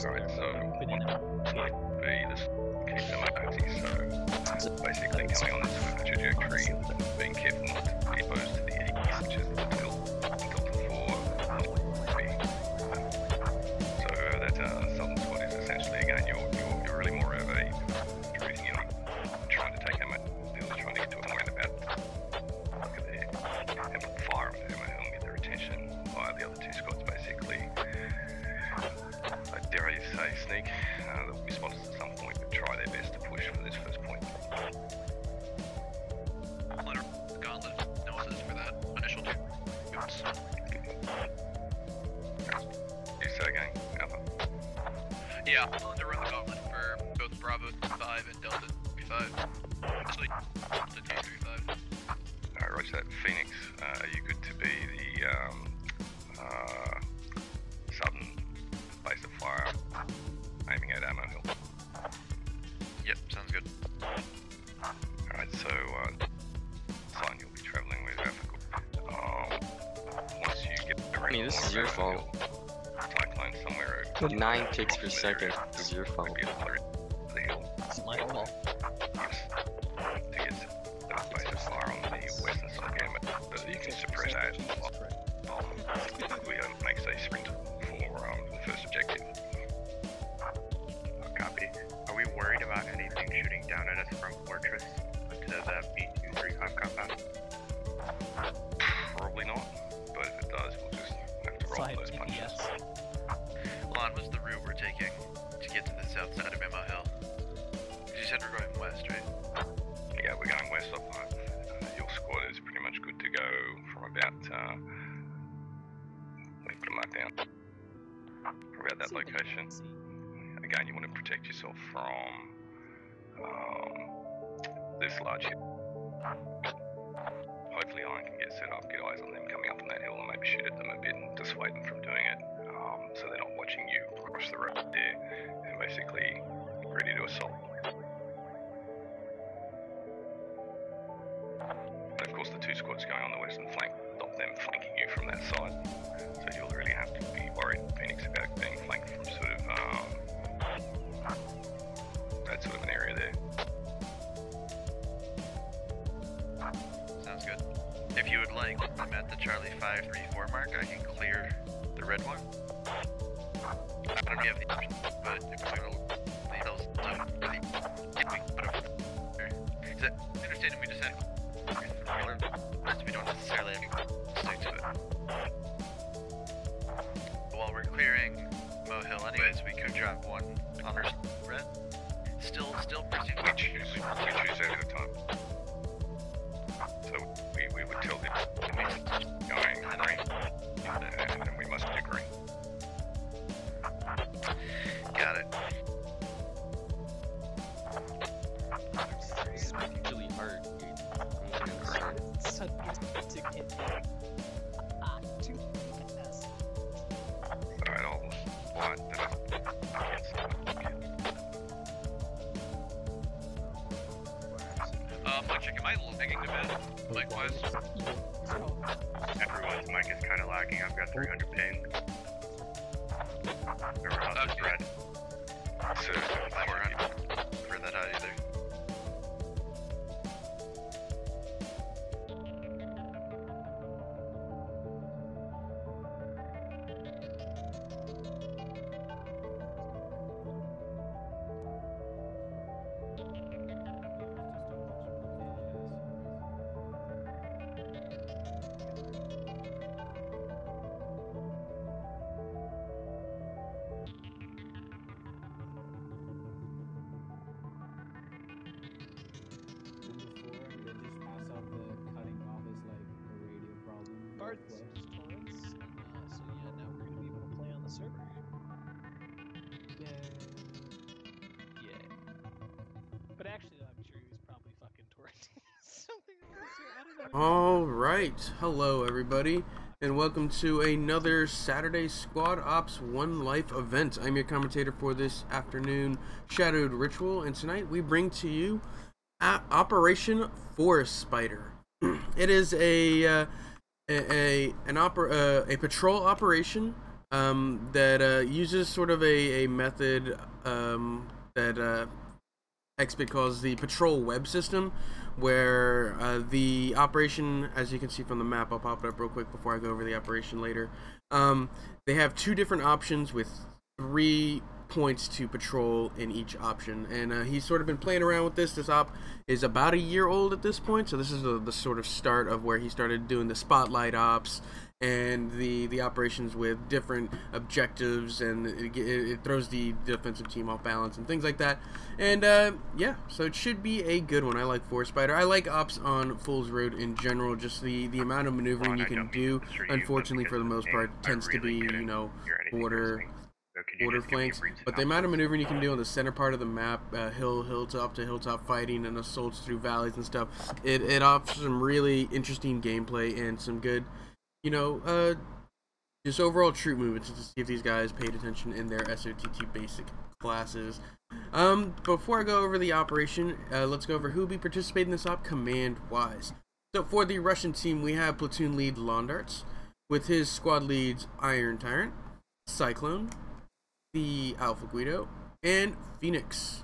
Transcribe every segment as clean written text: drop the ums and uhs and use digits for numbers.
Alright, so might be this keep them acting, so basically coming on this trajectory, being careful not to be exposed to the east, which is the Delta 4. So that southern squad is essentially, again, you're really more of a cruising in, trying to take them out, trying to get to a point about look at there and fire them and get their attention via the other two squads, basically. Dare I say sneak, they'll be spotted at some point, but try their best to push for this first point. Let her gauntlet notices for that initial two. You say again, Alpha? Yeah, I'm willing to run the gauntlet for both Bravo 5 and Delta 35. Actually, Delta 235. Alright, roger that. Phoenix, are you good to be the southern base of fire, aiming at Ammo Hill? Yep, sounds good. Alright, so Sign, you'll be travelling with Alpha. Once you get the I mean, this is your fault. Cyclone somewhere The 9 kicks per second is your fault. the hill. It's my fault. Yes. To get that base of fire on the western side again, but you can suppress that we make a sprint for the first objective. Copy. Are we worried about anything shooting down at us from Fortress to the B235 compound? Probably not, but if it does, we'll just have to roll those punches. Lon, what's the route we're taking to get to the south side of Emma Hill? You said we're going west, right? Yeah, we're going west up. Your squad is pretty much good to go from about, let me put a mark down, from about that location. Again, you want to protect yourself from this large hill. Hopefully Iron can get set up, get eyes on them coming up on that hill and maybe shoot at them a bit and dissuade them from doing it, so they're not watching you across the road there and basically ready to assault. And of course the two squads going on the western flank stop them flanking you from that side, so you'll really have to be worried, Phoenix, about being flanked from sort of that sort of an area there. Sounds good. If you would like, I'm at the Charlie 534 mark. I can clear the red one. I don't know if you have the option, but if we're going to leave those is that understanding we just had we don't necessarily have to stick to it. But while we're clearing Mo Hill anyways, we could drop one on our red. Still proceed. We choose out at a time. So we would tell them going green, and then we must do green. Got it. It's really hard, dude. Alright, I'll blind them up. Check, am I lagging a bit? Likewise. Everyone's mic is kind of lagging. I've got 300 ping. Everyone else is red. So, 400. For that out either. Alright, hello everybody, and welcome to another Saturday Squad Ops One Life event. I'm your commentator for this afternoon, Shadowed Ritual, and tonight we bring to you Operation Forest Spider. It is a patrol operation that uses sort of a method that XBit calls the patrol web system, where the operation, as you can see from the map, I'll pop it up real quick before I go over the operation later. They have 2 different options with 3 points to patrol in each option, and he's sort of been playing around with this. This op is about a year old at this point, so this is the sort of start of where he started doing the spotlight ops and the operations with different objectives, and it throws the defensive team off balance and things like that. And yeah, so it should be a good one. I like Force Spider. I like ops on Fool's Road in general. Just the amount of maneuvering you can do, unfortunately for the most part, tends to be, you know, border flanks, but the amount of maneuvering you can do on the center part of the map, hilltop to hilltop fighting and assaults through valleys and stuff, it offers some really interesting gameplay and some good, you know, just overall troop movements to see if these guys paid attention in their SOTT basic classes. Before I go over the operation, let's go over who will be participating in this op command-wise. So for the Russian team, we have platoon lead Londarts, with his squad leads Iron Tyrant, Cyclone, the Alpha Guido, and Phoenix.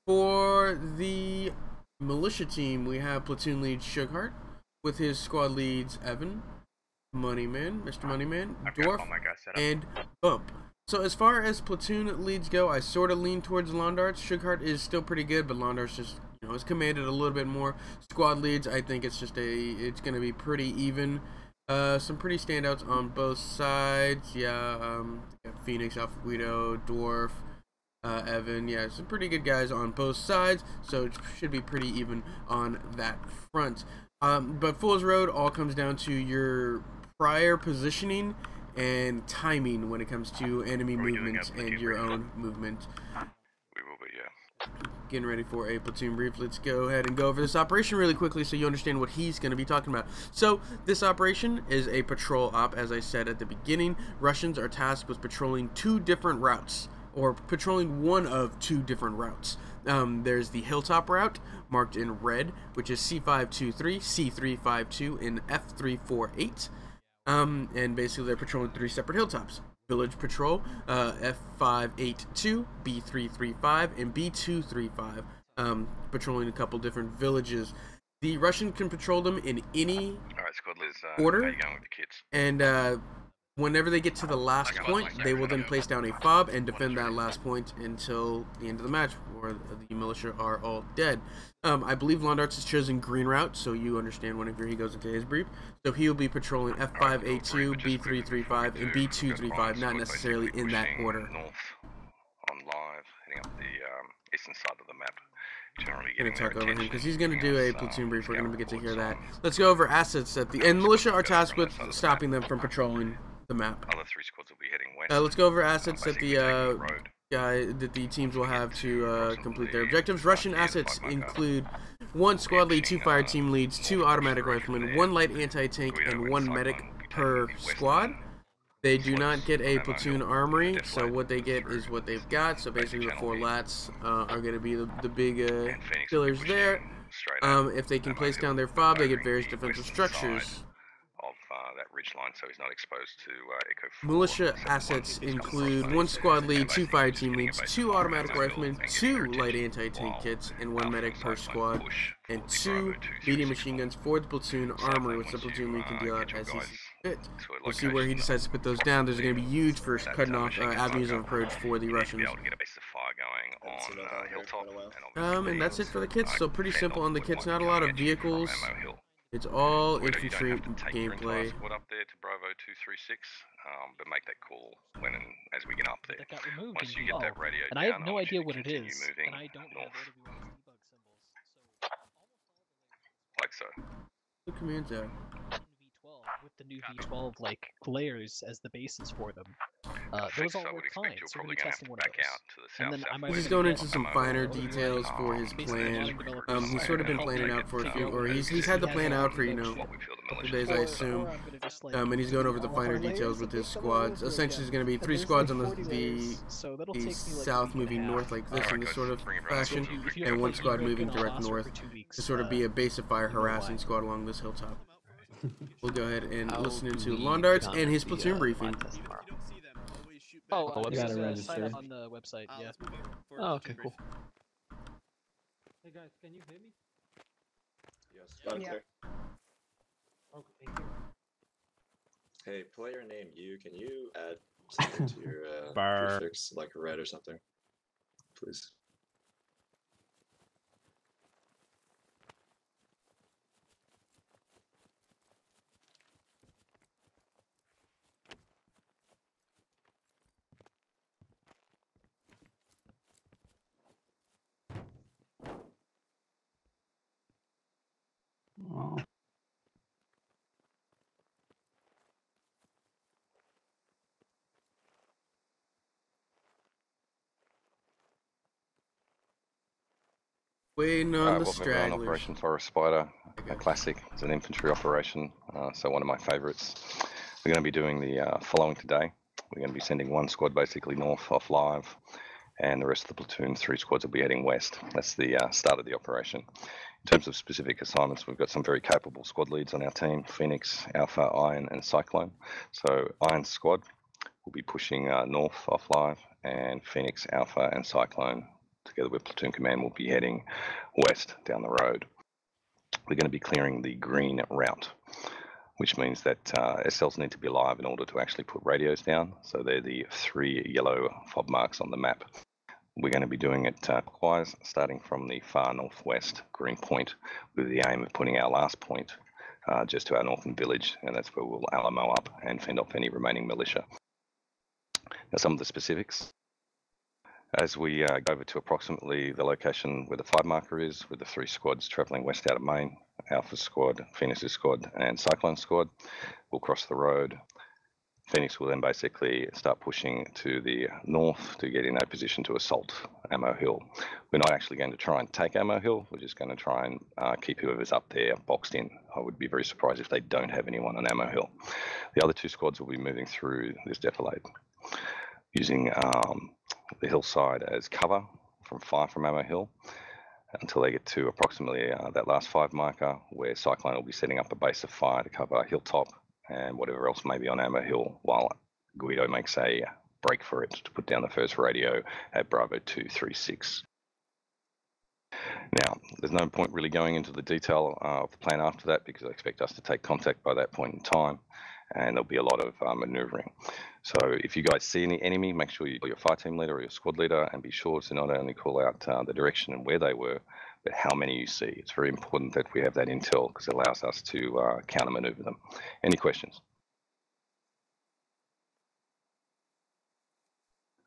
For the militia team, we have platoon lead Sugarheart, with his squad leads Evan, Moneyman, Mr. Moneyman, Dwarf, and Bump. So as far as platoon leads go, I sort of lean towards Londarts. Sugarheart is still pretty good, but Londarts just, you know, is commanded a little bit more. Squad leads, I think it's going to be pretty even. Some pretty standouts on both sides. Yeah, Phoenix, Alpha Guido, Dwarf, Evan. Yeah, some pretty good guys on both sides, so it should be pretty even on that front. But Fool's Road all comes down to your prior positioning and timing when it comes to enemy movement and your own movement. We will be, yeah. Getting ready for a platoon brief. Let's go ahead and go over this operation really quickly so you understand what he's going to be talking about. So this operation is a patrol op, as I said at the beginning. Russians are tasked with patrolling 2 different routes, or patrolling one of 2 different routes. There's the hilltop route, marked in red, which is C523, C352, and F348. And basically they're patrolling 3 separate hilltops. Village Patrol, F582, B335, and B235, patrolling a couple different villages. The Russian can patrol them in any order, how you going with the kids? and whenever they get to the last point, they will then place down a fob and defend that last point until the end of the match, where the militia are all dead. I believe Londarts has chosen green route, so you understand whenever he goes into his brief. So he will be patrolling F582, B335, and B235, not necessarily in that order. North on live, heading up the eastern side of the map. Generally I'm going to getting talk their over him because attention. he's going to do a platoon brief. We're going to get to hear that. Let's go over assets at the end. Militia are tasked with stopping them from patrolling the map. Other 3 squads will be heading west. Let's go over assets that Basically taking the road. that the teams will have to complete their objectives. Russian assets include 1 squad lead, 2 fire team leads, 2 automatic riflemen, 1 light anti-tank, and 1 medic per squad. They do not get a platoon armory, so what they get is what they've got. So basically the 4 lats are going to be the big pillars there. If they can place down their fob, they get various defensive structures. Of that ridge line, so he's not exposed to Echo 4. Militia assets include 1 squad lead, 2 fire team leads, 2 automatic riflemen, 2 light anti-tank kits, and 1 medic per squad, and 2 medium machine guns for the platoon armory, which the platoon lead can deal out as he sees fit. We'll see where he decides to put those down. There's going to be huge for cutting off avenues of approach for the Russians. And that's it for the kits. So pretty simple on the kits. Not a lot of vehicles. It's all infantry gameplay. What up there to Bravo 236, but make that call when and as we get up there. That got removed Once in you get that UO, radio and I have down, no want you idea to what it continue is, moving and I don't know north, where to do all these debug symbols. like so. The commands out. V12 with the new V12 like layers as the bases for them. Those all I would work expect fine, you're so we're probably gonna be gonna have testing to one of back out those. to the And south then I might He's just going go into on some my finer own. details for his Basically, plan. allowing developers He's to sort of been help planning make out for a it few, feel or like he's had the he plan has out for, you all know, the what we feel the a couple militia days, I Or assume. I'm gonna just, like, And he's going over the all finer our layers details with and his take them all squads. over Essentially, there's again. going to be And 3 there's, squads like, on 40 the layers, so that'll take me, like, a south week and a moving half. north like this in this sort of fashion, If you and ever 1 play squad Ebook moving and direct I'll north for 2 weeks, to sort of be a base of fire you know harassing why. squad along this hilltop. We'll go ahead and How listen do into we Londarts not and his the, platoon briefing. contest tomorrow? Oh, On the just website. gotta sign register. up on the website. Yeah. Let's move on for Oh, platoon okay, brief. cool. Hey guys, can you hear me? Yes. Okay, thank you. Hey, player name you. Can you add something to your Burr. prefix, like a red or something, please? Oh. Waiting on Alright, the well, moving on, stragglers. Operation Forest Spider, Okay. a classic. It's an infantry operation, so one of my favourites. We're going to be doing the following today. We're going to be sending one squad basically north off live, and the rest of the platoon, 3 squads, will be heading west. That's the start of the operation. In terms of specific assignments, we've got some very capable squad leads on our team: Phoenix, Alpha, Iron, and Cyclone. So Iron's squad will be pushing north off live, and Phoenix, Alpha, and Cyclone, together with platoon command, will be heading west down the road. We're going to be clearing the green route, which means that SLs need to be alive in order to actually put radios down. So they're the 3 yellow fob marks on the map. We're going to be doing it clockwise, starting from the far northwest green point, with the aim of putting our last point just to our northern village, and that's where we'll Alamo up and fend off any remaining militia. Now, some of the specifics. As we go over to approximately the location where the 5 marker is, with the 3 squads travelling west out of Maine, Alpha squad, Phoenix's squad, and Cyclone squad, we'll cross the road. Phoenix will then basically start pushing to the north to get in a position to assault Ammo Hill. We're not actually going to try and take Ammo Hill, we're just going to try and keep whoever's up there boxed in. I would be very surprised if they don't have anyone on Ammo Hill. The other 2 squads will be moving through this defilade, using the hillside as cover from fire from Ammo Hill until they get to approximately that last 5 marker, where Cyclone will be setting up a base of fire to cover Hilltop and whatever else may be on Ammo Hill, while Guido makes a break for it to put down the first radio at Bravo 236. Now, there's no point really going into the detail of the plan after that, because I expect us to take contact by that point in time, and there'll be a lot of manoeuvring. So if you guys see any enemy, make sure you call your fire team leader or your squad leader, and be sure to not only call out the direction and where they were, but how many you see. It's very important that we have that intel, because it allows us to counter maneuver them. Any questions?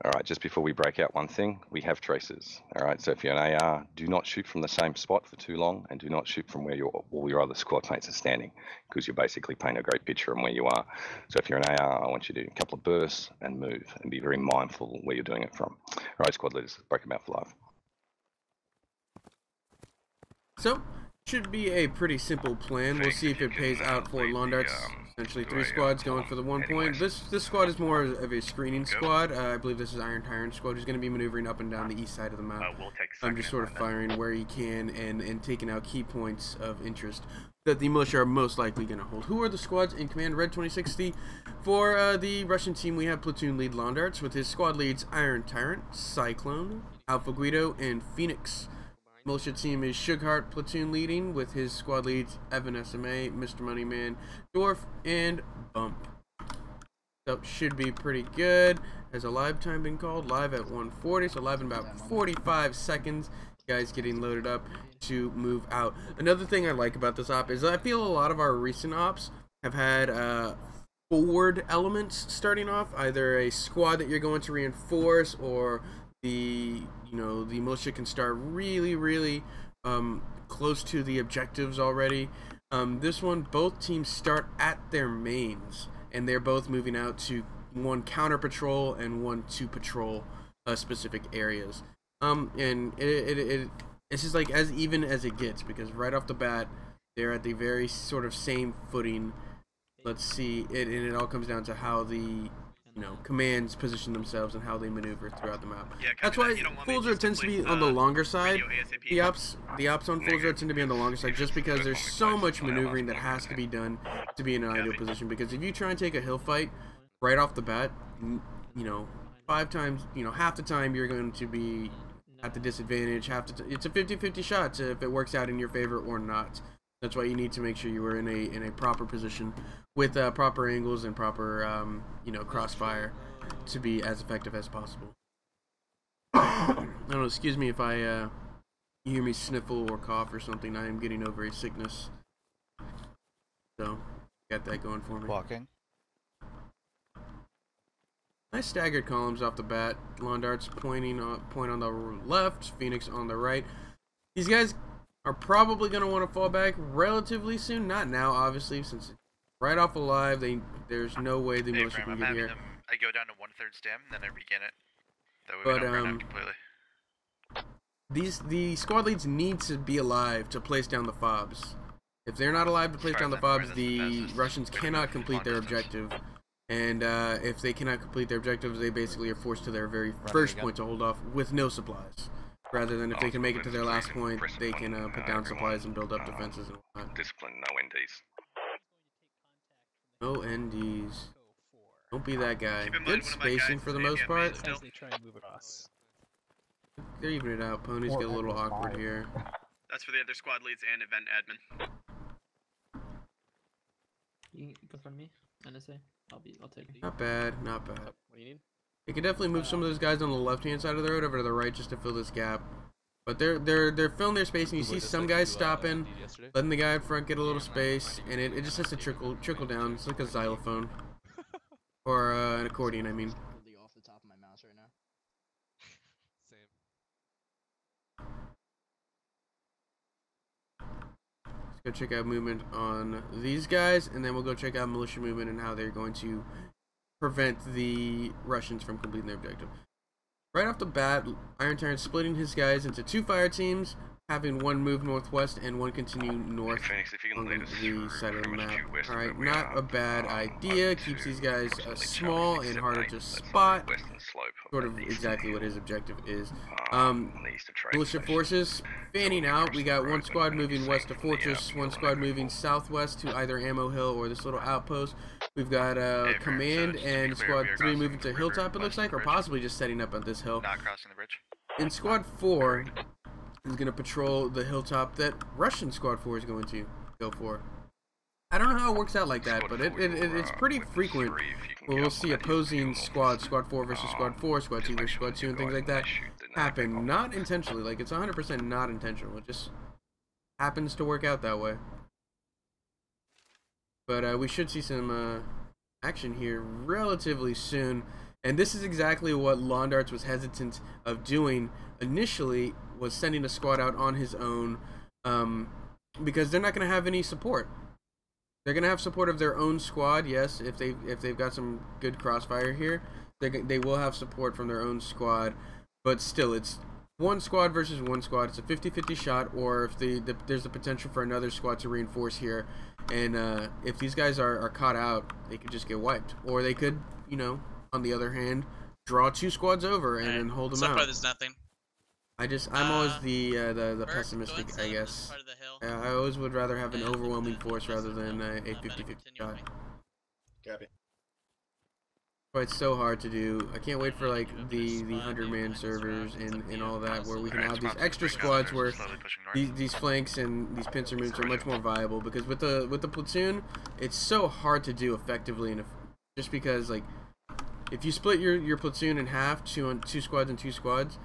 All right, just before we break out, one thing, we have tracers. All right, so if you're an AR, do not shoot from the same spot for too long, and do not shoot from where all your other squad mates are standing, because you're basically painting a great picture on where you are. So if you're an AR, I want you to do a couple of bursts and move, and be very mindful where you're doing it from. All right, squad leaders, break them out for live. So, should be a pretty simple plan. We'll see if it pays out for Londarts. Essentially 3 squads going for the 1 point. This squad is more of a screening squad. I believe this is Iron Tyrant squad, who's going to be maneuvering up and down the east side of the map. We'll take I'm just sort of firing where he can and taking out key points of interest that the militia are most likely going to hold. Who are the squads in command? Red 2060. For the Russian team, we have platoon lead Londarts, with his squad leads Iron Tyrant, Cyclone, Alpha Guido, and Phoenix. Militia team is Sugarheart platoon leading, with his squad leads Evan SMA, Mr. Moneyman, Dwarf, and Bump. So should be pretty good. Has a live time been called? Live at 1:40, so live in about 45 seconds. Guys getting loaded up to move out. Another thing I like about this op is I feel a lot of our recent ops have had forward elements starting off, either a squad that you're going to reinforce, or the militia can start really close to the objectives already. This one, both teams start at their mains, and they're both moving out to one counter patrol and one to patrol specific areas. And it's just like as even as it gets, because right off the bat they're at the very sort of same footing. Let's see, and it all comes down to how the commands position themselves and how they maneuver throughout the map. Yeah, That's why Fool's Road tends to be on the longer side. The ops on Fool's Road tend to be on the longer side, just because there's so much maneuvering that has to be done to be in an ideal position. Because if you try and take a hill fight right off the bat, 5 times, you know, half the time you're going to be at the disadvantage. It's a 50-50 shot to if it works out in your favor or not. That's why you need to make sure you are in a proper position with proper angles and proper you know, crossfire to be as effective as possible. I don't know, excuse me if I you hear me sniffle or cough or something. I am getting over a sickness, so got that going for me. Walking. Nice staggered columns off the bat. Londart's point on the left, Phoenix on the right. These guys are probably going to want to fall back relatively soon. Not now, obviously, since it's right off alive. There's no way the militia can get here. I go down to 1/3 stem, then I begin it. That way we don't run out completely. The squad leads need to be alive to place down the fobs. If they're not alive to place down the fobs, the Russians cannot complete their objective. And if they cannot complete their objectives, they basically are forced to their very first point to hold off with no supplies. Rather than if they can make it to their last point, they can put down supplies and build up defenses and whatnot. Discipline, no NDs. No NDs. Don't be that guy. Good spacing for the most part. As they try and move across. They're evening it out. Ponies get a little awkward here. That's for the other squad leads and event admin. You can confront me, NSA. I'll take it. Not bad, not bad. What do you need? They could definitely move some of those guys on the left-hand side of the road over to the right just to fill this gap. But they're filling their space, and you see some guys stopping, letting the guy in front get a little space, and it just has to trickle down. It's like a xylophone. Or an accordion, I mean. Off the top of my mouse right now. Let's go check out movement on these guys, and then we'll go check out militia movement and how they're going to prevent the Russians from completing their objective. Right off the bat, Iron Tyrant splitting his guys into 2 fire teams, having one move northwest and one continue north on the side of the map. Alright, not a bad idea. Keeps these guys small and harder to spot. Sort of exactly what his objective is. Militia forces fanning out. We got one squad moving west to Fortress, one squad moving southwest to either Ammo Hill or this little outpost. We've got Command and Squad 3 moving to Hilltop, it looks like, or possibly just setting up on this hill. Not crossing the bridge. And Squad 4 is going to patrol the hilltop that Russian Squad 4 is going to go for. I don't know how it works out like that, but it's pretty frequent where we'll see opposing squads, Squad 4 versus Squad 4, Squad 2 versus Squad 2, and things like that happen. Not intentionally, like it's 100% not intentional. It just happens to work out that way. But we should see some action here relatively soon. And this is exactly what Londarts was hesitant of doing initially, was sending a squad out on his own, because they're not going to have any support. They're going to have support of their own squad, yes, if they've got some good crossfire here. They will have support from their own squad, but still, it's one squad versus one squad. It's a 50-50 shot, or if there's the potential for another squad to reinforce here, and if these guys are caught out, they could just get wiped, or they could, you know, on the other hand, draw 2 squads over and then hold them out. There's nothing. I'm always the pessimistic, I guess. I always would rather have an overwhelming force rather than a 50-50 shot. Copy. But it's so hard to do. I can't wait for like the 100-man servers and all that, where we can have these extra squads where these flanks and these pincer moves are much more viable, because with the platoon, it's so hard to do effectively, and just because like if you split your platoon in half, two squads and 2 squads,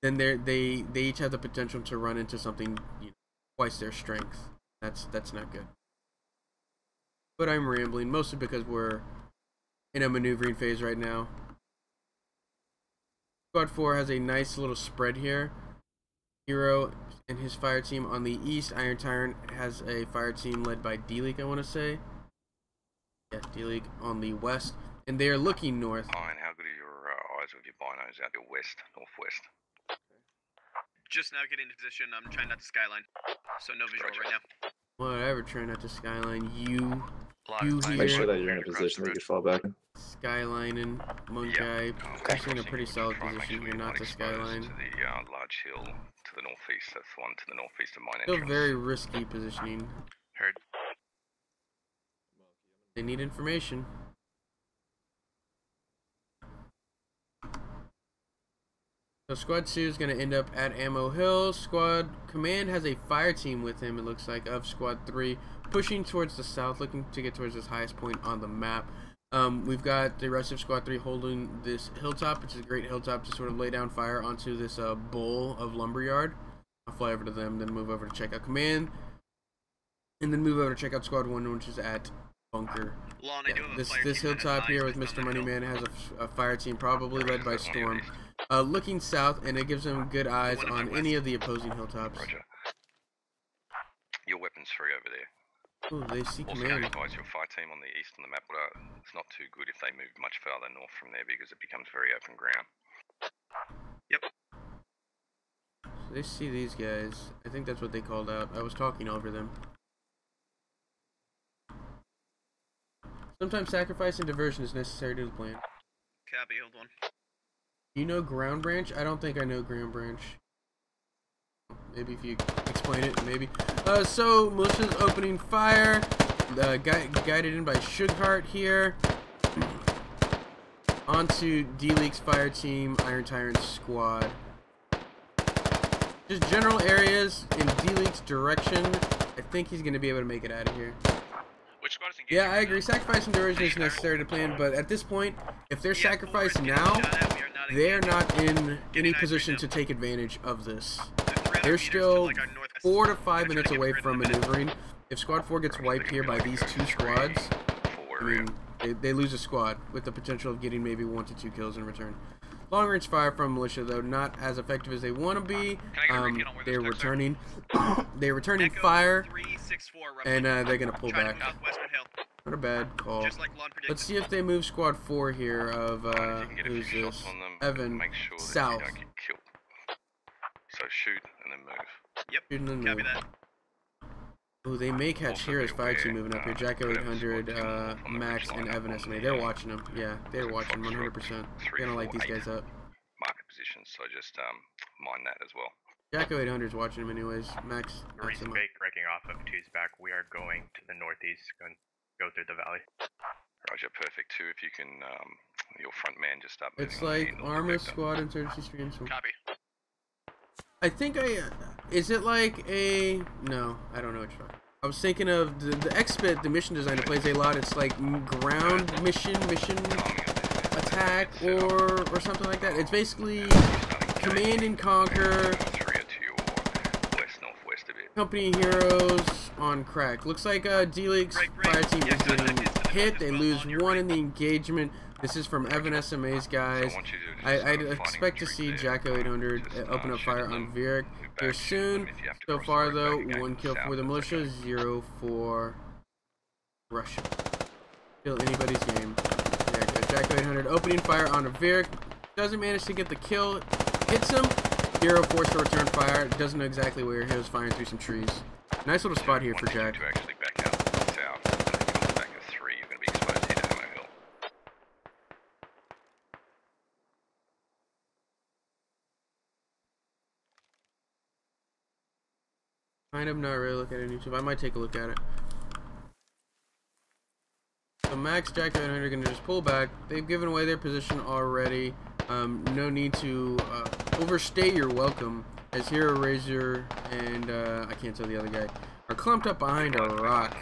then they each have the potential to run into something, you know, twice their strength. That's not good. But I'm rambling, mostly because we're in a maneuvering phase right now. Squad 4 has a nice little spread here. Hero and his fire team on the east. Iron Tyrant has a fire team led by D-League, I want to say. Yeah, D-League on the west. And they are looking north. Fine, how good are your eyes with your binos out your west, northwest? Just now getting into position. I'm trying not to skyline, so no visual right now. Whatever, try not to skyline. You here. Make sure that you're in a position that you can fall back. Skylining, Munkai, actually in a pretty solid position here, not to skyline. To the large hill to the northeast. That's the one to the northeast of mine. Still very risky positioning. Heard. They need information. So Squad 2 is going to end up at Ammo Hill. Squad Command has a fire team with him, it looks like, of Squad 3, pushing towards the south, looking to get towards this highest point on the map. We've got the rest of Squad 3 holding this hilltop, which is a great hilltop to sort of lay down fire onto this bowl of lumberyard. I'll fly over to them, then move over to check out Command, and then move over to check out Squad 1, which is at Bunker. This hilltop here with Mr. Moneyman has a fire team, probably led by Storm, looking south, and it gives them good eyes on any of the opposing hilltops. Roger. Your weapon's free over there. Ooh, they see Also, Command. guys, your fire team on the east on the map, it's not too good if they move much further north from there because it becomes very open ground. Yep. So they see these guys. I think that's what they called out. I was talking over them. Sometimes sacrifice and diversion is necessary to the plan. Copy, hold on. You know Ground Branch? I don't think I know Ground Branch. Maybe if you explain it, maybe. So Militia's opening fire, guided in by Sughart here. Onto D-League's fire team, Iron Tyrant squad. Just general areas in D-League's direction. I think he's going to be able to make it out of here. Which squad is engaging? Yeah, I agree. Sacrifice and diversion is necessary to plan, but at this point, if they're sacrificed now, they're not in any position to take advantage of this. They're still 4 to 5 minutes away from maneuvering. If Squad 4 gets wiped here by these two squads, I mean, they lose a squad with the potential of getting maybe 1 to 2 kills in return. Long range fire from militia, though, not as effective as they want to be. They're returning. They're returning fire, and they're gonna pull back. Not a bad call. Let's see if they move Squad 4 here of who's this? Evan south. So shoot and then move. Yep. Shoot and then Copy move. that. Ooh, they may catch Hero's fire team moving up here. Jacko 800, Max, and Evan Estimate. They're watching them. Yeah, they're watching 100%. They're gonna light these guys up. Market positions, so just mind that as well. Jacko 800 is watching them anyways. Max. Recent breaking off of 2's back. We are going to the northeast, going to go through the valley. Roger, perfect. 2, if you can, your front man just start moving. It's like Armor Squad Insurgency Streams. Copy. I think is it like a, no, I don't know what you're talking about. I was thinking of the Expit, the mission designer plays a lot. It's like ground mission attack or something like that. It's basically command and conquer, company heroes on crack. Looks like D-League's fire team is getting hit. They lose 1 in the engagement. This is from Evan SMA's guys. I'd expect to see Jacko 800 open up fire on Vieric here soon. So far, though, 1 kill for the militia, 0 for Russia. Kill anybody's game. There we go. Jacko 800 opening fire on Vieric. Doesn't manage to get the kill. Hits him. Hero forced to return fire. Doesn't know exactly where. Hero's firing through some trees. Nice little spot here for Jack. Kind of not really looking at YouTube. I might take a look at it. So Max, Jack, and are gonna just pull back. They've given away their position already. No need to overstay your welcome. As Hero Razor and I can't tell the other guy are clumped up behind a rock,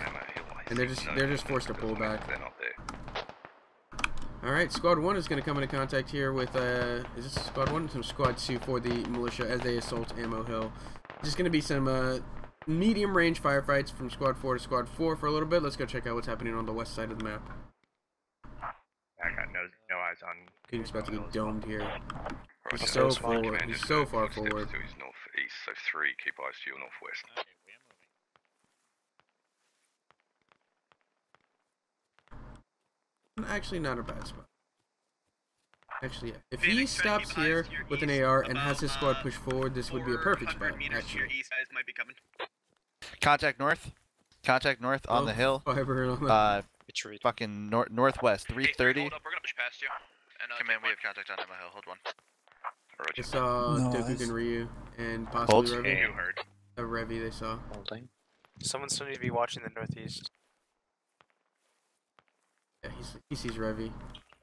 and they're just forced to pull back. All right, Squad 1 is gonna come into contact here with is this Squad 1? Some Squad 2 for the militia as they assault Ammo Hill. Just gonna be some medium range firefights from Squad 4 to Squad 4 for a little bit. Let's go check out what's happening on the west side of the map. I got no eyes on. He's about to get domed here. He's so forward. He's so far forward. To his northeast, so 3, keep eyes to your northwest. Actually, not a bad spot. Actually, yeah. If he stops here with an AR and has his squad push forward, this would be a perfect spot, actually. Contact north. Contact north on the hill. Fucking northwest, 330. Hold up, we're gonna push past you. And, Command, we have contact on Ammo Hill. Hold 1. They saw Dokuk and Ryu and possibly Revi. You heard. A Revi they saw. Someone still need to be watching the northeast. Yeah, he sees Revi.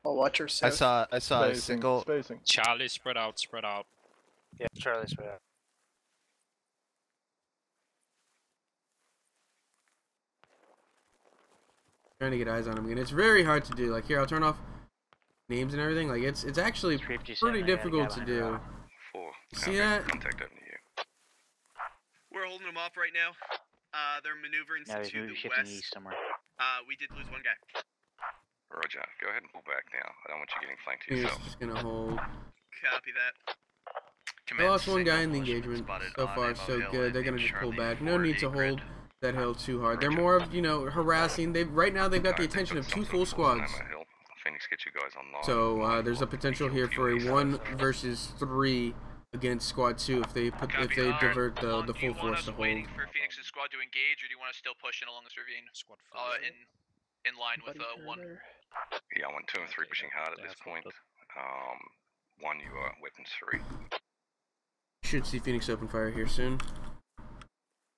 I'll watch her south. I saw a single. Charlie, spread out, spread out. Yeah, Charlie's way out. Trying to get eyes on him again. It's very hard to do. Like here, I'll turn off names and everything. Like it's actually pretty difficult to do. 4. See that? Contact open to you. We're holding them off right now. They're maneuvering to the west. East somewhere. We did lose one guy. Roger. Go ahead and pull back now. I don't want you getting flanked He's yourself. just gonna hold. Copy that. I lost one guy in the engagement. So far, so good. They're gonna just pull back. No need to hold that hill too hard. They're more of, you know, harassing. Right now they've got the attention of 2 full squads. Phoenix, get you guys online. So there's a potential here for a 1 versus 3 against squad 2 if they divert the full force to hold. Waiting for Phoenix's squad to engage, or do you want to still push in along this ravine? Squad in line with 1. Yeah, I want 2 and 3 pushing hard at this point. 1, you are weapons 3. Should see Phoenix open fire here soon.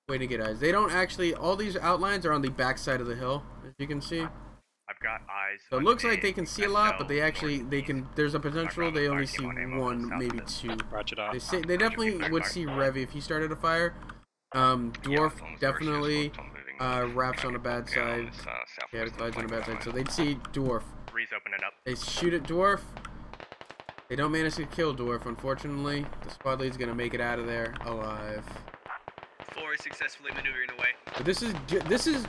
Waiting to get eyes. They don't actually. All these outlines are on the back side of the hill, as you can see. I've got eyes. So it looks like they can see a lot, but they can. There's a potential they only see 1, maybe 2. They definitely would see Revy if he started a fire. Dwarf definitely. Raph's on the bad side. Yeah, Clyde's on the bad side. So they'd see Dwarf. Breeze opening up. They shoot at Dwarf. They don't manage to kill Dwarf, unfortunately. The squad lead's gonna make it out of there alive. 4 is successfully maneuvering away. But this is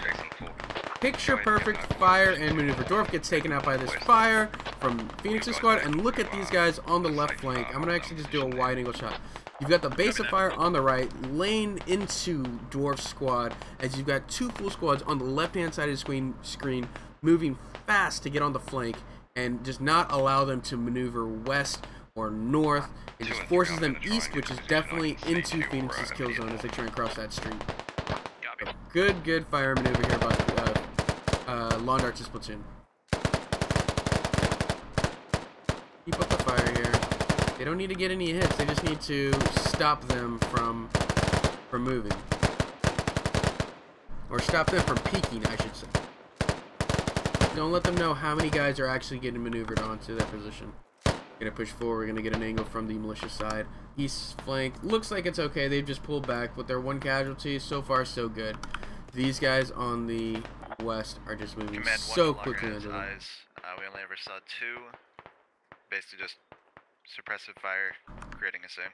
picture perfect fire and maneuver. Dwarf gets taken out by this fire from Phoenix's squad, and look at these guys on the left flank. I'm gonna actually just do a wide angle shot. You've got the base of fire on the right, laying into Dwarf's squad, as you've got 2 full squads on the left-hand side of the screen, moving fast to get on the flank, and just not allow them to maneuver west or north. It just forces them east, which is definitely into Phoenix's kill zone as they try and cross that street. So good fire maneuver here by Lawn Darts' platoon. Keep up the fire here. They don't need to get any hits. They just need to stop them from moving, or stop them from peeking, I should say. Don't let them know how many guys are actually getting maneuvered onto that position. Gonna push forward. We're gonna get an angle from the militia side. East flank looks like it's okay. They've just pulled back with their 1 casualty. So far, so good. These guys on the west are just moving so quickly under them. We only ever saw 2. Basically just suppressive fire, creating a same.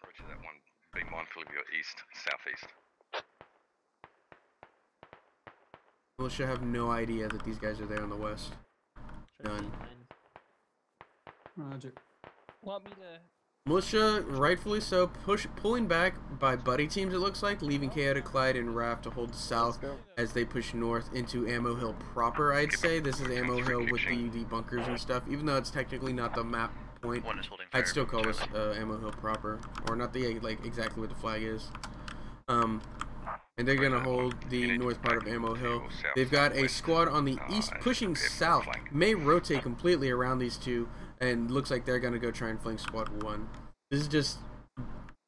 Roger that one. Be mindful of your east, southeast. Militia have no idea that these guys are there on the west. None. Roger. Want me to? Militia, rightfully so, pulling back by buddy teams, it looks like, leaving Chaotic Clyde and Raph to hold south as they push north into Ammo Hill proper, I'd say. This is Ammo Hill with the bunkers and stuff, even though it's technically not the map point. I'd still call this Ammo Hill proper, or not the, like, exactly what the flag is. And they're gonna hold the north part of Ammo Hill. They've got a squad on the east pushing south, may rotate completely around these 2, and looks like they're gonna go try and flank squad 1. This is just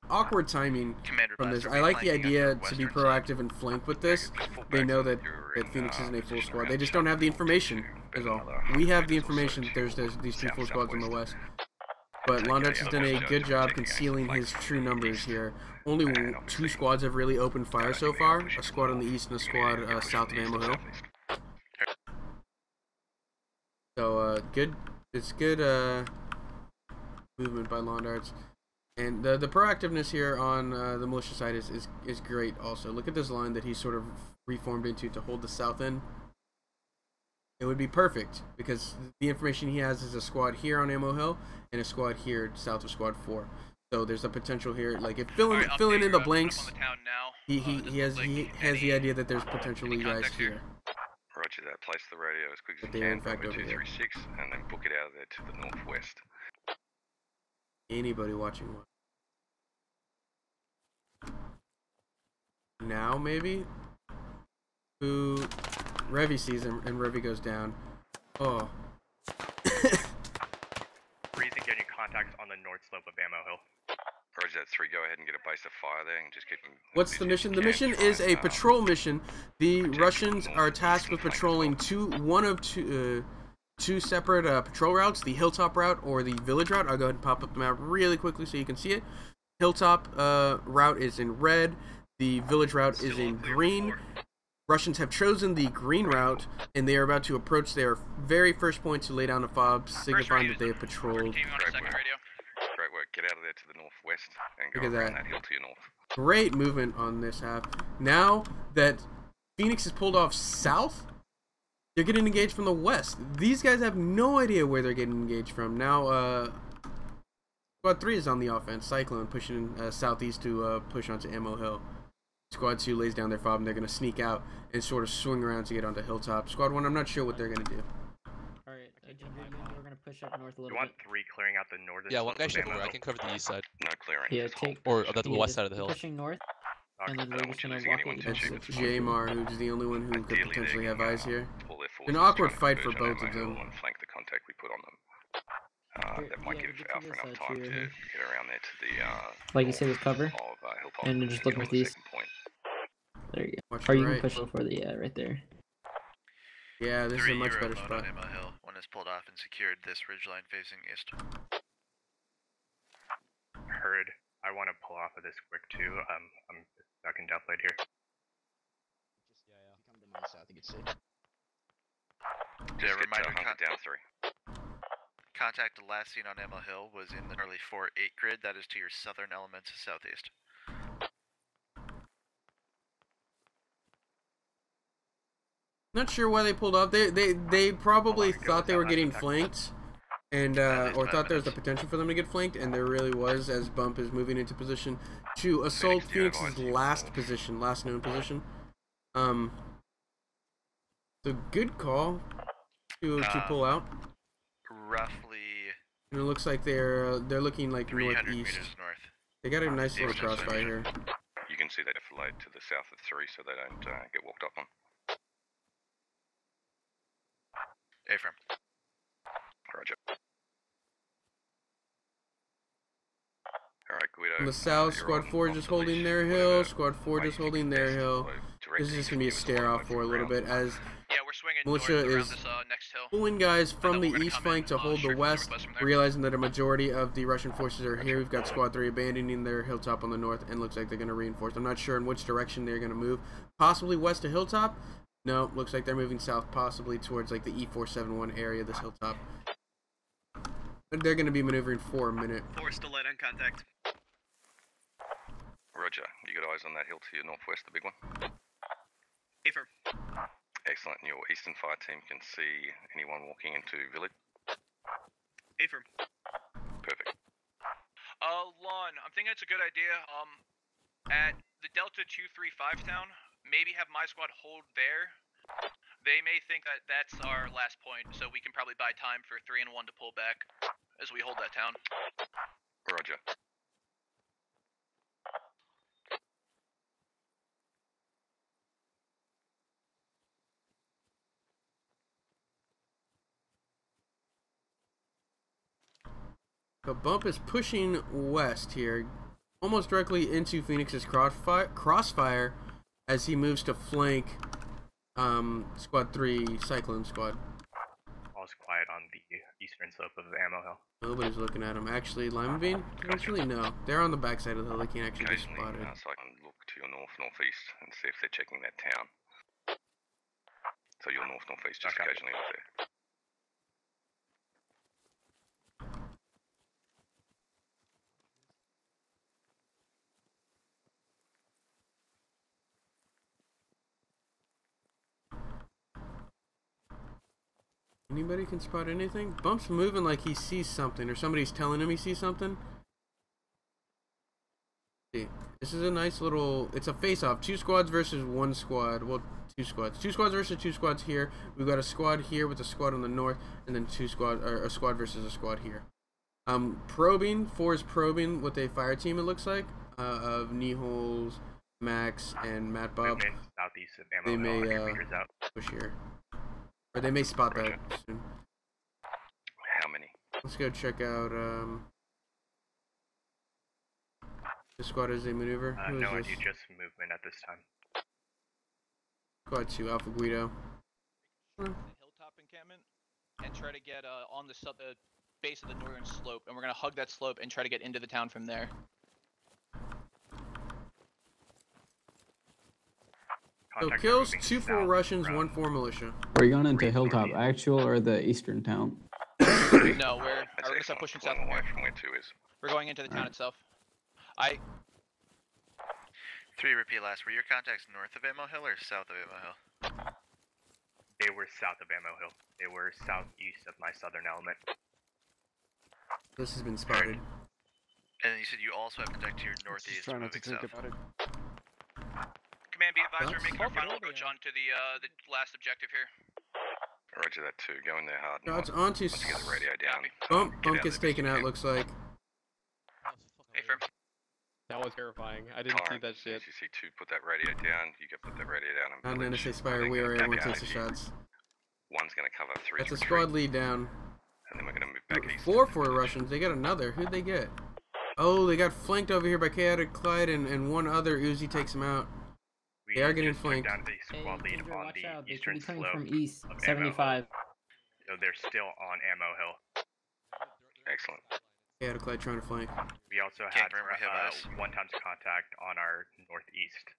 awkward timing from this. I like the idea to be proactive and flank with this. They know that Phoenix isn't a full squad. They just don't have the information, is all. We have the information that there's these 2 full squads on the west. But Londarts has done a good job concealing his true numbers here. Only 2 squads have really opened fire so far. A squad on the east and a squad south of Ammo Hill. So, good. It's good movement by Londarts. And the proactiveness here on the militia side is great also. Look at this line that he's sort of reformed into to hold the south end. It would be perfect, because the information he has is a squad here on Ammo Hill and a squad here south of squad 4. So there's a potential here, like if filling in the blanks, he has the idea that there's potentially guys here. Roger that. Place the radio as quick as But you they are in can. fact over here. 236, and then book it out of there to the northwest. Anybody watching what? Now maybe? Who Revy sees him and Revy goes down. Oh. Breeze and getting contacts on the north slope of Ammo Hill. Roger that 3, go ahead and get a base of fire there and just keep them. What's the mission? The mission is a patrol mission. The Russians are tasked with patrolling one of two two separate patrol routes, the hilltop route or the village route. I'll go ahead and pop up the map really quickly so you can see it. Hilltop route is in red. The village route is in green. Russians have chosen the green route, and they are about to approach their very first point to lay down a fob, signifying that they have patrolled. Great work. Get out of there to the northwest and go Look at around that. that hill to your north. Great movement on this half. Now that Phoenix is pulled off south, they're getting engaged from the west. These guys have no idea where they're getting engaged from. Now, Squad 3 is on the offense. Cyclone pushing southeast to push onto Ammo Hill. Squad 2 lays down their fob, and they're going to sneak out and sort of swing around to get onto Hilltop. Squad 1, I'm not sure what they're going to do. Alright, we're going to push up north a little You want bit. 3 clearing out the northern Yeah, one guy slope should of over. I Ammo can cover the east side. No clearing. Yeah, just hold. take... Or the yeah, west just side of the hill. Pushing north, and then I we're don't just want you going to losing walk anyone it to into check That's the Jamar, who's the only one who could Ideally, potentially they have can, eyes here. pull their An forces, awkward try fight and for converge both on of Ammo them. Hill and flank the contact we put on them. That might yeah, give get to Alpha this enough tree time right to here. get around there to the Like you say, this cover, of Hilltop and then just secure look the northeast. second point. There you go. Watch Or the you right. can push for the, right there. Yeah, this is a 3, much you're better alone spot. on Ammo Hill. One is pulled off and secured this ridgeline facing east. Heard. I want to pull off of this quick too. I'm stuck in Deathlight here. Come to my south, I think it's safe. Yeah, Just get reminder, hunted down 3. contact last seen on Ammo Hill was in the early 4-8 grid. That is to your southern elements southeast. Not sure why they pulled off. They probably thought they were getting flanked, and or thought there was the potential for them to get flanked, and there really was, as Bump is moving into position to assault Phoenix's last position, last known position. So good call to pull out. Roughly. And it looks like they're looking like 300 northeast. meters north. They got a nice little crossfire here. You can see they defilade to the south of 3 so they don't get walked up on. Affirm. Roger. Alright, Guido. On the south, you're Squad on 4 off just the holding leash. their What hill. about Squad 4 just holding their hill. This is just going to be a stare off for a little bit as Yeah, we're swinging Militia north around is this next hill. pulling guys from then the we're gonna east come flank in, to hold the straight west, from there. realizing that a majority of the Russian forces are here. We've got Squad 3 abandoning their hilltop on the north, and looks like they're going to reinforce. I'm not sure in which direction they're going to move. Possibly west to hilltop? No, looks like they're moving south, possibly towards like the E471 area of this hilltop. But they're going to be maneuvering for a minute. 4 still light on contact. Roger. You got eyes on that hill to your northwest, the big one? Affirm. Excellent. Your eastern fire team can see anyone walking into village. Affirm. Perfect. Lon, I'm thinking it's a good idea. At the Delta 235 town, maybe have my squad hold there. They may think that that's our last point, so we can probably buy time for 3 and 1 to pull back as we hold that town. Roger. The Bump is pushing west here, almost directly into Phoenix's crossfire as he moves to flank Squad 3 Cyclone Squad. All's quiet on the eastern slope of Ammo Hill. Nobody's looking at him. Actually, Lima Bean? Potentially no. They're on the backside of the hill. They can't actually be Occasionally, spotted. so I can look to your north-northeast and see if they're checking that town. So your north-northeast, just occasionally look there. Anybody can spot anything? Bump's moving like he sees something, or somebody's telling him he sees something. See, this is a nice little. It's a face-off. 2 squads versus 1 squad. Well, 2 squads. 2 squads versus 2 squads here. We've got a squad here with a squad on the north, and then 2 squad, or a squad versus a squad here. Probing. 4 is probing with a fire team. It looks like of Niholes, Max, and Matt Bob. Southeast of Ammo They Hill, may 100 meters out. push here. Or they may spot that soon. How many? Let's go check out the squad as they maneuver. Who is No this? idea, just movement at this time. Squad 2, Alpha Guido. The hilltop encampment. and try to get on the base of the northern slope, and we're gonna hug that slope and try to get into the town from there. So kills 2-4 Russians, 1-4 militia. Are you going into Hilltop Actual or the eastern town? No, we're gonna start pushing south from here. From where 2 is. We're going into the town itself. 3, repeat last. Were your contacts north of Ammo Hill or south of Ammo Hill? They were south of Ammo Hill. They were southeast of my southern element. This has been spotted. And then you said you also have contact to your northeast. Try not to think about it. Command, be advised, we're making our final approach onto the last objective here. Roger that too. Go in there hard. Shots onto. Once you get the radio down. Bump gets taken out. Looks like. Hey, firm. That was terrifying. I didn't see that shit. As you see 2 put that radio down, you can put that radio down. On the NSA Spire, we are able to take the shots. 1's gonna cover 3. That's a squad lead down. And then we're gonna move back east. 4 for Russians. They got another. Who'd they get? Oh, they got flanked over here by Chaotic Clyde, and one other Uzi takes them out. They are getting flanked. Down to the squad lead on watch the out. They eastern should be coming slope from east, of 75. So they're still on Ammo Hill. Excellent. Chaotic Clyde trying to flank. We also had 1 times contact on our northeast.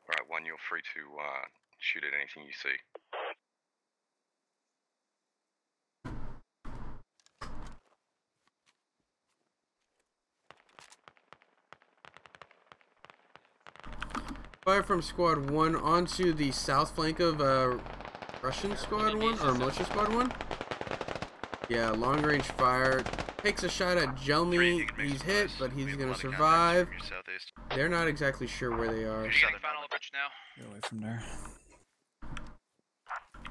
Alright, 1, you're free to shoot at anything you see. Fire from Squad 1 onto the south flank of Russian Squad 1 or Militia Squad 1. Yeah, long range fire. Takes a shot at Jelmy. He's hit, but he's gonna survive. They're not exactly sure where they are. Final approach now. Get away from there.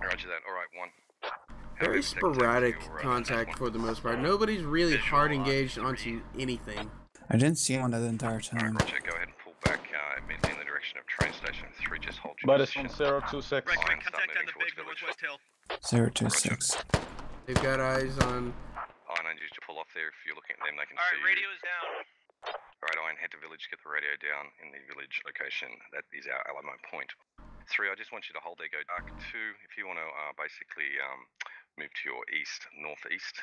Roger that. Alright, 1. Very sporadic contact for the most part. Nobody's really hard engaged onto anything. I didn't see one the entire time. Roger, go ahead and pull back immediately in the direction of train station 3. Just hold your But it's position. from 026. Right, Contact on the big northwest hill. 026. They've got eyes on. Iron, you to pull off there. If you're looking at them, they can see Alright, you. radio is down. Alright, Iron, head to village, get the radio down in the village location. That is our Alamo point. 3, I just want you to hold there, go dark. 2, if you want to basically move to your east, northeast.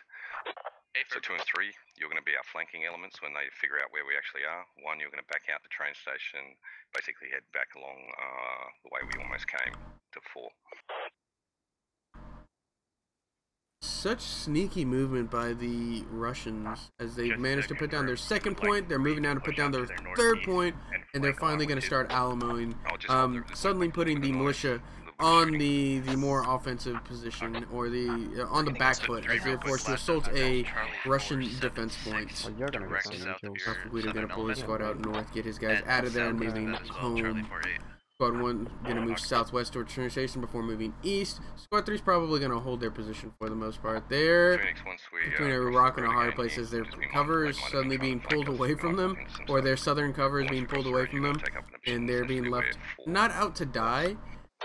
So 2 and 3, you're going to be our flanking elements when they figure out where we actually are. 1, you're going to back out the train station, basically head back along the way we almost came to 4. Such sneaky movement by the Russians as they managed to put down their second point. They're moving down to put down their third point, and they're finally going to start Alamoing, suddenly putting the militia on the more offensive position, or the on the back foot, as they're forced to assault a Russian defense point. You're gonna get We're going to pull his squad out north, get his guys out of there and moving home. Squad 1 going to move southwest towards train station before moving east. Squad 3 is probably going to hold their position for the most part. They're between a rock and a hard place as their cover is suddenly being pulled away from them, or their southern cover is being pulled away from them, and they're being left not out to die,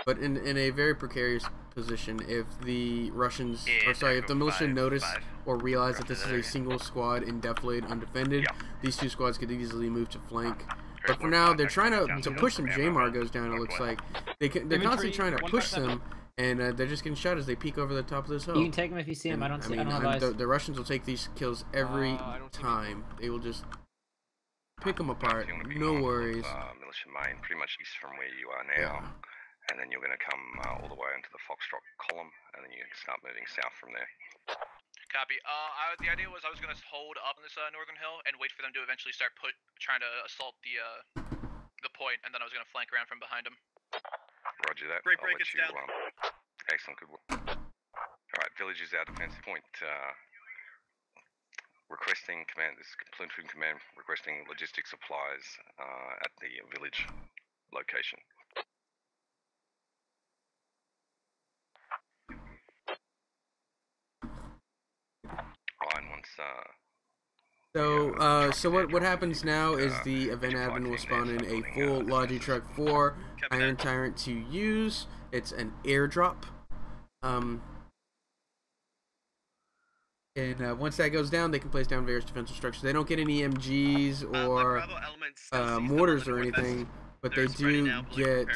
but in a very precarious position. If the Russians, or sorry, if the militia notice or realize that this is a single squad in defilade undefended, these 2 squads could easily move to flank. But for now, they're trying to push some J-Margos down, it looks like. They're constantly trying to push them, and they're just getting shot as they peek over the top of this hill. You can take them if you see them. I don't have eyes. The Russians will take these kills every time. They will just pick them apart. No worries. Militia main, pretty much east from where you are now. And then you're going to come all the way into the Foxtrot column, and then you can start moving south from there. Copy. The idea was I was gonna hold up on this northern hill and wait for them to eventually start trying to assault the point, and then I was gonna flank around from behind them. Roger that. Break, it's down. Excellent, good work. Alright, village is our defensive point. Requesting command, this is platoon command, requesting logistic supplies at the village location. So what happens now is the event admin will spawn in a full Logi Truck 4 Iron Tyrant to use. It's an airdrop. And once that goes down, they can place down various defensive structures. They don't get any MGs or mortars or anything, but they do get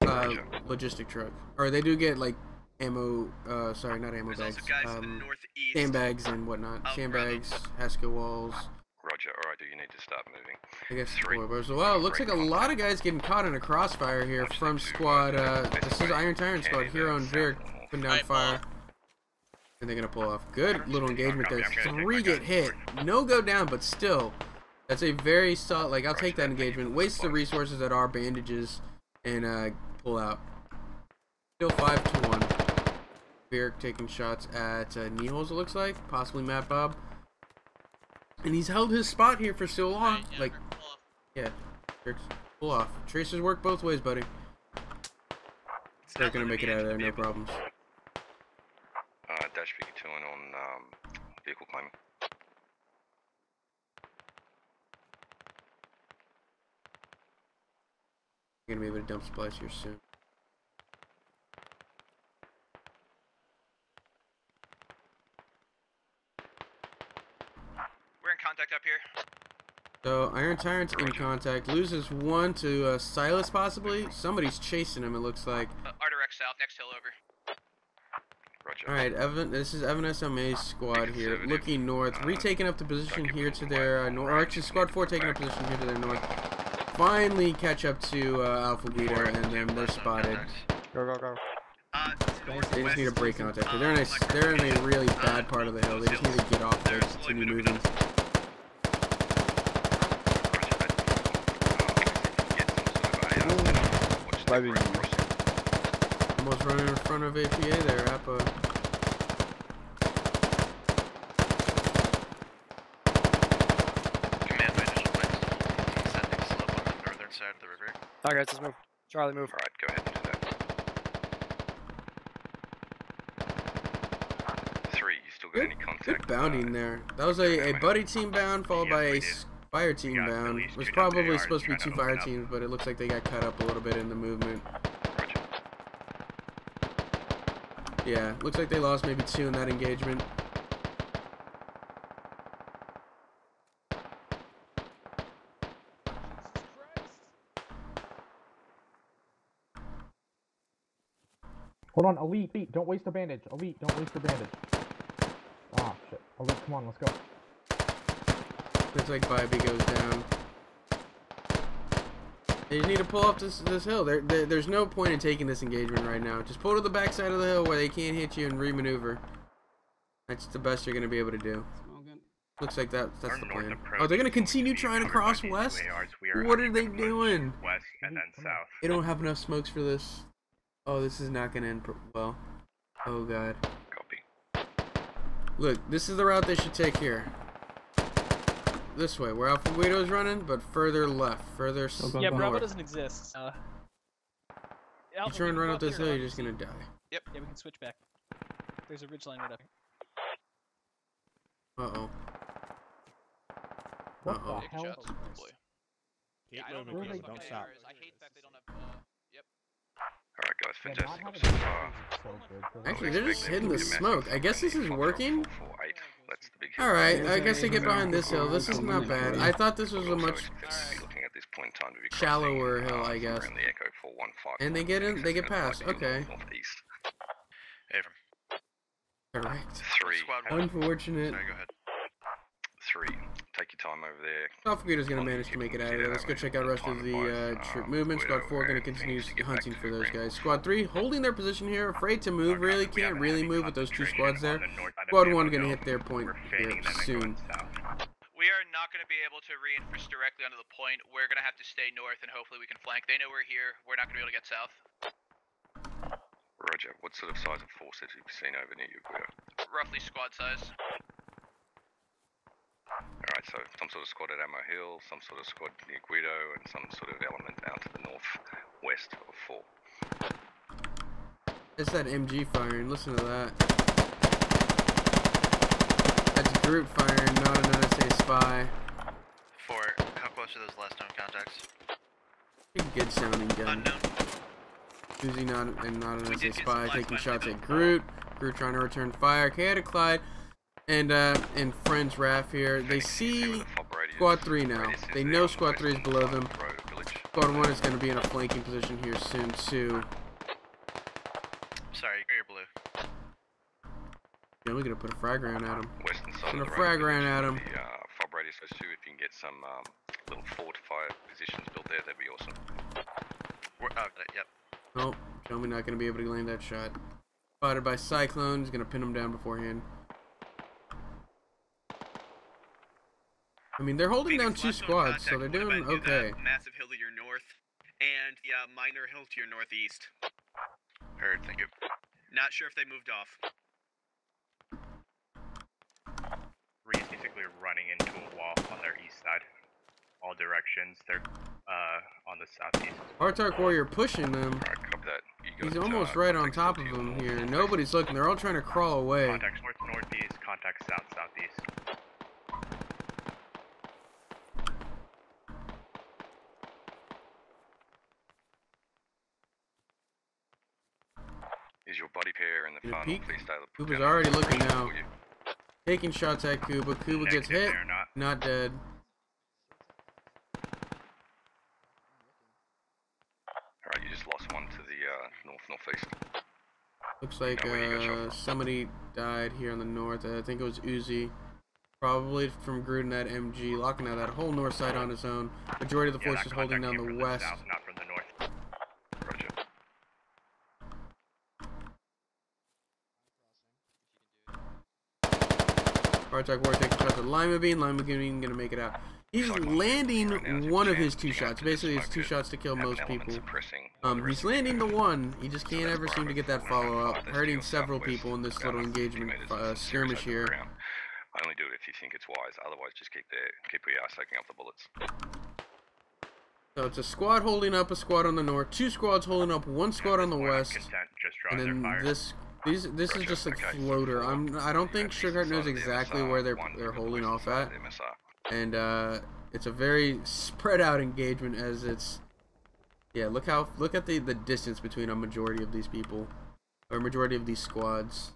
logistic truck, or they do get like ammo, sorry, not ammo bags, guys to the northeast. sandbags and whatnot. Sandbags, Haskell walls. Roger, alright, do you need to start moving? I guess so. Wow, it looks like a lot of guys getting caught in a crossfire here from squad, this is Iron Tyrant squad, Hero and Vic putting down fire. And they're gonna pull off. Good little engagement there. 3 get hit. No go down, but still. That's a very solid, like, I'll take that engagement. Waste the resources that are bandages and pull out. Still 5-1. Vic taking shots at knee holes, it looks like. Possibly Matt Bob. And he's held his spot here for so long. Like, yeah. Pull off. Tracers work both ways, buddy. They're gonna make it out of there, no problems. Dash figure 2 and on vehicle climbing. You're gonna be able to dump supplies here soon. We're in contact up here. So Iron Tyrant's in contact. Loses 1 to Silas possibly. Somebody's chasing him. It looks like. Ardirect south, next hill over. Alright, Evan. This is Evan SMA's squad here, looking north, retaking up the position here to their north. Or actually, Squad 4 taking up position here to their north. Finally catch up to Alpha Guido, and then they're spotted. Go. They just need to break contact. They're in a really bad part of the hill. They just need to get off there to continue moving. Almost running in front of APA there, Appa. Command my initial place. Descending slope on the northern side of the river. Alright guys, let's move. Charlie, move. Alright, go ahead and do that. 3, you still got any contact? Good bounding there. That was a buddy team bound followed by a fire team bound. It was probably supposed to be 2 fire teams, but it looks like they got cut up a little bit in the movement. Yeah, looks like they lost maybe 2 in that engagement. Hold on, Elite, don't waste a bandage. Elite, don't waste a bandage. Ah, shit. Elite, come on, let's go. Looks like Bybee goes down. They need to pull off this hill. There's no point in taking this engagement right now. Just pull to the back side of the hill where they can't hit you and remaneuver. That's the best you're going to be able to do. Looks like that's the plan. Oh, they're going to continue trying to cross west? What are they doing? West and then south. They don't have enough smokes for this. Oh, this is not going to end well. Oh, God. Copy. Look, this is the route they should take here. This way, where Alpha Guido's running, but further left, further yeah, Bravo north. doesn't exist. You try and run up this hill, you're just gonna die. Yep, yeah, we can switch back. There's a ridgeline right up here. Uh-oh. What the hell? Yeah, I don't know what don't stop. I hate that they don't have, yep. Alright guys, fantastic so far. Actually, they're just hitting the smoke. I guess this is working? 4-8. That's the big hill. Alright, I guess they get behind this hill. This is not bad. I thought this was a much shallower hill, I guess. And they get in, they get past. Okay. Correct. 3. Unfortunate. Sorry, go ahead. 3. Take your time over there. Alpha Guido's gonna manage to make it out of there. Let's go check out the rest of the troop movement. Squad 4 gonna continue hunting for those guys. Squad 3 holding their position here, afraid to move. Really can't really move with those 2 squads there. Squad 1 gonna hit their point here soon. We are not going to be able to reinforce directly onto the point. We're going to have to stay north and hopefully we can flank. They know we're here. We're not going to be able to get south. Roger. What sort of size of force have you seen over near you, Guido? Roughly squad size. Alright, so some sort of squad at Ammo Hill, some sort of squad near Guido, and some sort of element out to the northwest of 4. It's that MG firing. Listen to that. That's group firing, not an NSA spy. 4. How close are those last known contacts? Good sounding gun. Uzi not an NSA spy, taking shots at Groot. Groot trying to return fire. K to Clyde. And friends Raph here. They see Squad 3 now. They know Squad 3 is below them. Squad 1 is going to be in a flanking position here soon too. Sorry, you're blue. man, we're gonna put a frag round at him. Western side Put of a the frag road, round at him. the fob radius goes to. If you can get some little fortified positions built there, that'd be awesome. Yep. Nope, Jomi not gonna be able to land that shot. Spotted by Cyclone, he's gonna pin him down beforehand. I mean, they're holding down 2 squads, so they're doing okay. Massive hill to your north, and the minor hill to your northeast. Heard, thank you. Not sure if they moved off. Reed's basically running into a wall on their east side. All directions. They're on the southeast. Artark Warrior pushing them. Alright, copy that. He's almost right on top of them here. Nobody's looking. They're all trying to crawl away. Contacts north-northeast. Contacts south-southeast. Is your body pair in the far peek? northeast side of the Kuba's already looking now. Taking shots at Kuba. Kuba gets hit. Not dead. Alright, you just lost one to the northeast. Looks like Where you got shot from? somebody died here on the north. I think it was Uzi. Probably from Gruden that MG, locking out that whole north side on his own. Majority of the force is holding down the west. South, not from the north. Roger. Artark Warrior taking shots at Lima Bean. Lima Bean gonna make it out. He's landing one of his 2 shots. Basically, it's 2 shots to kill most people. He's landing the one. He just can't ever seem to get that follow-up. Hurting several people in this little engagement skirmish here. Only do it if you think it's wise. Otherwise, just keep your ass soaking up the bullets. So it's a squad holding up a squad on the north, 2 squads holding up 1 squad on the west, and then this is just like floater. I don't think Sugarheart knows exactly where they're holding off at, and it's a very spread out engagement as it's. Yeah, look at the distance between a majority of these people, or majority of these squads.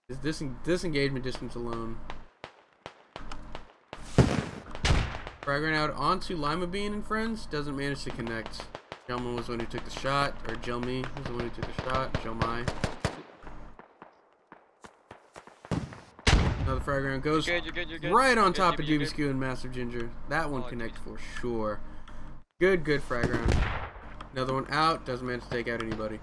This engagement distance alone. Fragging out onto Lima Bean and friends, doesn't manage to connect. Jelma was the one who took the shot, or Jelmi was the one who took the shot. Jelmai. Another frag round goes you're good. right on top good, of you're Doobie Skew and Massive Ginger. That one connects for sure. Good frag round. Another one out, doesn't manage to take out anybody.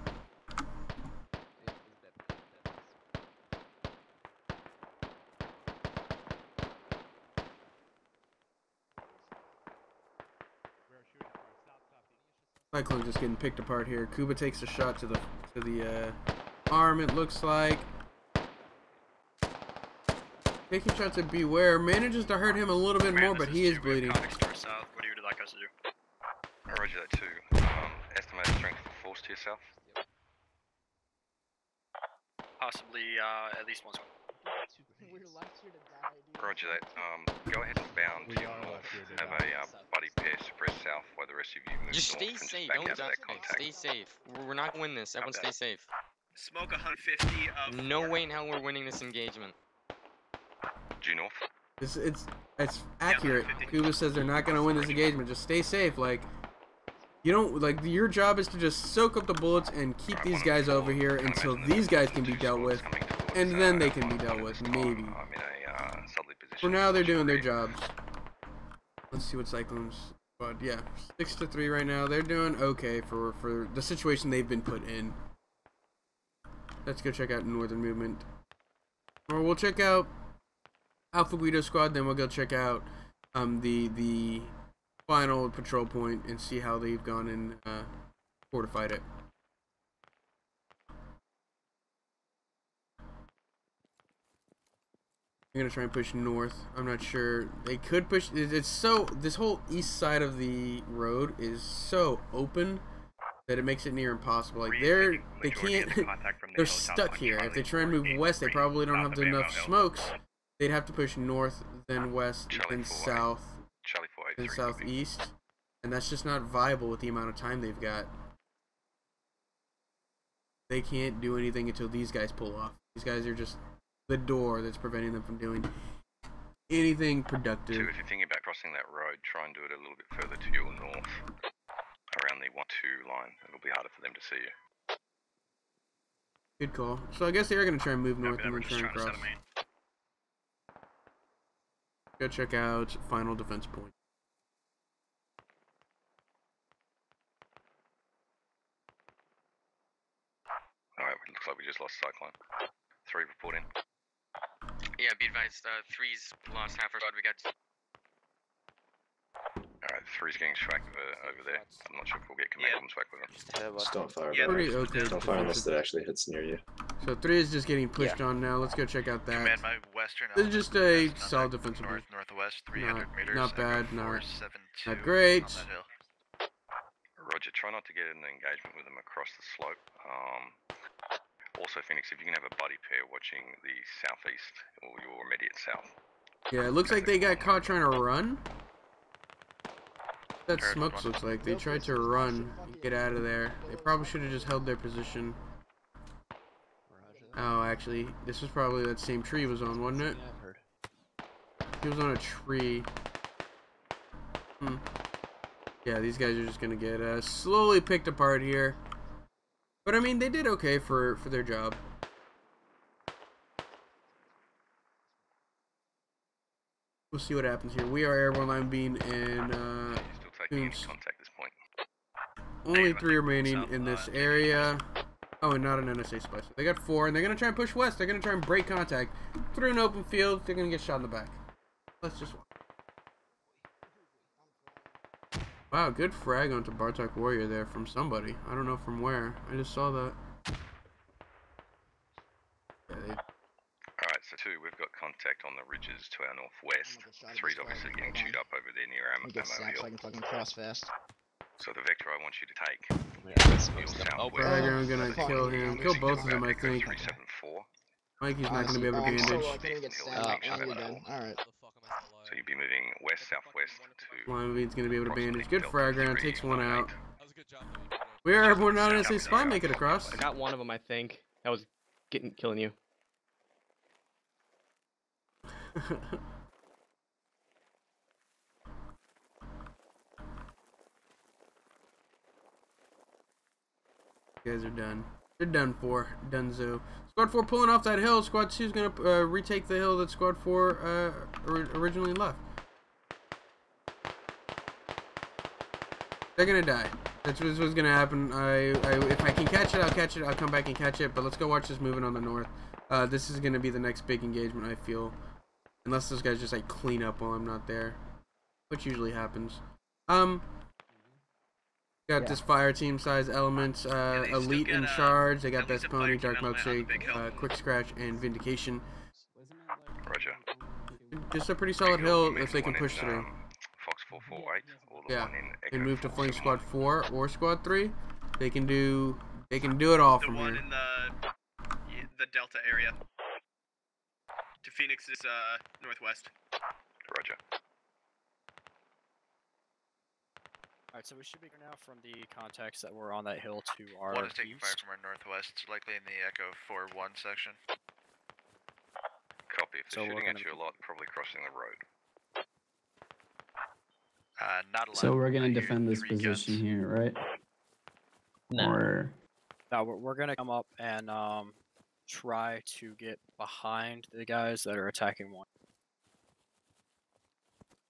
Cyclone just getting picked apart here. Kuba takes a shot to the arm, it looks like. Taking shots at Beware, manages to hurt him a little bit more, but he is bleeding. What would you like us to do? Roger that too. Estimated strength of force to yourself. Possibly at least once. Roger that. Go ahead and bound to your north. Have a buddy pair suppress south while the rest of you move Just north stay and safe. back Don't out to die. that contact. Stay safe. We're not gonna win this. Everyone stay safe. Smoke 150 of. No way in hell we're winning this engagement. Due north. It's accurate. Kuba says they're not gonna win this engagement. Just stay safe. Like, you don't like your job is to just soak up the bullets and keep these guys over here until these guys can be dealt with, and then they can be dealt with. Maybe. For now, they're doing their jobs. Let's see what Cyclones. But yeah, 6-3 right now. They're doing okay for the situation they've been put in. Let's go check out Northern Movement, or we'll check out Alpha Guido Squad. Then we'll go check out the final patrol point and see how they've gone and fortified it. I'm gonna try and push north. I'm not sure. They could push. It's so, this whole east side of the road is so open that it makes it near impossible. Like they can't. They're stuck here. If they try and move west, they probably don't have enough smokes. They'd have to push north, then west, then south, then southeast, and that's just not viable with the amount of time they've got. They can't do anything until these guys pull off. These guys are just the door that's preventing them from doing anything productive. So if you're thinking about crossing that road, try and do it a little bit further to your north, around the 1-2 line. It'll be harder for them to see you. Good call. So I guess they are going to try and move north and then try and trying to set cross. a main. Go check out final defense point. Alright, looks like we just lost Cyclone. 3 reporting. Yeah, be advised, 3's lost half our squad. We got Alright, 3's getting tracked over there. I'm not sure if we'll get command comms back with them. Just don't fire. Yeah, pretty okay. Don't fire unless it actually hits near you. So 3 is just getting pushed on now. Let's go check out that. Command my western. This is just a solid defensive move. Northwest, 300 meters. Not bad, not 472 great. on that hill. Roger, try not to get in an engagement with them across the slope. Also, Phoenix, if you can have a buddy pair watching the southeast or your immediate south. Yeah, it looks like they got caught trying to run. That smokes looks like they tried to run and get out of there. They probably should have just held their position. Oh, actually, this was probably that same tree he was on, wasn't it? He was on a tree. Yeah, these guys are just gonna get slowly picked apart here. But I mean, they did okay for their job. We'll see what happens here. We are airborne line beam and Still taking any contact at this point. only 3 remaining in this area. Oh, and not an NSA spy. So they got 4, and they're gonna try and push west. They're gonna try and break contact through an open field. They're gonna get shot in the back. Let's just watch. Wow, good frag onto Bartok Warrior there from somebody. I don't know from where. I just saw that. Yeah, Alright, so 2, we've got contact on the ridges to our northwest. 3's obviously getting chewed up over there near Ammo Hill. I can fucking cross fast. So the vector I want you to take. I'm gonna kill him. Kill both of them, I think. 374. Mikey's not gonna be able to bandage. Alright. So you'd be moving west, southwest to... Limebean's gonna be able to bandage. Good frag round, takes 1 out. We are airborne, not NSA spy, make it across. I got one of them, I think. That was killing you. You guys are done. They're done for. Dunzo. Squad 4 pulling off that hill. Squad 2 is going to retake the hill that Squad 4 originally left. They're going to die. That's what's going to happen. If I can catch it, I'll catch it. I'll come back and catch it. But let's go watch this moving on the north. This is going to be the next big engagement, I feel. Unless those guys just like clean up while I'm not there. Which usually happens. Got this fire team size elements, elite in charge. They got best pony, dark milkshake, quick scratch, and vindication. Roger. Just a pretty solid hill if they can push through. Fox 448. Yeah, and move to flank squad 4 or squad 3. They can do it all from here. The one in the Delta area. To Phoenix's northwest. Roger. Alright, so we should be going now from the contacts that were on that hill to our One is taking east. fire from our northwest, likely in the Echo 4-1 section. Copy. If they're So we're shooting at gonna you a lot, probably crossing the road. Not allowed. So we're gonna I hear defend this 3 position guns. here, right? No. Or No, we're gonna come up and try to get behind the guys that are attacking one.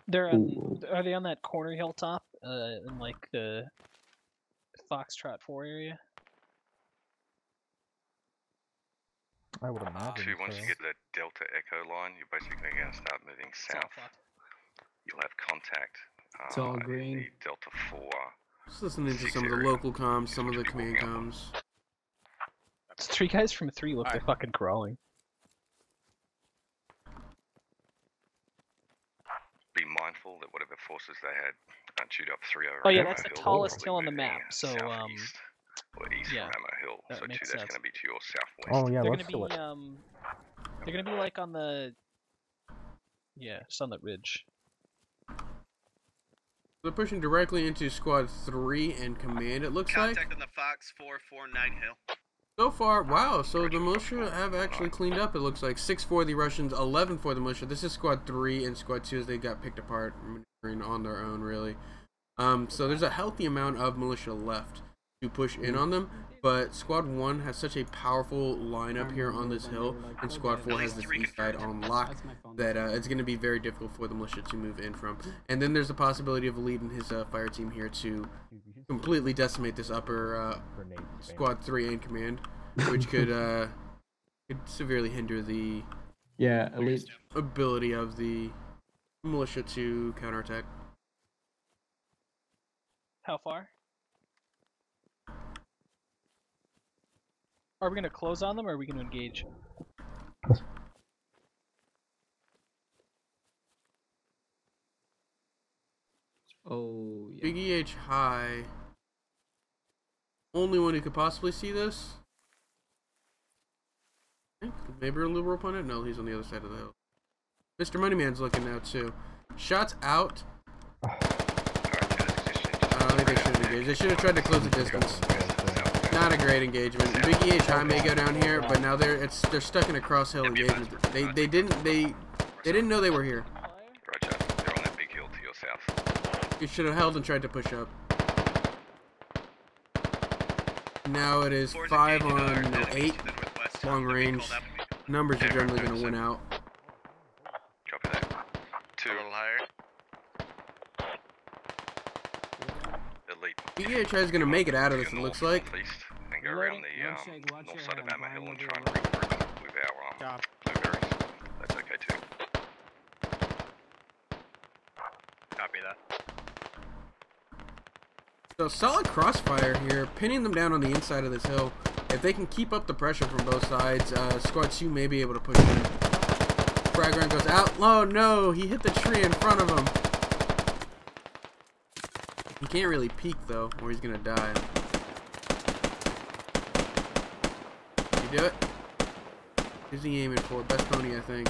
They're on, are they on that corner hilltop in like the Foxtrot 4 area? I would imagine. Once you get the Delta Echo line, you're basically going to start moving south. You'll have contact it's all in green. the Delta 4. Just listening to some of the local comms, some of the command comms. It's 3 guys from 3 look like fucking crawling. Be mindful that whatever forces they had chewed up 3 over Oh yeah, Ammo that's the Hill, tallest probably hill on the moving map. So southeast or east yeah, from Ammo Hill. that So 2, makes that's sense. going to be to your southwest. Oh yeah, they're let's gonna do be it. they're gonna be like on the just on that ridge. They're pushing directly into squad 3 and command. It looks like. Contact on the Fox 449 hill. So far, wow, so the militia have actually cleaned up, it looks like. 6 for the Russians, 11 for the militia. This is Squad 3 and Squad 2 as they got picked apart, maneuvering on their own, really. So there's a healthy amount of militia left to push in on them. But Squad 1 has such a powerful lineup here on this hill, and Squad 4 has this east side on lock, that it's going to be very difficult for the militia to move in from. And then there's the possibility of Elite and his fire team here to completely decimate this upper Squad 3 in command, which could severely hinder the Elite ability of the militia to counterattack. How far? Are we going to close on them, or are we going to engage? Oh, yeah. Big EH high. Only one who could possibly see this. Maybe a liberal opponent? No, he's on the other side of the hill. Mr. Moneyman's looking now too. Shots out. I don't think they should have engaged. They should have tried to close the distance. Not a great engagement. Big EH high may go down here, but now they're stuck in a cross hill engagement. They didn't know they were here. Roger. They're on that big hill to your south. You should have held and tried to push up. Now it is 5 on 8. Long range. Numbers are generally going to win out. Copy that. 2 A little higher. Elite. BHI is going to make it out of this, it looks like. East, and go around the north side of Hammer Hill and try and regroup with our blueberries. That's okay too. Copy that. So solid crossfire here, pinning them down on the inside of this hill. If they can keep up the pressure from both sides, Squad 2 may be able to push in. Frag round goes out. Oh no, he hit the tree in front of him. He can't really peek though, or he's gonna die. Did he do it? Who's he aiming for? Best pony, I think.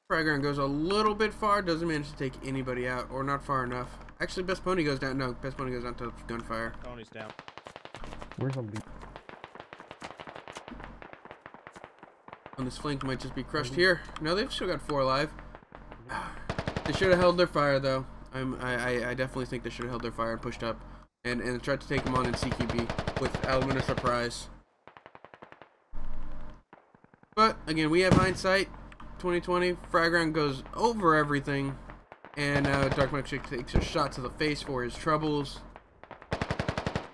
Fragground goes a little bit far, doesn't manage to take anybody out, or not far enough. Actually, Best Pony goes down. No, Best Pony goes down to gunfire. Pony's down. Where's the lead? On this flank might just be crushed here. No, they've still got 4 alive. They should have held their fire though. I definitely think they should have held their fire and pushed up, and tried to take them on in CQB with element of surprise. But again, we have hindsight. 2020, Fragground goes over everything, and Dark Milkshake takes a shot to the face for his troubles.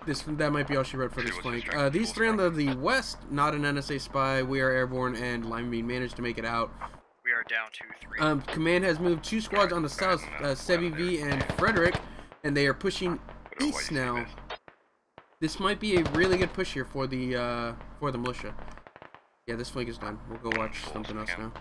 That might be all she wrote for this flank. These 3 on the west, not an NSA spy. We are airborne, and Lime Bean managed to make it out. We are down to 3. Command has moved 2 squads on the south, Sebi V and Frederick, and they are pushing east now. This might be a really good push here for the militia. Yeah, this flank is done. We'll go watch something else now.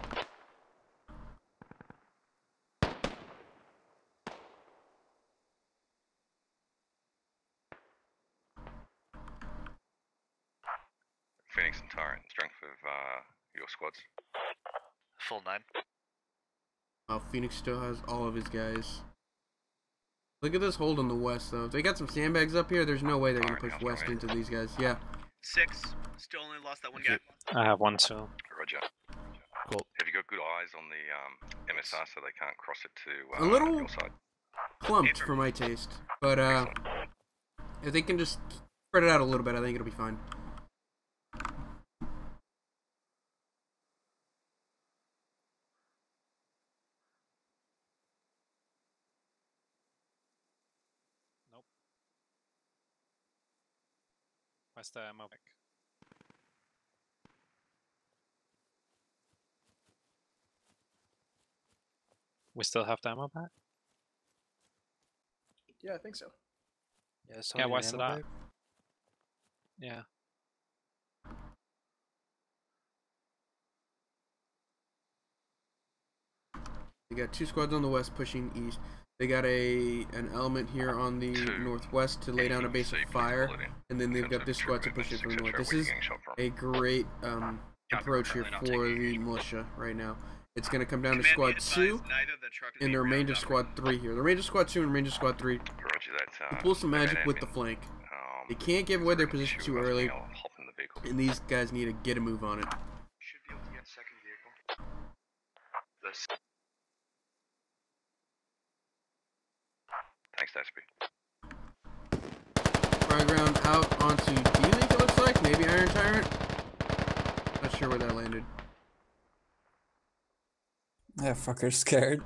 Phoenix and Tyrant, strength of your squads. Full 9. Oh, Phoenix still has all of his guys. Look at this hold on the west, though. If they got some sandbags up here, there's no way they're going to push west into these guys. Yeah. 6. Still only lost that one guy. I have 1 too. Roger. Cool. Have you got good eyes on the MSR so they can't cross it to a little your side? Clumped for my taste. But if they can just spread it out a little bit, I think it'll be fine. Where's the ammo back? We still have the ammo back? Yeah, I think so. Yeah, where's it at? Yeah. They got 2 squads on the west pushing east. They got an element here on the northwest to lay down a base of fire, and then they've got this squad to push it from the north. This is a great approach here for the militia right now. It's going to come down to Squad 2 and the remainder of Squad 3 here. The remainder of Squad 2 and the remainder of Squad 3 Roger that. pull some magic with the flank. They can't give away their position too early, I'll hop in the vehicle. and these guys need to get a move on it. Should be able to get a second vehicle. This. Thanks, Daspy. Frag round out onto D-League, it looks like. Maybe Iron Tyrant. Not sure where that landed. That fucker's scared.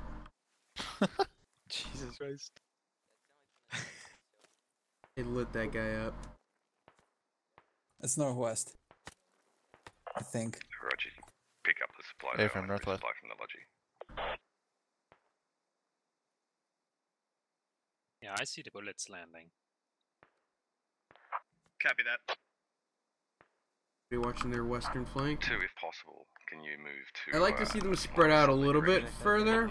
Jesus Christ. It lit that guy up. It's northwest. I think. Roger. Pick up the supply. Hey, from northwest. Supply from the lodgy. Yeah, I see the bullets landing. Copy that. Be watching their western flank. 2, if possible. Can you move to? I like to see them spread out a little bit further.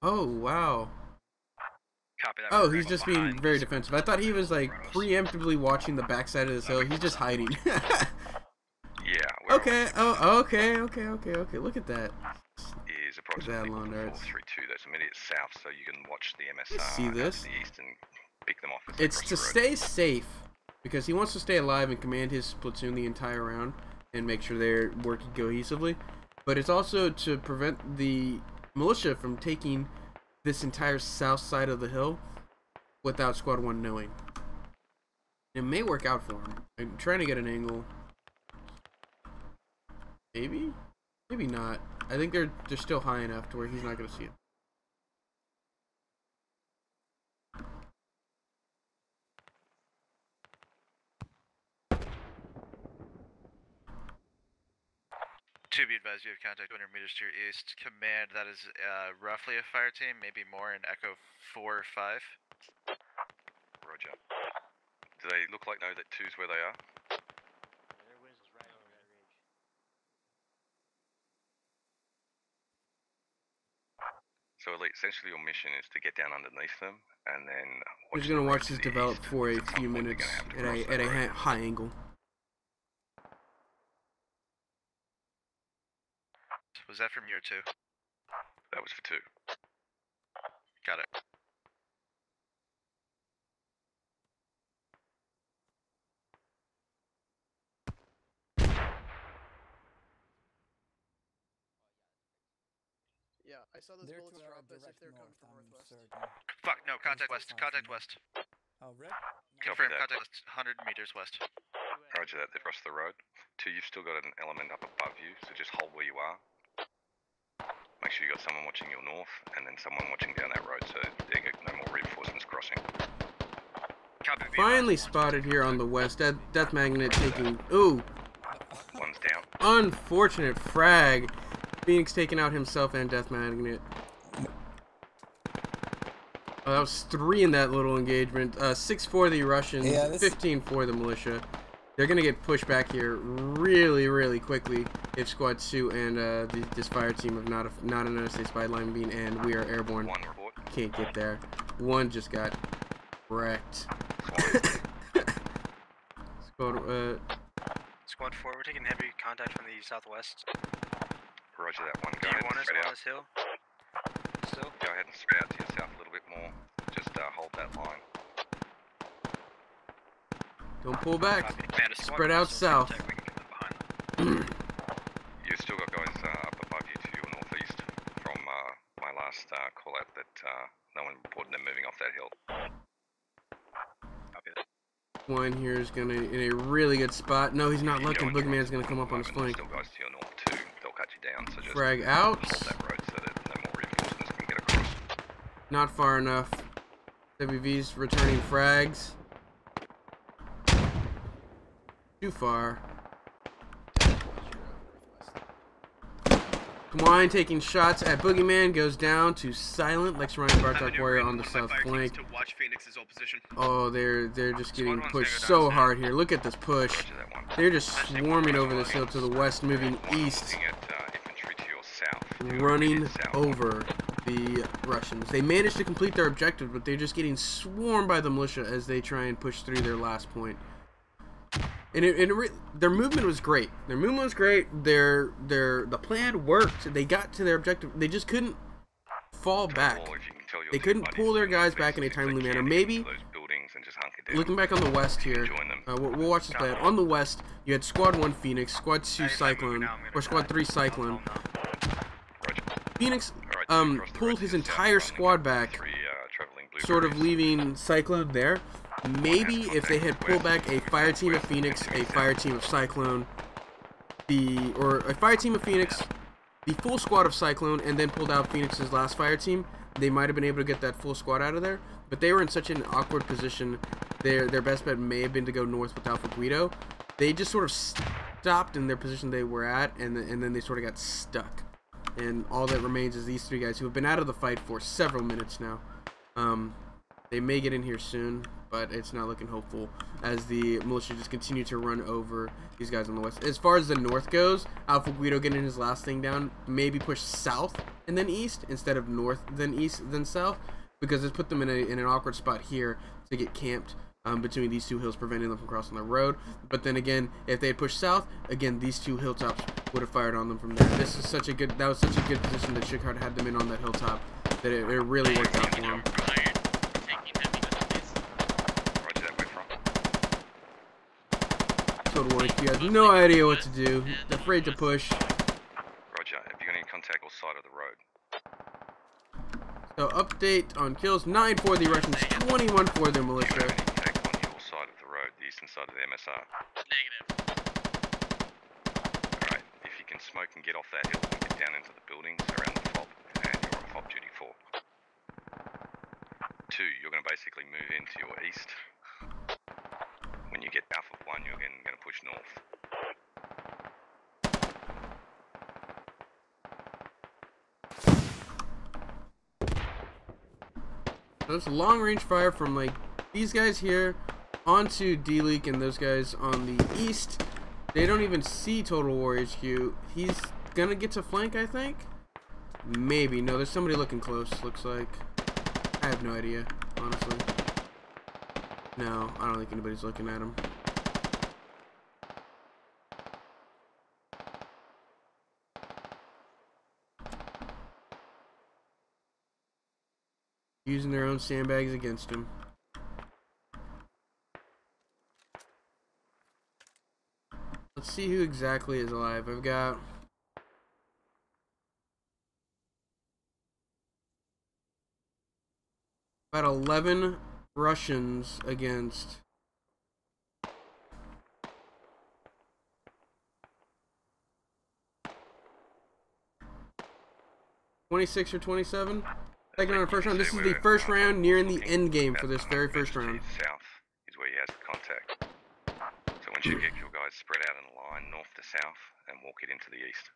Oh, wow. Copy that. Oh, he's just being very defensive. I thought he was like preemptively watching the backside of this hill. He's just hiding. Yeah. Okay. Oh, okay. Look at that. Is approximately 432. That's immediate south, so you can watch the MSR See this? to the east and pick them off. As they It's cross to the road. stay safe because he wants to stay alive and command his platoon the entire round and make sure they're working cohesively. But it's also to prevent the militia from taking this entire south side of the hill without Squad 1 knowing. It may work out for him. I'm trying to get an angle. Maybe? Maybe not. I think they're still high enough to where he's not going to see it. To be advised, you have contact 200 meters to your east. Command, that is roughly a fire team, maybe more in Echo 4 or 5. Roger. Do they look like know that 2's where they are? So essentially your mission is to get down underneath them and then We're just gonna watch this develop for a few minutes at a high angle. Was that from year 2? That was for 2. Got it. Yeah, I saw those bullets drop as if they're coming from northwest. Fuck, no, contact west, contact west. Oh, Rick? Confirm, contact west, 100 meters west. Roger that, they've crossed the road. 2, you've still got an element up above you, so just hold where you are. Make sure you got someone watching your north, and then someone watching down that road, so there get no more reinforcements crossing. Finally spotted here on the west. Death Magnet taking... Ooh! One's down. Unfortunate frag. Phoenix taking out himself and Death Magnet. Oh, that was 3 in that little engagement. 6 for the Russians, Yeah, 15 for the militia. They're going to get pushed back here really, really quickly if Squad 2 and this fire team have not announced a spy line being and we are airborne. Can't get there. 1 just got wrecked. Squad 4, we're taking heavy contact from the southwest. Roger that one. Do Go you ahead want and us spread on out. this hill? Still? Go ahead and spread out to yourself a little bit more. Just hold that line. Don't pull back. Spread out south. You've still got guys up above you to your northeast from my last call out that no one reported them moving off that hill. Copy that. 1 here is gonna in a really good spot. No, he's not looking. Boogeyman's gonna come up on his flank. Still guys to your north too. They'll cut you down. So just Frag out. hold that road so that no more reinforcements can get across. Not far enough. WV's returning frags. Too far. Kamine taking shots at Boogeyman goes down to silent. Lex Ryan Bartok Warrior on the south flank. To watch Phoenix's old position. Oh, they're just getting pushed so hard here. Look at this push. They're just swarming over this hill to the west, moving east, running over the Russians. They managed to complete their objective, but they're just getting swarmed by the militia as they try and push through their last point. their movement was great. Their movement was great. The plan worked. They got to their objective. They just couldn't fall back. They couldn't pull their guys back in a timely manner. Maybe looking back on the west here, we'll watch this play out. On the west, you had Squad 1 Phoenix, Squad 2 Cyclone, or Squad 3 Cyclone. Phoenix pulled his entire squad back, sort of leaving Cyclone there. Maybe if they had pulled back a fire team of Phoenix, a fire team of Cyclone, or a fire team of Phoenix, the full squad of Cyclone, and then pulled out Phoenix's last fire team, they might have been able to get that full squad out of there. But they were in such an awkward position. Their best bet may have been to go north with Alpha Guido. They just sort of stopped in their position they were at, and then they sort of got stuck. And all that remains is these three guys who have been out of the fight for several minutes now. They may get in here soon, but it's not looking hopeful as the militia just continue to run over these guys on the west. As far as the north goes, Alpha Guido getting his last thing down, maybe push south and then east instead of north then east then south, because it's put them in an awkward spot here to get camped between these two hills, preventing them from crossing the road. But then again, if they had pushed south, again these two hilltops would have fired on them from there. That was such a good position that Shikard had them in on that hilltop that it really worked out for them. Total War HQ has no idea what to do. They're afraid to push. Roger. Have you got any contact or sight of the road? So update on kills: 9 for the Russians, 21 for their militia. Do you have any contact on your side of the road, the eastern side of the MSR? Negative. Alright, if you can smoke and get off that hill and get down into the buildings around the FOB, and you're on FOB duty 4. 2, you're going to basically move into your east. When you get Alpha 1, you're going to push north. Those long range fire from like these guys here onto D-Leak and those guys on the east. They don't even see Total War HQ. He's gonna get to flank, I think. Maybe. No, there's somebody looking close, looks like. I have no idea, honestly. No, I don't think anybody's looking at him. Using their own sandbags against him. Let's see who exactly is alive. I've got about 11 Russians against 26 or 27. Second round, first round. This is the first round, nearing the end game for this very first round. South is where he has the contact. So once you get your guys spread out in a line, north to south, and walk it into the east.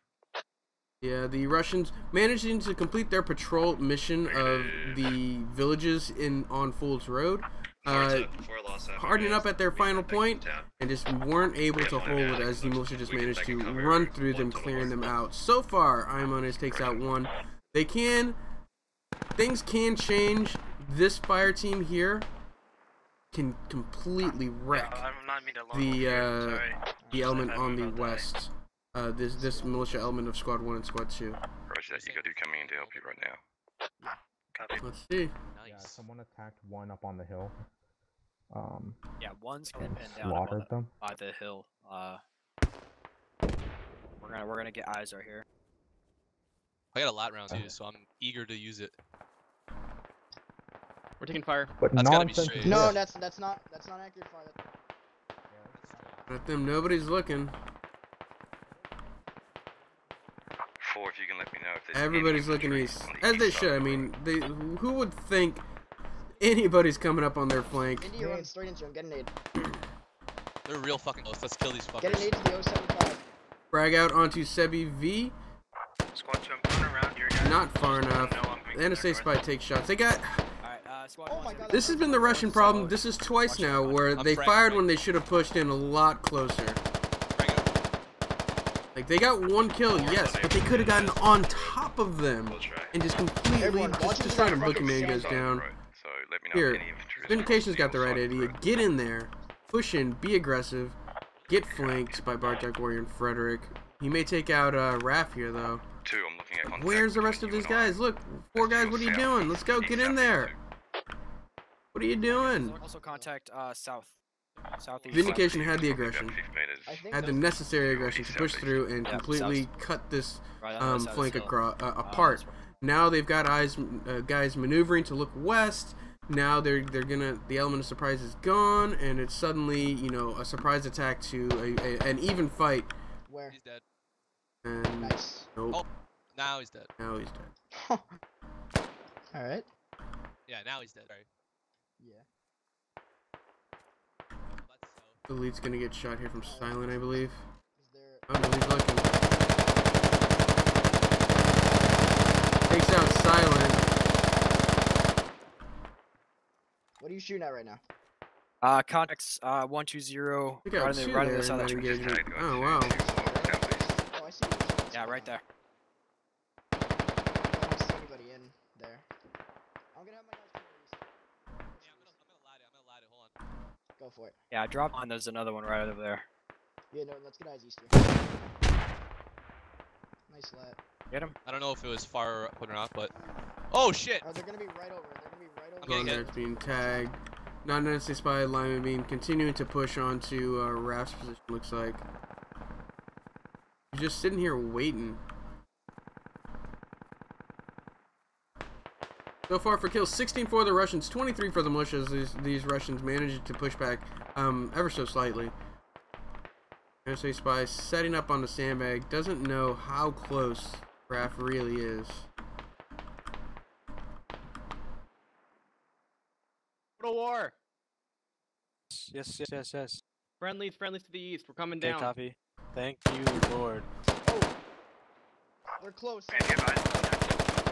Yeah, the Russians managing to complete their patrol mission of the villages on Fool's Road. Hardening up at their final point and just weren't able to hold it as the militia just managed to run through them, clearing them out. So far, Imonis takes out one. Things can change. This fire team here can completely wreck the element on the west. This militia element of Squad 1 and Squad 2. Roger that, you got two coming in to help you right now. Let's see. Yeah, someone attacked one up on the hill. Yeah, one's getting pinned down slaughtered them by the hill. We're gonna get eyes right here. I got a lat round too, so I'm eager to use it. We're taking fire. But that's gotta be nonsense straight. is No, this. that's not accurate fire. At them, nobody's looking. 4, if you can let me know if there's Everybody's any looking infantry east, on the as east they side should. I of the mean, road. who would think anybody's coming up on their flank? Indy, run straight into him. Get an aid. They're real fucking close. Let's kill these fuckers. Get an aid to the 075. Frag out onto Sebi V. Squad 2, I'm going around here, guys. Not far enough. No, I'm The NSA spy takes shots. They got. Oh my god. This has been the Russian problem. This is twice now where they fired when they should have pushed in a lot closer. Like, they got one kill, yes, but they could have gotten on top of them and just completely just trying to boogeyman goes down. Here, Vindication's got the right idea. Get in there, push in, be aggressive, get flanked by Bartek, Warrior, and Frederick. He may take out Raph here, though. 2, I'm looking at contact. Where's the rest of these guys? Look, 4 guys, what are you doing? Let's go, get in there. What are you doing? Also contact southeast. Vindication had the aggression. Had the necessary aggression to push through and completely cut this flank apart. Now they've got guys maneuvering to look west. Now they're gonna, the element of surprise is gone, and it's suddenly, you know, a surprise attack to an even fight. Where? He's dead. And Nice. nope. Oh, now he's dead. Now he's dead. Alright. Yeah, now he's dead. Right. Yeah. The lead's gonna get shot here from Silent, I believe. Is there... Oh no, he's looking. Takes out Silent. What are you shooting at right now? Contacts 120 right on the other side of the tree. Oh wow. Oh, I see you. Yeah, right there. I don't see anybody in there. I'm gonna have my guys come over east. Yeah, I'm gonna ladder. Hold on. Go for it. Yeah, drop on. There's another one right over there. Yeah, no, let's get eyes east here. Nice lat. Get him. I don't know if it was far up or not, but oh shit! Oh, they're gonna be right over. They're gonna be right over. Okay, It's being tagged. Not necessarily spy alignment being continuing to push onto Raph's position, looks like. He's just sitting here waiting. So far for kills, 16 for the Russians, 23 for the militias. These Russians managed to push back ever so slightly. NSA spy setting up on the sandbag, doesn't know how close Raph really is. Total war. Yes. Friendlies to the east. We're coming down. Copy. Thank you, Lord. Oh, we're close.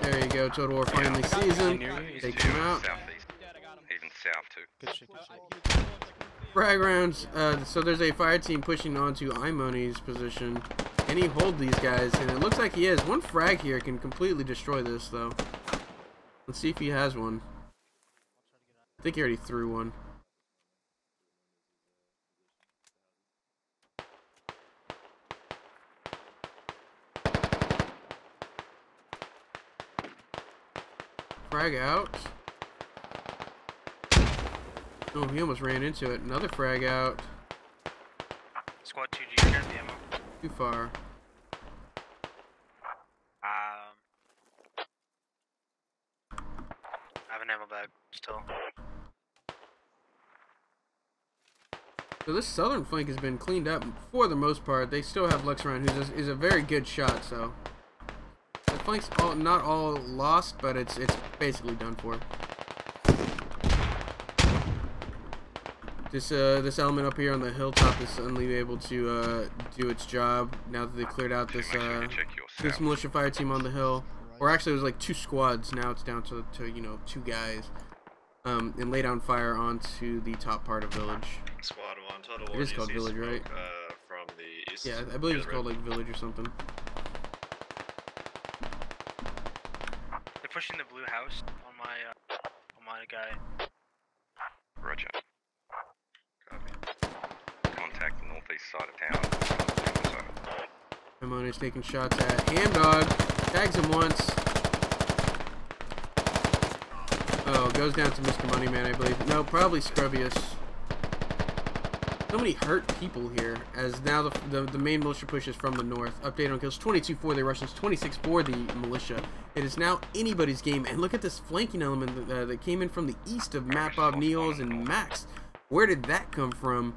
There you go, Total War finally seasoned. Take him out. Southeast. Even south too. Frag rounds. So there's a fire team pushing onto Imoni's position. Can he hold these guys? And it looks like he is. One frag here can completely destroy this, though. Let's see if he has one. I think he already threw one. Frag out. Oh, he almost ran into it. Another frag out. Squad 2, do you have the ammo? Too far. I have an ammo bag still. So this southern flank has been cleaned up for the most part. They still have Luxeron, who is a very good shot, so the flank's not all lost, but it's basically done for. This element up here on the hilltop is suddenly able to do its job now that they cleared out this militia fire team on the hill. Or actually, it was like 2 squads. Now it's down to you know, 2 guys. And lay down fire onto the top part of village. Squad 1, Total War. It is called village, right? From the east. Yeah, I believe it's called like village or something. They're pushing the blue house on my guy. Roger. Copy. Contact the northeast side of town. Imoni's taking shots at Ham Dog. Tags him once. Oh, goes down to Mr. Moneyman, I believe. No, probably Scrubbius. So many hurt people here, as now the main militia pushes from the north. Update on kills, 22 for the Russians, 26 for the militia. It is now anybody's game, and look at this flanking element that came in from the east of Mapbob, Neos, and Max. Where did that come from?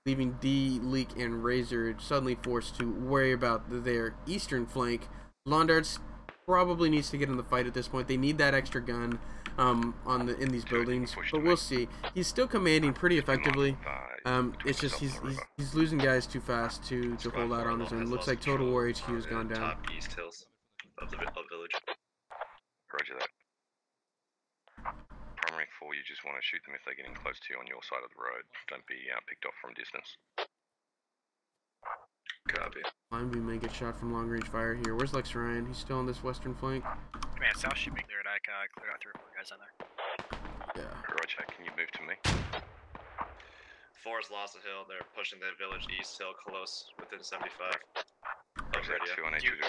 Leaving D, Leak, and Razor suddenly forced to worry about their eastern flank. Londarts probably needs to get in the fight at this point. They need that extra gun in these buildings, but we'll see. He's still commanding pretty effectively. It's just he's losing guys too fast to hold out on his own. Looks like Total War HQ has gone down. Top east hills of the village. Roger that. Primary 4, you just want to shoot them if they're getting close to you on your side of the road. Don't be picked off from distance. Copy. Line beam may get shot from long range fire here. Where's Lex Ryan? He's still on this western flank. Man, south should be cleared. I cleared out 3 or 4 guys on there. Yeah. Roger, can you move to me? 4's lost the hill. They're pushing the village east hill close within 75. Roger that, 2, I need you to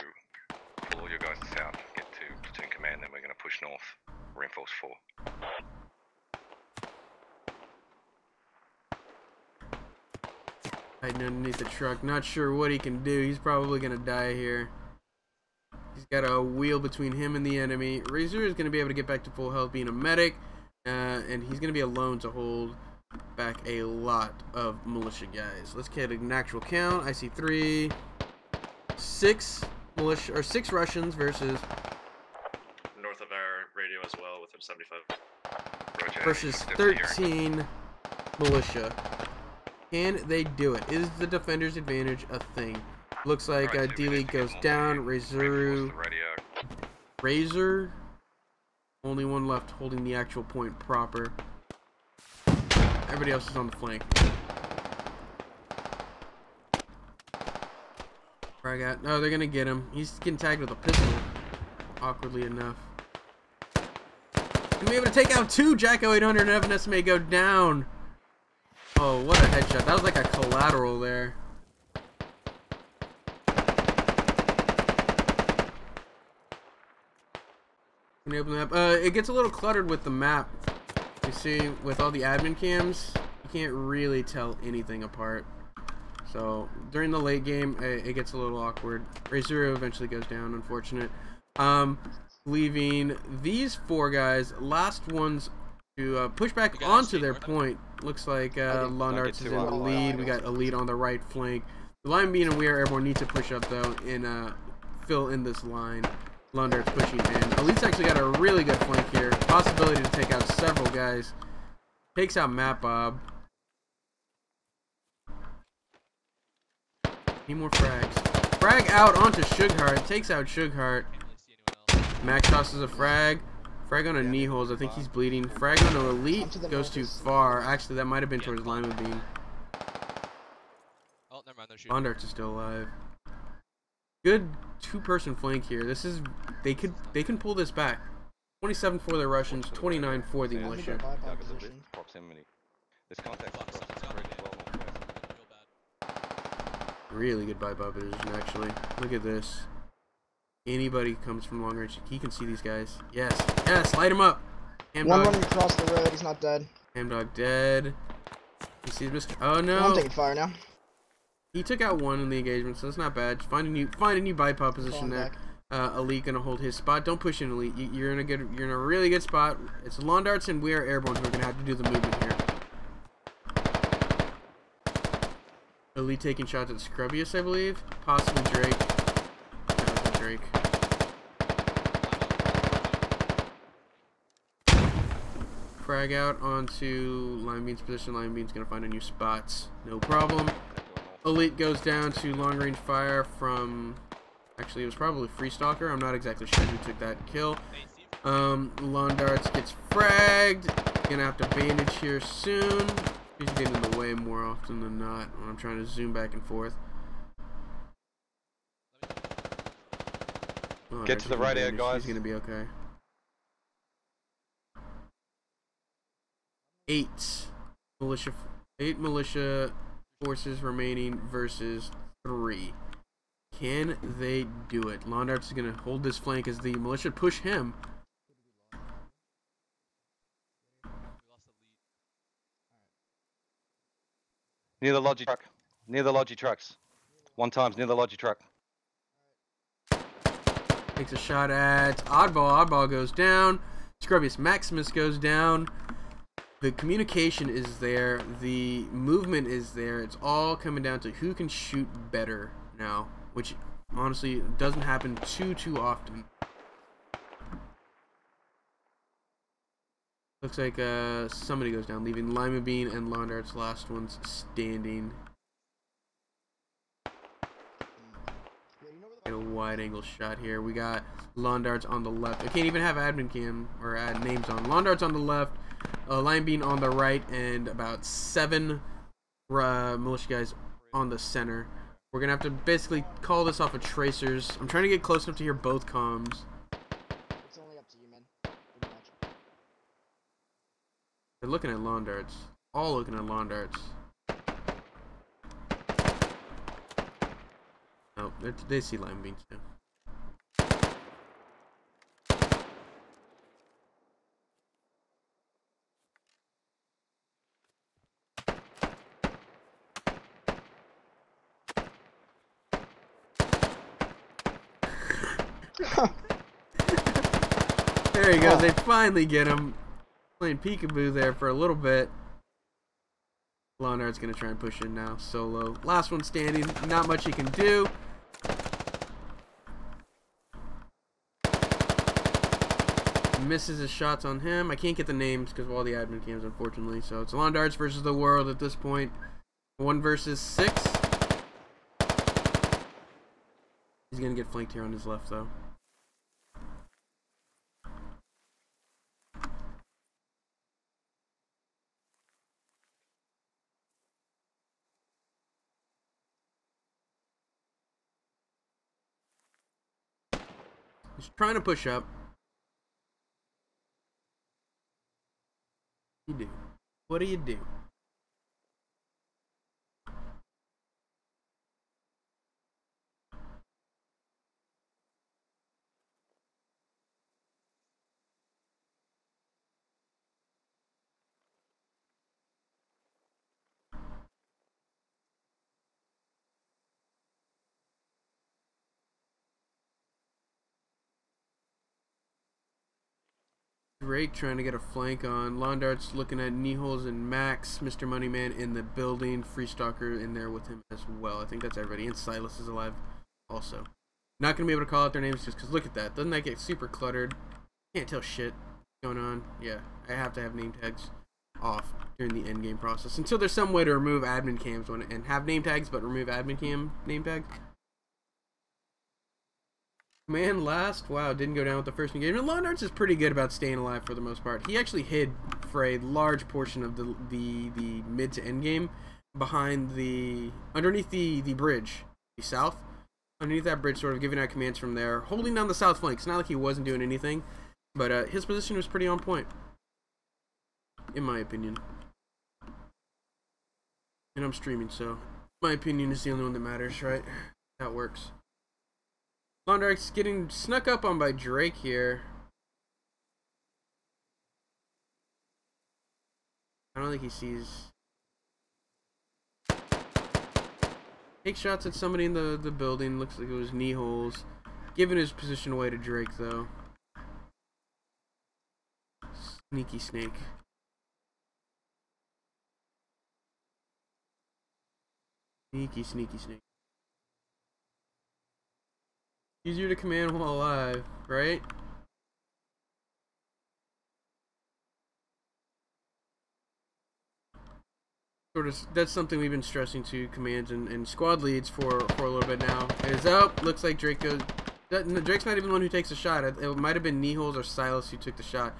pull all your guys south, get to platoon command, then we're going to push north, reinforce 4. Hiding underneath the truck. Not sure what he can do. He's probably going to die here. He's got a wheel between him and the enemy. Razor is going to be able to get back to full health being a medic. And he's going to be alone to hold back a lot of militia guys. Let's get an actual count. I see 6 militia, or 6 Russians versus... North of our radio as well, within 75. Roger. Versus 13 militia. Can they do it? Is the defender's advantage a thing? Looks like D-League goes down. Razor. Only one left holding the actual point proper. Everybody else is on the flank. Frag out. Oh, they're gonna get him. He's getting tagged with a pistol. Awkwardly enough. Gonna be able to take out 2 Jacko 800 and Evan may go down. Oh, what a headshot. That was like a collateral there. Can you open the map? It gets a little cluttered with the map. You see, with all the admin cams, you can't really tell anything apart. So, during the late game, it gets a little awkward. Razuro eventually goes down, unfortunate. Leaving these 4 guys, last ones to push back onto their point. Looks like Londarts is in the lead. We got Elite on the right flank. The line being and we are airborne need to push up though and fill in this line. Londarts pushing in. Elite's actually got a really good flank here. Possibility to take out several guys. Takes out Matt Bob. Need more frags. Frag out onto Sughart. Takes out Sughart. Max tosses a frag. Frag on a knee holes. I think he's bleeding. Frag on an Elite goes too far. Actually, that might have been towards Lima Beam. Oh, never mind. They're shooting. Bondarts is still alive. Good 2-person flank here. This is they can pull this back. 27 for the Russians, 29 for the militia. Proximity. This contact really good bipod position actually. Look at this. Anybody comes from long range, he can see these guys. Yes, yes, light him up. One running across the road, he's not dead. Hamdog dead. He sees Mr. Oh no. I'm taking fire now. He took out 1 in the engagement, so it's not bad. Find a new bipod position there. Elite gonna hold his spot. Don't push in, Elite. You're in a really good spot. It's Londarts and we are airborne who are gonna have to do the movement here. Elite taking shots at Scrubbius, I believe. Possibly Drake. No, Drake. Frag out onto Lime Bean's position. Lime Bean's gonna find a new spots. No problem. Elite goes down to long range fire from, actually it was probably Free Stalker. I'm not exactly sure who took that kill. Londarts gets fragged. Gonna have to bandage here soon. He's getting in the way more often than not when I'm trying to zoom back and forth. Oh, get to the right here, guys. He's gonna be okay. 8 militia forces remaining versus 3. Can they do it? Londarts is gonna hold this flank as the militia push him. Near the Logi truck. Near the Logi trucks. 1 times near the Logi truck. Takes a shot at Oddball. Oddball goes down. Scrubbius Maximus goes down. The communication is there. The movement is there. It's all coming down to who can shoot better now, which honestly doesn't happen too often. Looks like somebody goes down, leaving Lima Bean and Londart's last ones standing. Get a wide angle shot here. We got Londart's on the left. I can't even have admin cam or add names on. Londart's on the left, Lime Bean on the right, and about 7 militia guys on the center. We're gonna have to basically call this off of tracers. I'm trying to get close enough to hear both comms. It's only up to you, man. Pretty much. They're looking at Londarts. All looking at Londarts. Oh, they see lime beans too. There you go. They finally get him. Playing peekaboo there for a little bit. Londart's gonna try and push in now. Solo. Last one standing. Not much he can do. Misses his shots on him. I can't get the names because of all the admin cams, unfortunately. So it's Londarts versus the world at this point. 1 versus 6. He's gonna get flanked here on his left, though. He's trying to push up. What do you do? What do you do? Drake trying to get a flank on. Londart's looking at Kneeholes and Max. Mr. Moneyman in the building. Freestalker in there with him as well. I think that's everybody. And Silas is alive also. Not going to be able to call out their names just because look at that. Doesn't that get super cluttered? Can't tell shit going on. Yeah, I have to have name tags off during the end game process until there's some way to remove admin cams and have name tags but remove admin cam name tags. Man last. Wow, didn't go down with the first engagement. Londarts is pretty good about staying alive for the most part. He actually hid for a large portion of the mid to end game behind underneath the bridge, the south. Underneath that bridge, sort of giving out commands from there, holding down the south flank. It's not like he wasn't doing anything, but his position was pretty on point, in my opinion. And I'm streaming, so my opinion is the only one that matters, right? That works. Londart's getting snuck up on by Drake here. I don't think he sees. Takes shots at somebody in the building. Looks like it was Kneeholes. Giving his position away to Drake, though. Sneaky snake. Sneaky snake. Easier to command while alive, right? That's something we've been stressing to commands and squad leads for a little bit now. Looks like Drake goes. Drake's not even the one who takes a shot. It might have been Kneeholes or Silas who took the shot,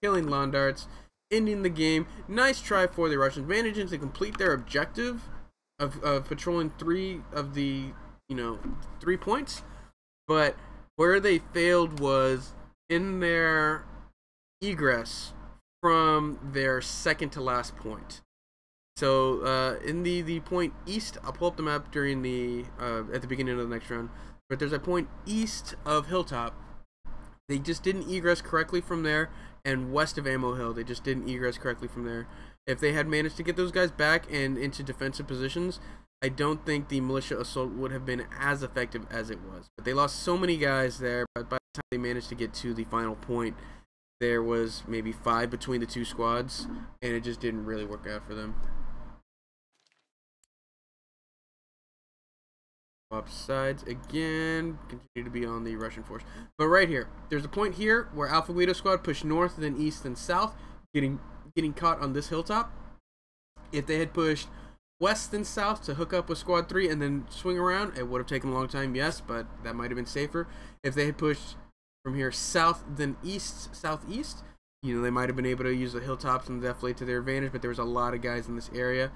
killing Londarts, ending the game. Nice try for the Russians, managing to complete their objective of patrolling 3 of the 3 points. But where they failed was in their egress from their second to last point. So in the point east, I'll pull up the map during the at the beginning of the next round. But there's a point east of Hilltop. They just didn't egress correctly from there, and west of Ammo Hill, they just didn't egress correctly from there. If they had managed to get those guys back and into defensive positions, I don't think the militia assault would have been as effective as it was. But they lost so many guys there, but by the time they managed to get to the final point, there was maybe 5 between the 2 squads, and it just didn't really work out for them. Swap sides again, continue to be on the Russian force. But right here, there's a point here where Alpha Guido squad pushed north, then east, then south, getting caught on this hilltop. If they had pushed west and south to hook up with squad 3 and then swing around, it would have taken a long time, yes, but that might have been safer. If they had pushed from here south then east, southeast, they might have been able to use the hilltops and definitely to their advantage, but there was a lot of guys in this area.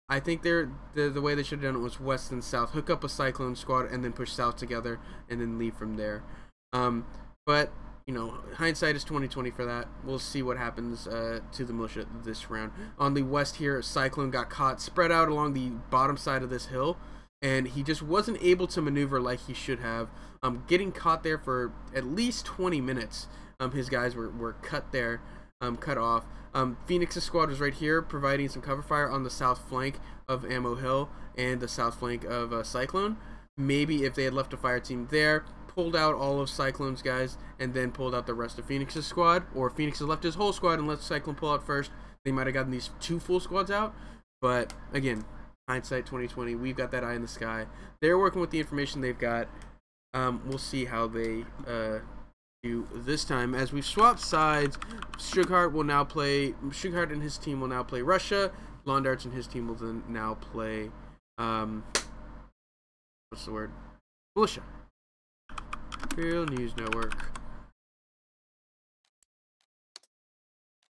I think the way they should have done it was west and south, hook up a Cyclone squad and then push south together and then leave from there. But hindsight is 20/20 for that. We'll see what happens to the militia this round. On the west here, Cyclone got caught spread out along the bottom side of this hill, and he just wasn't able to maneuver like he should have. Getting caught there for at least 20 minutes. His guys were cut there, cut off. Phoenix's squad was right here, providing some cover fire on the south flank of Ammo Hill and the south flank of Cyclone. Maybe if they had left a fire team there, pulled out all of Cyclone's guys, and then pulled out the rest of Phoenix's squad, or Phoenix has left his whole squad and let Cyclone pull out first, they might have gotten these 2 full squads out. But again, hindsight 2020, we've got that eye in the sky. They're working with the information they've got. We'll see how they do this time. As we've swapped sides, Sugarheart and his team will now play Russia. Londarts and his team will then now play what's the word? Militia. Imperial News Network.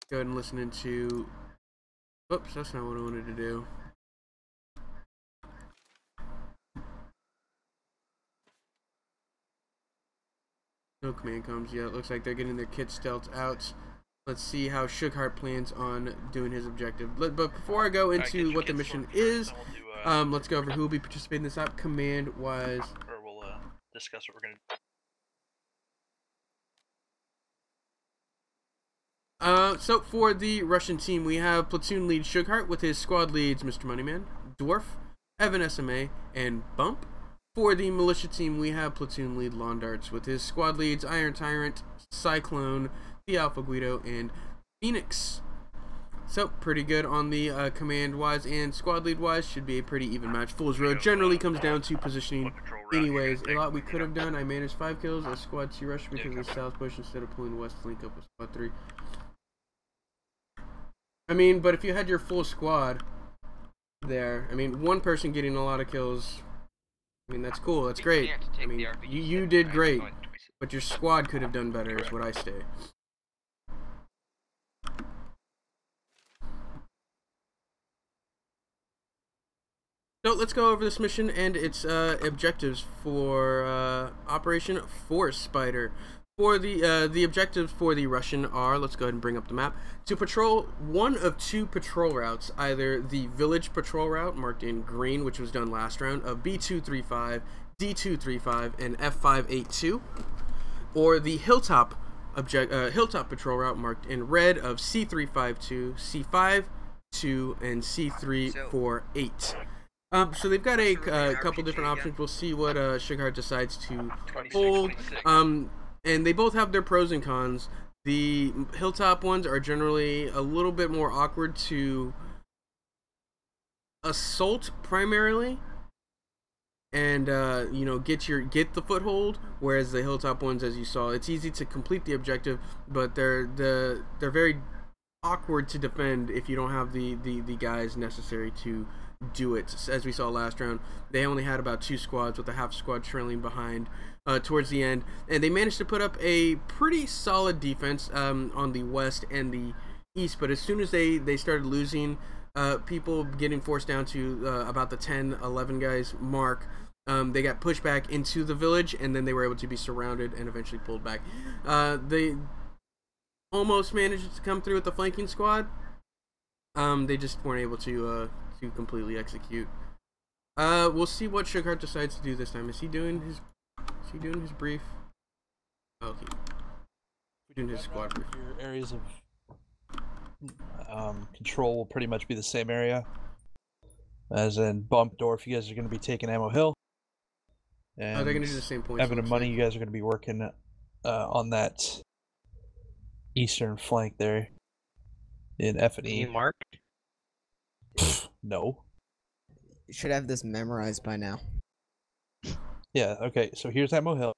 Go ahead and listen into. Oops, that's not what I wanted to do. No command comes yet. Looks like they're getting their kit stealth out. Let's see how Sugarheart plans on doing his objective. But before I go into what the mission is, let's go over who will be participating in this app command-wise. Or we'll discuss what we're going to do. So for the Russian team, we have platoon lead Sugarheart with his squad leads Mr. Moneyman, Dwarf, Evan SMA, and Bump. For the militia team, we have platoon lead Londarts with his squad leads Iron Tyrant, Cyclone, the Alpha Guido, and Phoenix. So pretty good on the command-wise and squad lead-wise. Should be a pretty even match. Fool's Road generally comes down to positioning. Anyways, a lot we could have done. I managed 5 kills as squad 2 rush because of South Bush instead of pulling West link up with squad 3. I mean, but if you had your full squad there, I mean, one person getting a lot of kills, I mean, that's cool, that's great. I mean, you did great, but your squad could have done better is what I say. So let's go over this mission and its objectives for Operation Forest Spider. For the objectives for the Russian are, let's go ahead and bring up the map, to patrol one of 2 patrol routes, either the village patrol route marked in green, which was done last round, of B235, D235, and F582, or the hilltop patrol route marked in red of C352, C52, and C348. So they've got a couple different options. We'll see what Sugarheart decides to hold. And they both have their pros and cons. The hilltop ones are generally a little bit more awkward to assault primarily, and you know, get the foothold. Whereas the hilltop ones, as you saw, it's easy to complete the objective, but they're very awkward to defend if you don't have the guys necessary to do it. As we saw last round, they only had about 2 squads with a half squad trailing behind towards the end, and they managed to put up a pretty solid defense on the west and the east. But as soon as they started losing people, getting forced down to about the 10-11 guys mark, they got pushed back into the village, and then they were able to be surrounded and eventually pulled back. They almost managed to come through with the flanking squad. They just weren't able to completely execute. We'll see what Sugarheart decides to do this time. Is he doing his brief? Oh, he's doing his squad brief. Your areas of control will pretty much be the same area. As in Bump, Dorf, you guys are going to be taking Ammo Hill. And they're going to do the same points. Evan and Money, you guys are going to be working on that eastern flank there in F and E. Mark? No. You should have this memorized by now. Yeah, okay, so here's Ammo Hill.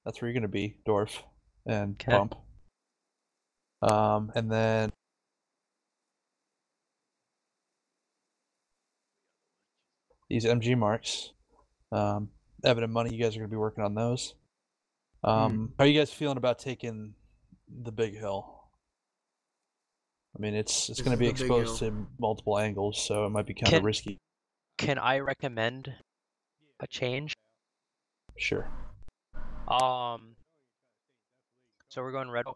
That's where you're going to be, Dorf and Bump. And then these MG marks. Evan and Money, you guys are going to be working on those. How are you guys feeling about taking the big hill? I mean, it's going to be exposed to multiple angles, so it might be kind of risky. Can I recommend a change? Sure. So we're going red.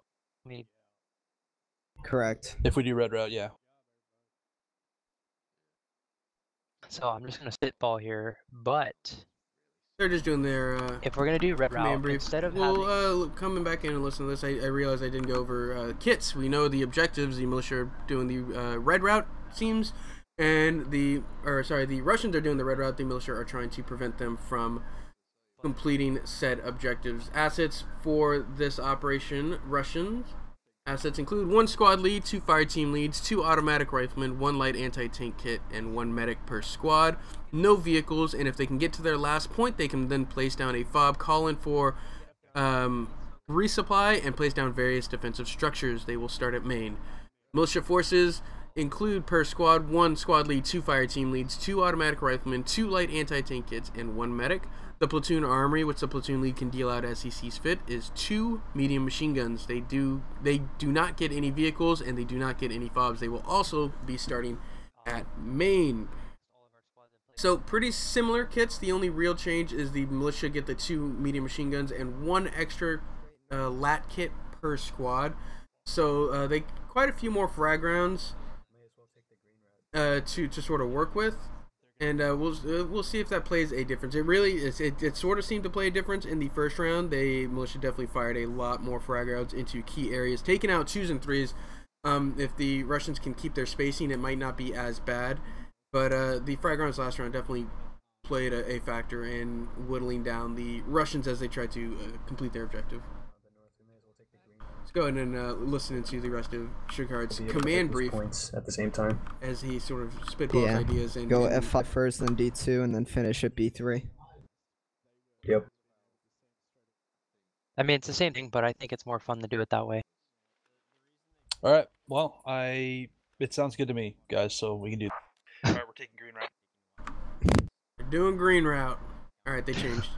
Correct. If we do red route, yeah. So I'm just gonna spitball here, but They're just doing their if we're gonna do red command route, brief. instead of Well, having coming back in and listening to this, I realized I didn't go over kits. We know the objectives. The militia are doing the red route, seems, and the Russians are doing the red route. The militia are trying to prevent them from completing said objectives. Assets for this operation: Russians. Assets include 1 squad lead, 2 fire team leads, 2 automatic riflemen, 1 light anti-tank kit, and 1 medic per squad. No vehicles, and if they can get to their last point, they can then place down a fob, call in for resupply, and place down various defensive structures. They will start at main. Militia forces include per squad 1 squad lead, 2 fire team leads, 2 automatic riflemen, 2 light anti-tank kits, and 1 medic. The platoon armory, which the platoon lead can deal out as he sees fit, is 2 medium machine guns. They do not get any vehicles, and they do not get any fobs. They will also be starting at main. So pretty similar kits. The only real change is the militia get the 2 medium machine guns and 1 extra lat kit per squad. So they quite a few more frag rounds to sort of work with. And we'll see if that plays a difference. It really is. It sort of seemed to play a difference in the first round. Militia definitely fired a lot more frag rounds into key areas, taking out 2s and 3s. If the Russians can keep their spacing, it might not be as bad. But the frag rounds last round definitely played a factor in whittling down the Russians as they tried to complete their objective. Let's go ahead and listen to the rest of Sugarheart's command brief points at the same time as he sort of spitballs ideas. And go F5 first, then D2, and then finish at B3. Yep. I mean, it's the same thing, but I think it's more fun to do it that way. All right. Well, it sounds good to me, guys. So we can do. All right, we're taking green route. They're doing green route. All right, they changed.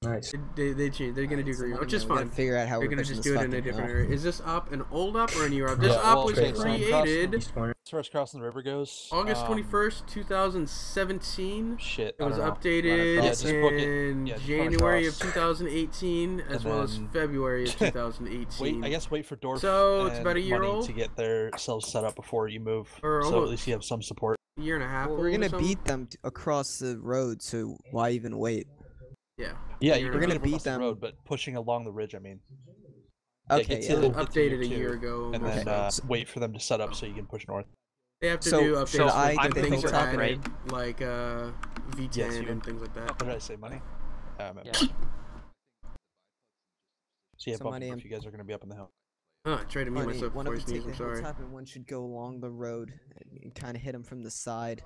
Nice. They changed. They're gonna do green route, which is fine. Figure out how they're gonna just do it in a different area. Is this up an old up or a new up? This Yeah, up was okay, created as far as crossing the river goes, August 21st, 2017. Shit, It was I don't know. updated Yeah, just book it. in Yeah, just January of cross. 2018, as well as then- February of 2018. wait for Dorf. So it's and about a year money old, to get themselves set up before you move. Or so at almost- least you have some support. year and a half. Well, old we're or gonna something? beat them across the road, so why even wait? Yeah. Yeah, Year you're and a gonna half. beat them, road, but pushing along the ridge. I mean. Okay, get yeah. to- get to Updated a year year 2, ago, and almost. then wait for them to set up so you can push north. They have to So- do updates so with I the get the things whole that top, added, right? like V10 Yes, you and things like that. What did I say? Money? Yeah. So yeah, So bump money, if you guys are gonna be up in the hill. I tried to mute Funny, myself one before I of them sneeze. take I'm the sorry. hilltop and one should go along the road and kind of hit them from the side.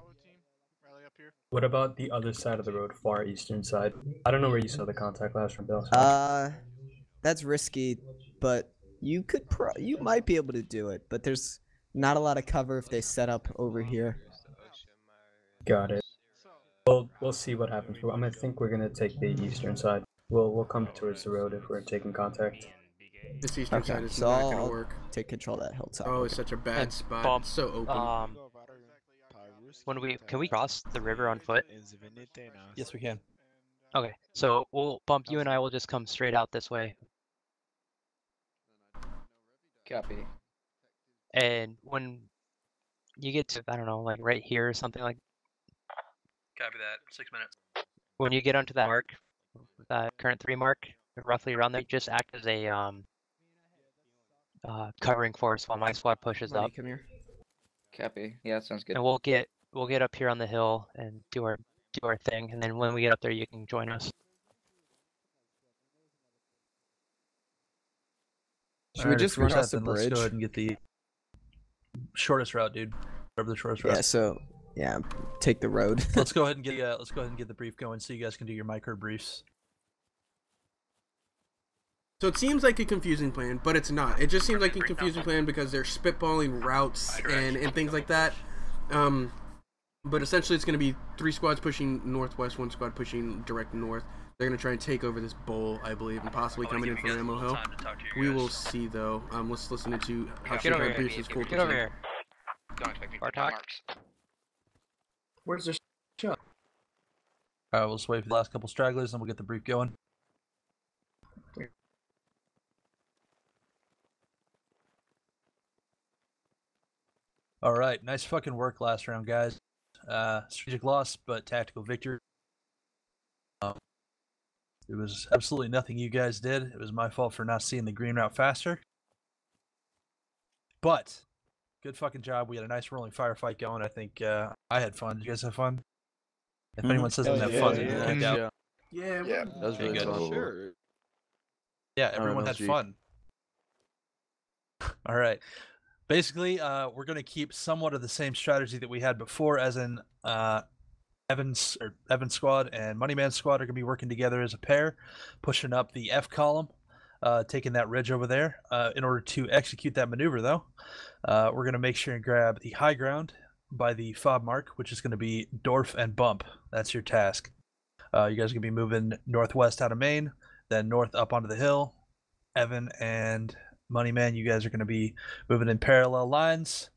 What about the other side of the road, far eastern side? I don't know where you saw the contact last from Bill. That's risky, but you might be able to do it. But there's not a lot of cover if they set up over here. Got it. We'll see what happens. I think we're gonna take the eastern side. We'll come towards the road if we're taking contact. This eastern side is so not I'll gonna work. take control of that hilltop. Oh, it's such a bad And spot. bump, It's so open. Can we cross the river on foot? Yes, we can. Okay, so we'll bump. You and I will just come straight out this way. Copy. And when you get to, I don't know, like right here or something like, Copy that. 6 minutes. when you get onto that mark, that current 3 mark, roughly around there, just act as a covering force while my squad pushes Money, up. come here. Copy. Yeah, that sounds good. And we'll get up here on the hill and do our thing, and then when we get up there, you can join us. Should we just run across the Let's bridge? go ahead and get the shortest route, dude. Whatever the shortest route. Yeah. So yeah, take the road. let's go ahead and get the brief going so you guys can do your micro briefs. So it seems like a confusing plan, but it's not. It just seems like a confusing plan because they're spitballing routes and things like that. But essentially it's going to be 3 squads pushing northwest, 1 squad pushing direct north. They're going to try and take over this bowl, I believe, and possibly coming in from Ammo Hill. We will see, though. Let's listen to how Get over Sugar briefs here. his full Get over platoon. here. Don't expect me to Bartok? marks. Where's the shot? Alright, we'll just wait for the last couple stragglers and we'll get the brief going. Alright, nice fucking work last round, guys. strategic loss, but tactical victory. It was absolutely nothing you guys did. It was my fault for not seeing the green route faster. But good fucking job. We had a nice rolling firefight going. I think I had fun. Did you guys have fun? If anyone says they didn't have fun, Yeah, that was really fun. Sure. Yeah, everyone had fun. All right. Basically, we're going to keep somewhat of the same strategy that we had before, as in Evan's squad and Moneyman's squad are going to be working together as a pair, pushing up the F column, taking that ridge over there. In order to execute that maneuver, though, we're going to make sure and grab the high ground by the fob mark, which is going to be Dorf and Bump. That's your task. You guys are going to be moving northwest out of Maine, then north up onto the hill. Evan and Moneyman, you guys are going to be moving in parallel lines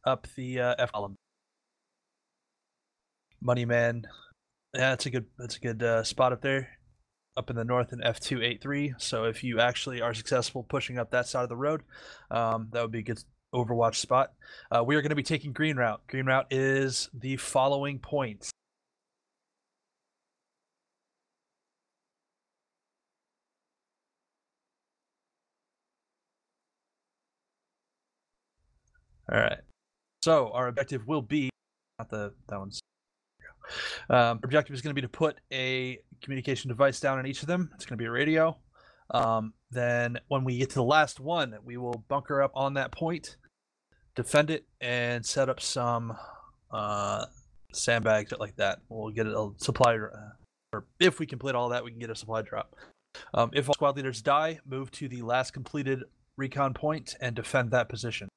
up the F column. Moneyman, yeah, that's a good spot up there, up in the north in F283. So if you actually are successful pushing up that side of the road, that would be a good overwatch spot. We are going to be taking green route. Green route is the following points. All right. So our objective will be that one's. Objective is going to be to put a communication device down on each of them. It's going to be a radio. Then when we get to the last one, we will bunker up on that point, defend it, and set up some sandbags like that. We'll get a supply, or if we complete all that, we can get a supply drop. If all squad leaders die, move to the last completed recon point and defend that position.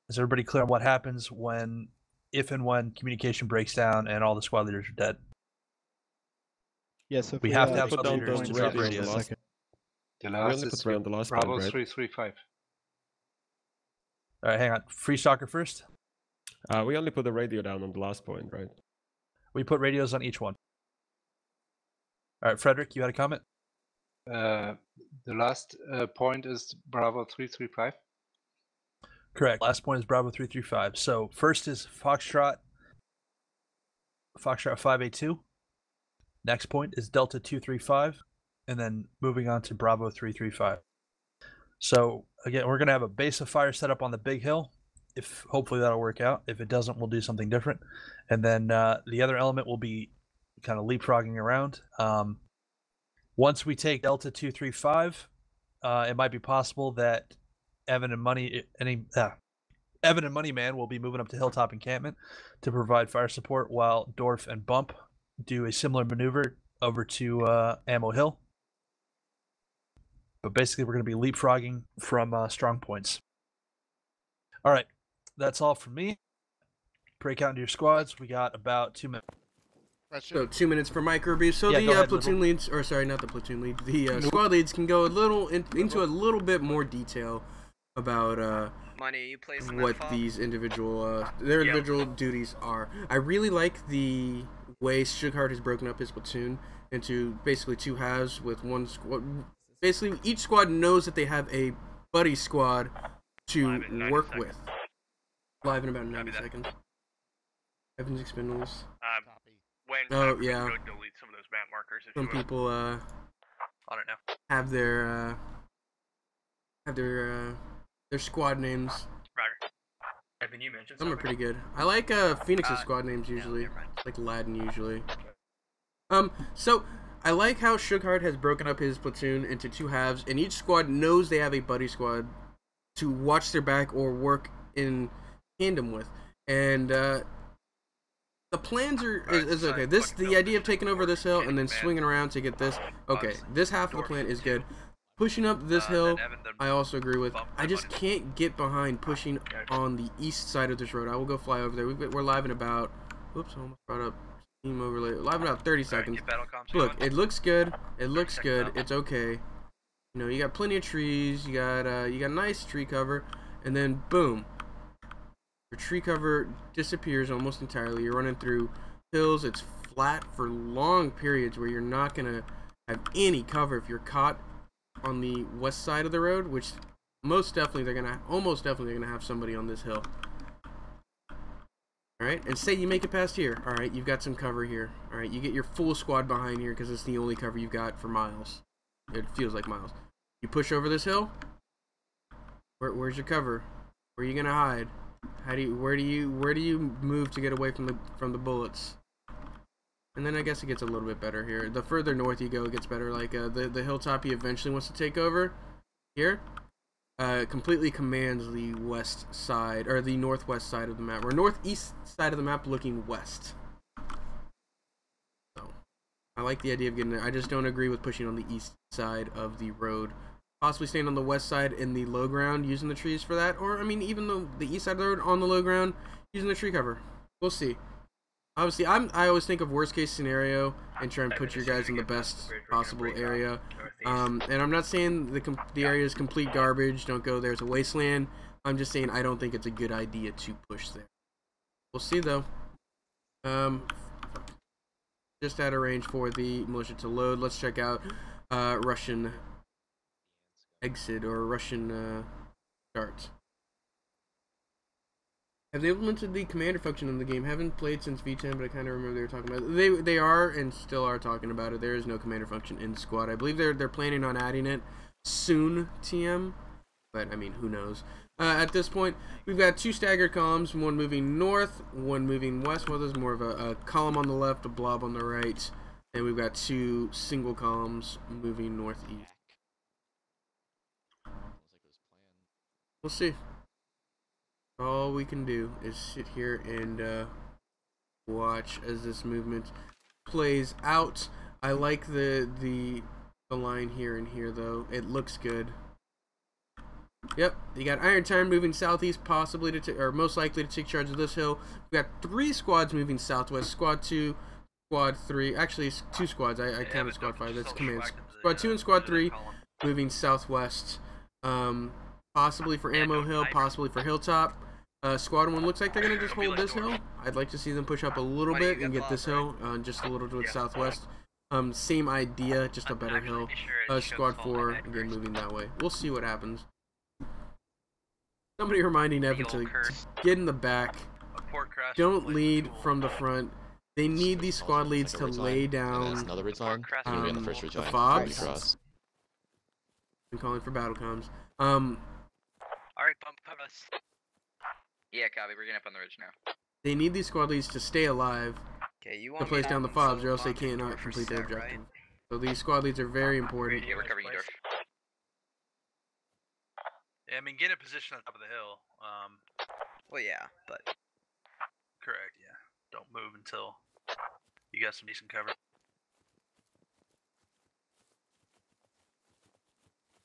Is everybody clear on what happens if and when communication breaks down and all the squad leaders are dead? Yes, we have to have put squad down leaders those to drop radios. radios. We only put around the last Bravo point, right? 335. All right, hang on. Free stalker first. We only put the radio down on the last point, right? We put radios on each one. All right, Frederick, you had a comment? The last point is Bravo 335. Correct. Last point is Bravo 335. So first is Foxtrot 582. Next point is Delta 235, and then moving on to Bravo 335. So again, we're gonna have a base of fire set up on the big hill. If hopefully that'll work out. If it doesn't, we'll do something different. And then the other element will be kind of leapfrogging around. Once we take Delta 235, it might be possible that Evan and Moneyman will be moving up to Hilltop Encampment to provide fire support, while Dorf and Bump do a similar maneuver over to Ammo Hill. But basically, we're going to be leapfrogging from strong points. All right, that's all from me. Break out into your squads. We got about 2 minutes. So 2 minutes for micro brief. So Yeah, go the ahead, platoon Liberal. leads, or sorry, not the platoon lead. The squad leads can go into a little bit more detail about Money, you placing what that these individual individual duties are. I really like the way Sugar has broken up his platoon into basically two halves with one squad. Basically, each squad knows that they have a buddy squad to work with. Live in about 90 seconds. Evans Expendables. Oh yeah. Delete some of those map markers. Some people on it now. have their squad names. Evan, you mentioned Some are pretty good. I like Phoenix's squad names usually, like Aladdin usually. So I like how Sughard has broken up his platoon into two halves, and each squad knows they have a buddy squad to watch their back or work in tandem with. And the plans is okay. The idea of taking over this hill and then swinging around to get this. Okay, this half of the plan is good. Pushing up this hill, I also agree with. I just can't get behind pushing on the east side of this road. I will go fly over there. We're live in about. Oops, I almost brought up team overlay. Live in about 30 seconds. Look, it looks good. It looks good. It's okay. You know, you got plenty of trees. You got nice tree cover, and then boom, your tree cover disappears almost entirely. You're running through hills. It's flat for long periods where you're not gonna have any cover if you're caught on the west side of the road, which almost definitely they're gonna have somebody on this hill. Alright, and say you make it past here. Alright, you've got some cover here. Alright, you get your full squad behind here because it's the only cover you've got for miles. It feels like miles. You push over this hill. Where's your cover? Where are you gonna hide? Where do you move to get away from the bullets? And then I guess it gets a little bit better here. The further north you go, it gets better. Like the hilltop he eventually wants to take over here. Completely commands the west side, or the northwest side of the map, or northeast side of the map looking west. So, I like the idea of getting there. I just don't agree with pushing on the east side of the road. Possibly staying on the west side in the low ground, using the trees for that, or, I mean, even the east side of the road on the low ground, using the tree cover. We'll see. Obviously, I always think of worst case scenario and try and put your guys in the best possible area. And I'm not saying the area is complete garbage. Don't go there. It's a wasteland. I'm just saying I don't think it's a good idea to push there. We'll see though. Just out of range for the militia to load. Let's check out Russian exit or Russian start. Have they implemented the commander function in the game? Haven't played since V10, but I kind of remember they were talking about it. They are and still are talking about it. There is no commander function in squad. I believe they're planning on adding it soon, TM. But I mean, who knows? At this point, we've got two staggered columns, one moving north, one moving west. Well, there's more of a column on the left, a blob on the right, and we've got two single columns moving northeast. We'll see. All we can do is sit here and watch as this movement plays out. I like the line here and here though. It looks good. Yep, you got Iron Tyrant moving southeast, possibly to or most likely to take charge of this hill. We got 3 squads moving southwest. Squad 2, Squad 3. Actually, it's 2 squads. I counted Squad 5. That's commands. Squad 2 and Squad 3 moving southwest. Possibly for Ammo Hill, possibly for Hilltop. Squad 1 looks like they're going to just hold this hill. I'd like to see them push up a little bit and get this hill just a little to the southwest. Same idea, just a better hill. Squad 4, again, moving that way. We'll see what happens. Somebody reminding Evan to get in the back. Don't lead from the front. They need these squad leads to lay down another ridge line. The fobs. I'm calling for battle comms. Alright, pump us. Yeah, copy. We're getting up on the ridge now. They need these squad leads to stay alive to place down the fobs, or else they cannot complete their objective. So these squad leads are very important. Yeah, we're covering you, Dorf. Yeah, I mean, get in position on top of the hill. Well, yeah, but correct. Yeah, don't move until you got some decent cover.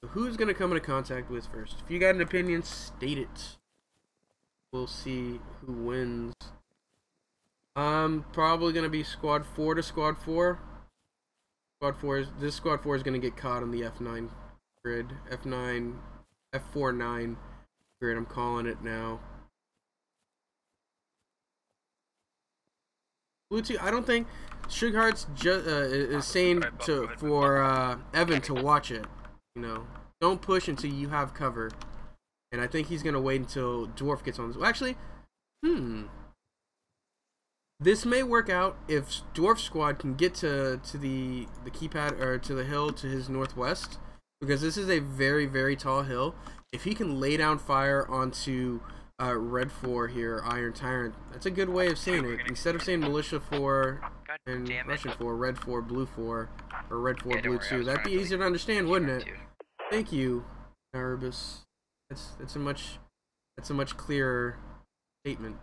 So who's gonna come into contact with first? If you got an opinion, state it. We'll see who wins. Probably gonna be Squad 4 to Squad 4. This Squad 4 is gonna get caught on the F9 grid. F49 grid. I'm calling it now. Bluetooth. I don't think Sugarheart's is saying for Evan to watch it. You know, don't push until you have cover. And I think he's gonna wait until Dwarf gets on this. Well, actually, this may work out if Dwarf Squad can get to the keypad or to the hill to his northwest, because this is a very, very tall hill. If he can lay down fire onto Red 4 here, Iron Tyrant, that's a good way of saying it. Instead of saying Militia 4 and Russian 4, Red 4, Blue 4, or Red 4, Blue 2, that'd be easier to understand, wouldn't it? Thank you, Erebus. That's a much clearer statement.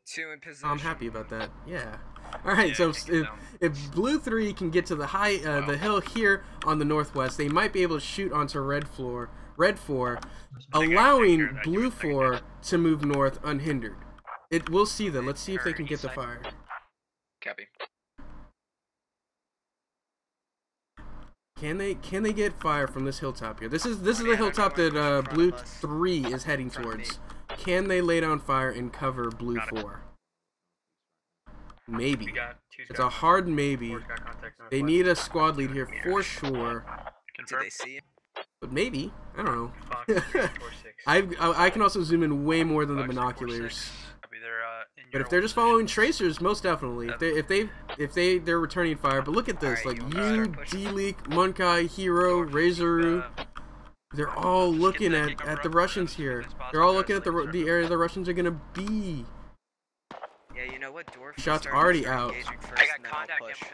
2 in position. I'm happy about that. Yeah. All right. So if Blue 3 can get to the the hill here on the northwest, they might be able to shoot onto Red 4, allowing Blue 4 to move north unhindered. We'll see though. Let's see if they can get the fire. Copy. Can they get fire from this hilltop here? This is the hilltop that Blue 3 is heading towards. Can they lay down fire and cover Blue 4? Maybe. It's a hard maybe. They need a squad lead here for sure. Did they see him? But maybe. I don't know. I can also zoom in way more than the binoculars. But if they're just following tracers, most definitely. If they're returning fire. But look at this, like you, D-Leak, Munkai, Hero, Razoru. They're all looking at the Russians here. They're all looking at the area the Russians are gonna be. Yeah, you know what? Dwarf Shot's already out. I got contact.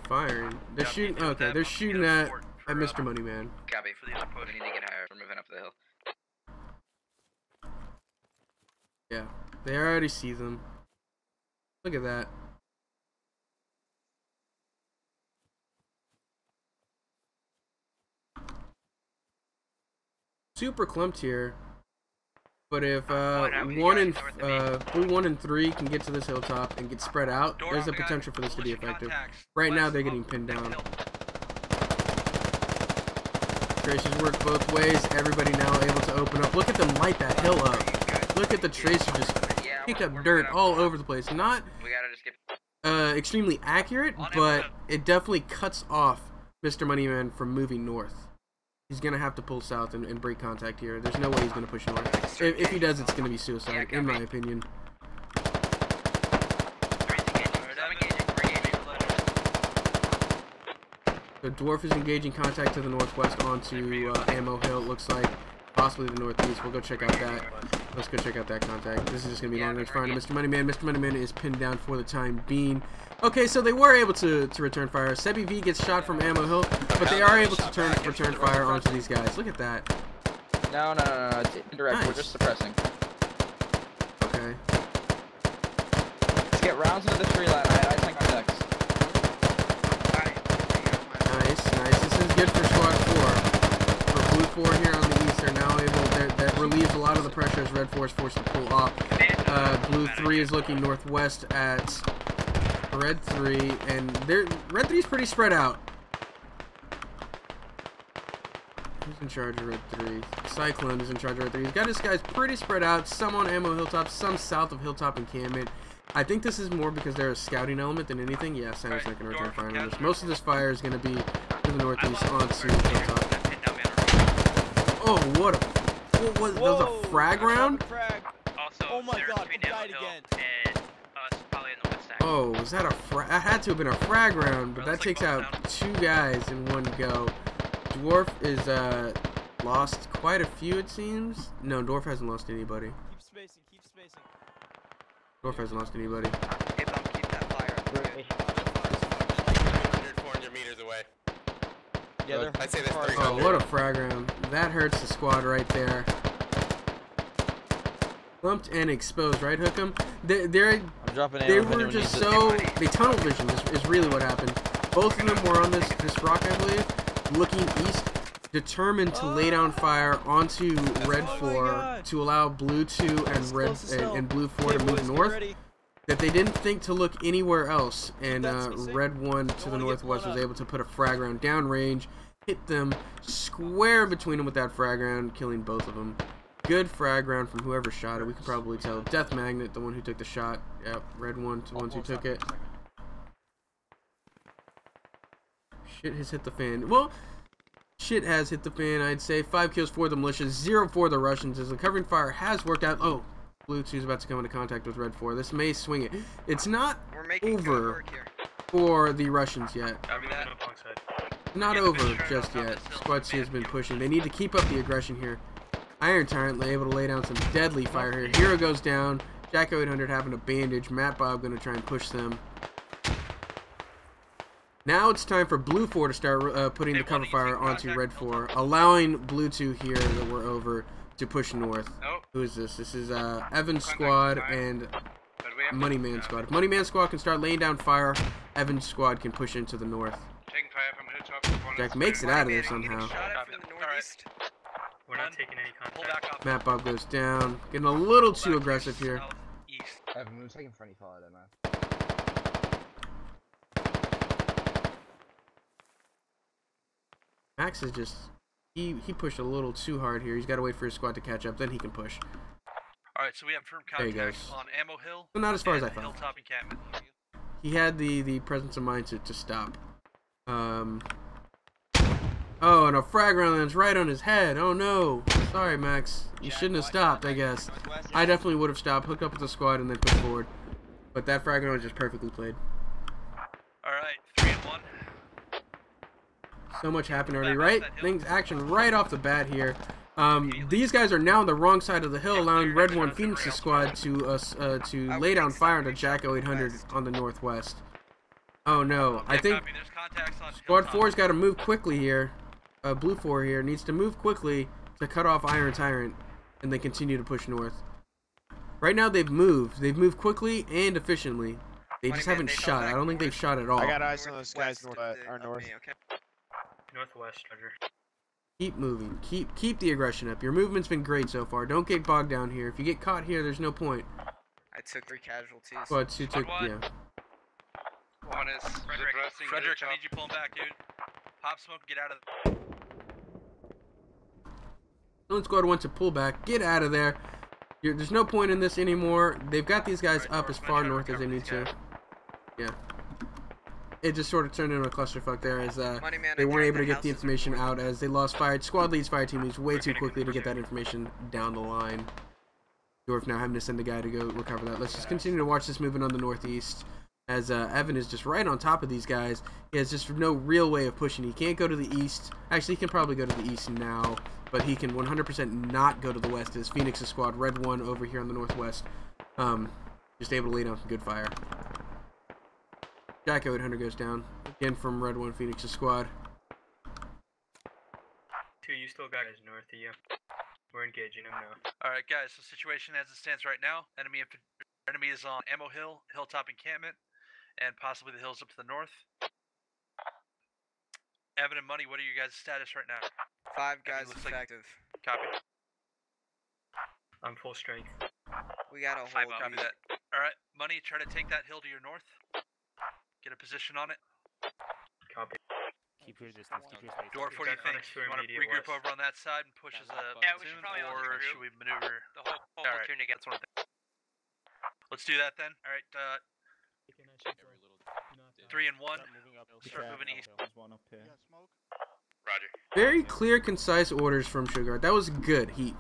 Firing. They're shooting. Okay, they're shooting at Mr. Moneyman. Copy. For the other push, we need to get higher. We're moving up the hill. Yeah, they already see them. Look at that. Super clumped here. But if blue 1 and 3 can get to this hilltop and get spread out, there's a potential for this to be effective. Right now they're getting pinned down. Tracers work both ways. Everybody now able to open up. Look at them light that hill up. Look at the tracer just pick up dirt all over the place. Not extremely accurate, but it definitely cuts off Mr. Moneyman from moving north. He's going to have to pull south and break contact here. There's no way he's going to push north. If he does, it's going to be suicide, in my opinion. The Dwarf is engaging contact to the northwest onto Ammo Hill, it looks like. Possibly the northeast. We'll go check out that. Let's go check out that contact. This is just going to be long range fire. Mr. Moneyman. Mr. Moneyman is pinned down for the time being. Okay, so they were able to return fire. Sebi V gets shot from Ammo Hill, but they are able to return fire onto these guys. Look at that. No. It's indirect. Nice. We're just suppressing. Okay. Let's get rounds into the tree line. I think my next. Nice. This is good for Squad 4. For Blue 4 here on the east, they're now able. That relieves a lot of the pressure as Red 4 is forced to pull off. Blue 3 is looking northwest at Red 3, and Red 3 is pretty spread out. Who's in charge of Red 3? Cyclone is in charge of Red 3. He's got his guys pretty spread out, some on Ammo Hilltop, some south of Hilltop encampment. I think this is more because they're a scouting element than anything. Yeah, Sam's not going to return fire on this. Most of this fire is going to be to the northeast onto Hilltop. Oh, what was a frag round? Oh my god, he died again. Oh, was that a frag? That had to have been a frag round, but that takes out 2 guys in one go. Dwarf is lost quite a few, it seems. No, Dwarf hasn't lost anybody. Keep spacing. Dwarf hasn't lost anybody. Hey, Bump, keep that fire up. 400 meters away. Yeah, I'd say that's 3. Oh, what a frag round. That hurts the squad right there. Clumped and exposed, right, Hookem? They were just so... They tunnel vision is really what happened. Both of them were on this rock, I believe, looking east, determined to lay down fire onto Red 4 to allow Blue 2 and Blue 4 to move north. That they didn't think to look anywhere else, and Red 1 to the northwest was able to put a frag round downrange, hit them square between them with that frag round, killing both of them. Good frag round from whoever shot it. We could probably tell. Death Magnet, the one who took the shot. Yep, Red 1 to the ones who took it. Shit has hit the fan. Well, shit has hit the fan, I'd say. 5 kills for the militias, 0 for the Russians, as the covering fire has worked out. Oh, Blue 2 is about to come into contact with Red 4. This may swing it. It's not over for the Russians yet. Not over just yet. Squad C has been pushing. They need to keep up the aggression here. Iron Tyrant able to lay down some deadly fire here. Hero goes down. Jacko 800 having a bandage. Matt Bob going to try and push them. Now it's time for Blue 4 to start putting the cover fire onto Red 4, allowing Blue 2 here that we're over to push north. Who is this? This is Evan's squad and Moneyman squad. If Moneyman squad can start laying down fire, Evan's squad can push into the north. Jack makes it out of there somehow. We're not taking any contact. Matt Bob goes down. Getting a little too aggressive here. Evan, move taking friendly fire there, man. Max is just... He pushed a little too hard here. He's got to wait for his squad to catch up, then he can push. Alright, so we have firm There he contact goes. on Ammo Hill. But not as far as I and thought. Hilltop encampment. He had the presence of mind to stop. Oh, and a frag round lands right on his head. Oh no. Sorry, Max. You shouldn't have stopped, I guess. I definitely would have stopped, hooked up with the squad, and then pushed forward. But that frag round was just perfectly played. Alright, 3 and 1. So much happened already, right? Things action right off the bat here. These guys are now on the wrong side of the hill, allowing Red 1 Phoenix's squad to lay down fire into Jacko 800 on the northwest. Oh no, I think Squad 4's got to move quickly here. Blue 4 here needs to move quickly to cut off Iron Tyrant and then continue to push north. Right now they've moved. They've moved quickly and efficiently. They just haven't shot. I don't think they've shot at all. I got eyes on those guys north, north. Northwest, Roger. Keep moving. Keep the aggression up. Your movement's been great so far. Don't get bogged down here. If you get caught here, there's no point. I took 3 casualties. Squad 2 took, yeah. One is Frederick, I need you pulling back, dude. Pop smoke, get out of Zone Squad wants to pull back. Get out of there. There's no point in this anymore. They've got these guys up as far north as they need to. Yeah. It just sort of turned into a clusterfuck there as they weren't able to get the information out as they lost fire. Squad leads, fire team leads way too quickly to get that information down the line. Dwarf now having to send a guy to go recover that. Let's just continue to watch this movement on the northeast as Evan is just right on top of these guys. He has just no real way of pushing. He can't go to the east. Actually, he can probably go to the east now, but he can 100% not go to the west as Phoenix's squad, Red 1 over here on the northwest, just able to lay down some good fire. Jacko 800 goes down again from Red 1 Phoenix's squad. 2, you still got us north of you. We're engaging him now. Alright guys, so situation as it stands right now, enemy is on Ammo Hill, Hilltop encampment, and possibly the hills up to the north. Evan and Money, what are your guys' status right now? 5 guys effective. Copy. I'm full strength. We got a whole Copy that. Alright, Money, try to take that hill to your north. Get a position on it. Copy. Keep your distance, keep your space. Dwarf, what do you think? You want to regroup over on that side and push as a platoon, or should we maneuver? The whole platoon again. That's one thing. Let's do that then. Alright, 3 and 1. Start moving east. Roger. Very clear, concise orders from Sugar. That was good. He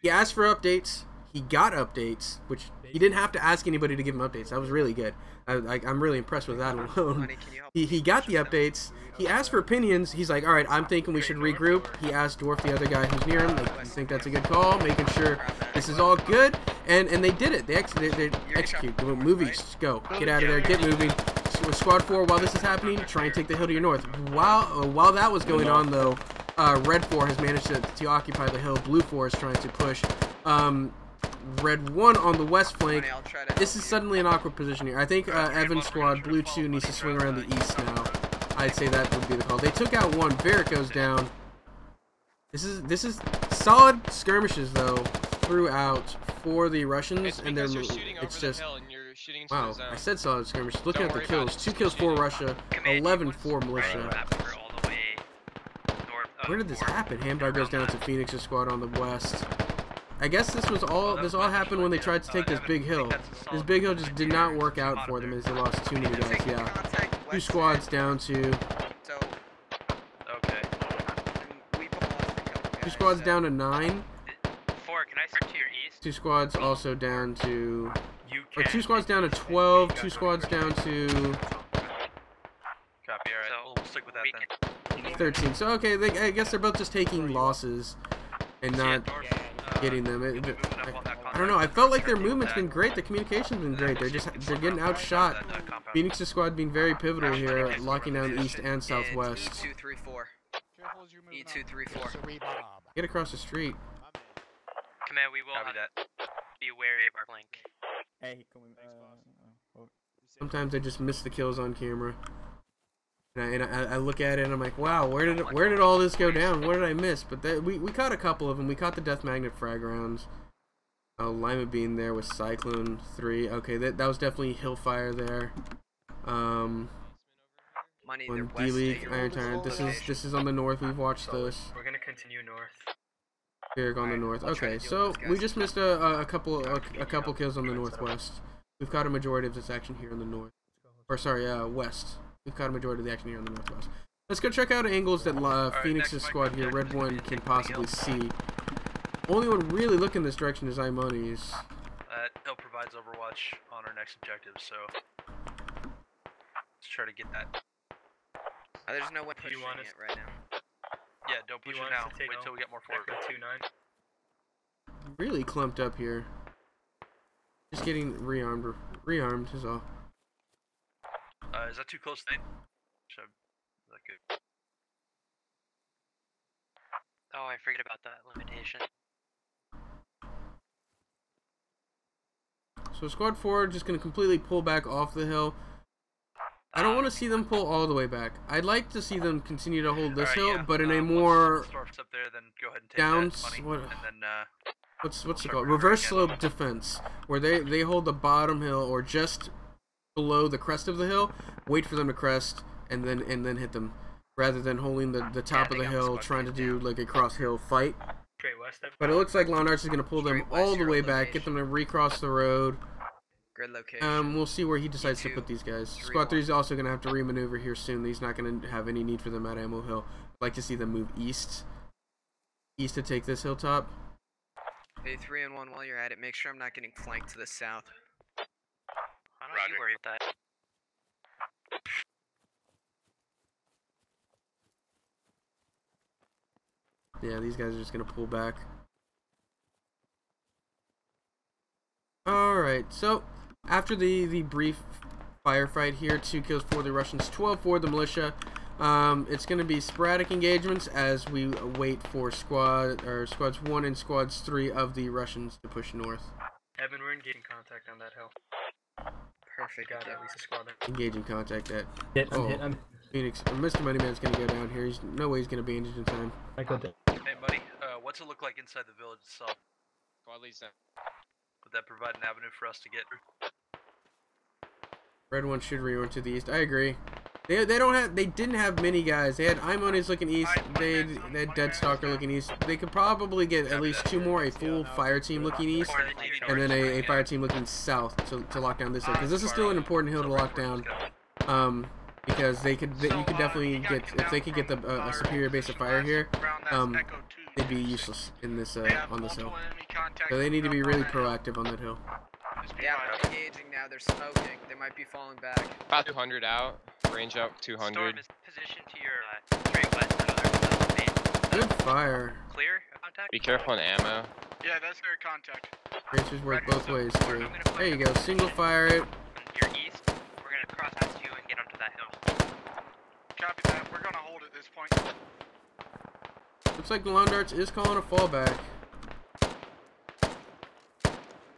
asked for updates. He got updates, which he didn't have to ask anybody to give him updates. That was really good. I'm really impressed with that alone. He got the updates. He asked for opinions. He's like, all right, I'm thinking we should regroup. He asked Dwarf, the other guy who's near him, like, you think that's a good call? Making sure this is all good. And they did it. They execute. They went, move east. Go. Get out of there. Get moving. With Squad 4, while this is happening, try and take the hill to your north. While that was going on, though, Red 4 has managed to occupy the hill. Blue 4 is trying to push. Red 1 on the west flank. This is suddenly an awkward position here. I think Evan's squad, Blue 2, needs to swing around the east now. I'd say that would be the call. They took out 1. Varric goes down. This is solid skirmishes though throughout for the Russians, and they're it's just wow. I said solid skirmishes. Looking at the kills, 2 kills for Russia, 11 for militia. Where did this happen? Hamdar goes down to Phoenix's squad on the west. I guess this all happened when they tried to take this big hill. This big hill just did not work out for them as they lost too many guys. Yeah, 2 squads down to. Okay. 2 squads down to 9. 4, can I start to your east? 2 squads also down to. Or 2 squads down to 12. 2 squads down to. Copy. Alright, we'll stick with that then. 13. So okay, I guess they're both just taking losses and not getting them. I don't know. I felt like their movement's been great. The communication's been great. They're getting outshot. Phoenix's squad being very pivotal here, locking down east and southwest. E234. E234. Get across the street. Command, we will have to be wary of our flank. Hey, Sometimes I just miss the kills on camera. And I look at it and I'm like, wow, where did all this go down? What did I miss? But we caught a couple of them. We caught the Death Magnet frag rounds. Lima Bean there with Cyclone 3. Okay, that was definitely Hillfire there. On D-League, Iron Tyrant. This is on the north. We've watched this. We're gonna continue north. Here on the north. Okay, so we just missed a couple kills on the northwest. We've caught a majority of this action here in the north. Or sorry, west. We've caught a majority of the action here in the northwest. Let's go check out angles that Phoenix's squad here, Red 1, can possibly see. Only one really looking this direction is Imoni's. Hill provides overwatch on our next objective, so let's try to get that. There's no one pushing it right now. Yeah, don't push it now. Wait till we get more forward. 2-9. Really clumped up here. Just getting rearmed is all. Is that too close to Should is that good? Oh, I forget about that limitation. So squad 4 just going to completely pull back off the hill. I don't want to see them pull all the way back. I'd like to see them continue to hold this hill, but in a more up there, then go ahead and take down. that money, and then, what's it called? Reverse slope defense, where they hold the bottom hill or just below the crest of the hill, wait for them to crest, and then hit them, rather than holding the top of the hill, trying to do like a cross hill fight. But it looks like Lawn Arts is going to pull them all the way back, get them to recross the road. Grid location. We'll see where he decides to put these guys. Squad 3 is also going to have to remaneuver here soon. He's not going to have any need for them at Ammo Hill. I'd like to see them move east to take this hilltop. Hey, 3 and 1 while you're at it. Make sure I'm not getting flanked to the south. I don't you worry about that. Yeah, these guys are just going to pull back. Alright, so after the brief firefight here, 2 kills for the Russians, 12 for the militia. It's going to be sporadic engagements as we wait for squads 1 and squads 3 of the Russians to push north. Evan, we're engaging contact on that hill. Perfect. Got at least a squad there. Engaging contact at. I'm Phoenix. Mr. Moneyman's going to go down here. He's no way he's going to bandage in time. I got that. Hey, buddy, what's it look like inside the village itself? Squad leads down. Would that provide an avenue for us to get? Red 1 should reorient to the east. I agree. They didn't have many guys. They had Imoni's looking east. They had Deadstalker looking east. They could probably get at least 2 more, a full fire team looking east, and then a fire team looking south to lock down this hill. Because this is still an important hill to lock down. Because you could definitely get, if they could get a superior base of fire here, they'd be useless in this on this hill. So they need to be really proactive on that hill. Yeah, we're engaging now. They're smoking. They might be falling back. About 200 out. Range out 200. Storm is positioned to your straight west of their base. Good fire. Clear contact. Be careful on ammo. Yeah, that's their contact. Rangers work both ways too. There you go. Single fire it. Your east. We're gonna cross past you and get onto that hill. Copy that. We're gonna hold at this point. Looks like the Lawn Darts is calling a fallback.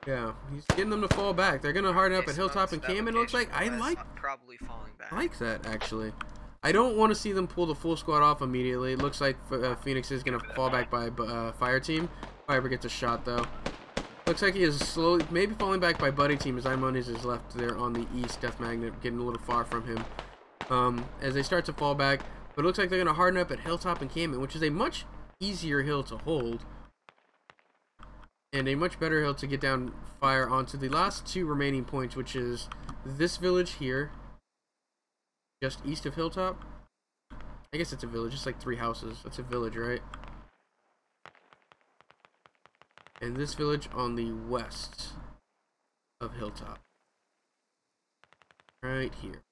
Yeah, he's getting them to fall back. They're gonna harden up at Hilltop and Cam. It looks like probably falling back. I like that actually. I don't want to see them pull the full squad off immediately. It looks like Phoenix is gonna fall back by fire team. Fiber gets a shot though. Looks like he is slowly, maybe falling back by buddy team as Imoni's is left there on the east. Death Magnet getting a little far from him. As they start to fall back, but it looks like they're gonna harden up at Hilltop and Campment, which is a much easier hill to hold. And a much better hill to get down fire onto the last 2 remaining points, which is this village here, just east of Hilltop. I guess it's a village, it's like 3 houses. That's a village, right? And this village on the west of Hilltop. Right here.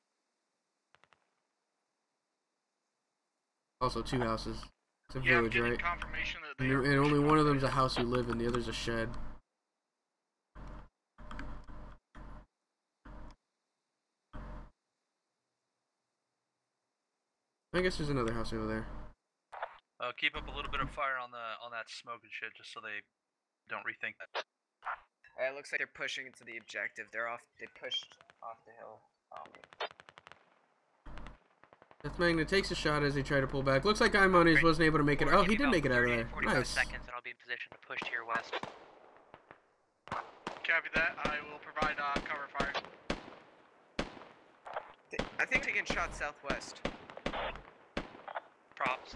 Also 2 houses. It's a village, right? And only one of them's a house you live in, the other's a shed. I guess there's another house over there. Keep up a little bit of fire on that smoke and shit, just so they don't rethink that. It looks like they're pushing into the objective. They pushed off the hill. Death Magnet takes a shot as they try to pull back. Looks like Imoni's wasn't able to make it. Oh, he did make it out of there. 45 Nice. seconds and I'll be in position to push to your west. Copy that. I will provide cover fire. I think they get shot southwest. Props.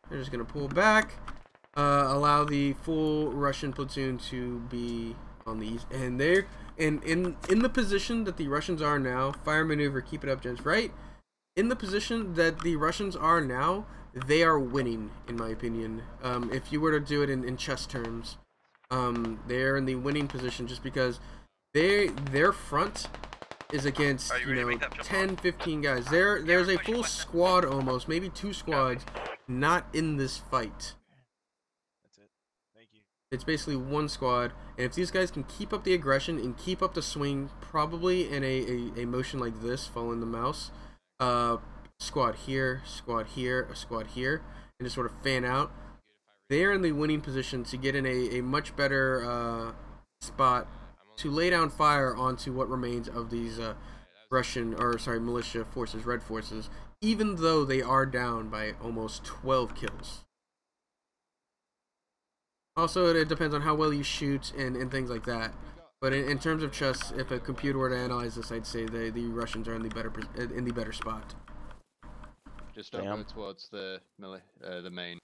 They're just gonna pull back. Allow the full Russian platoon to be on these, and they're in the position that the Russians are now. Fire maneuver, keep it up, gents. Right in the position that the Russians are now, they are winning, in my opinion. If you were to do it in chess terms, they're in the winning position just because their front is against 10, 15 guys. There's a full squad almost, maybe 2 squads, not in this fight. It's basically 1 squad, and if these guys can keep up the aggression and keep up the swing, probably in a motion like this, following the mouse, squad here, a squad here, and just sort of fan out, they're in the winning position to get in a much better spot to lay down fire onto what remains of these militia forces, red forces, even though they are down by almost 12 kills. Also, it depends on how well you shoot and things like that. But in terms of chess, if a computer were to analyze this, I'd say the Russians are in the better spot. Just over towards the main.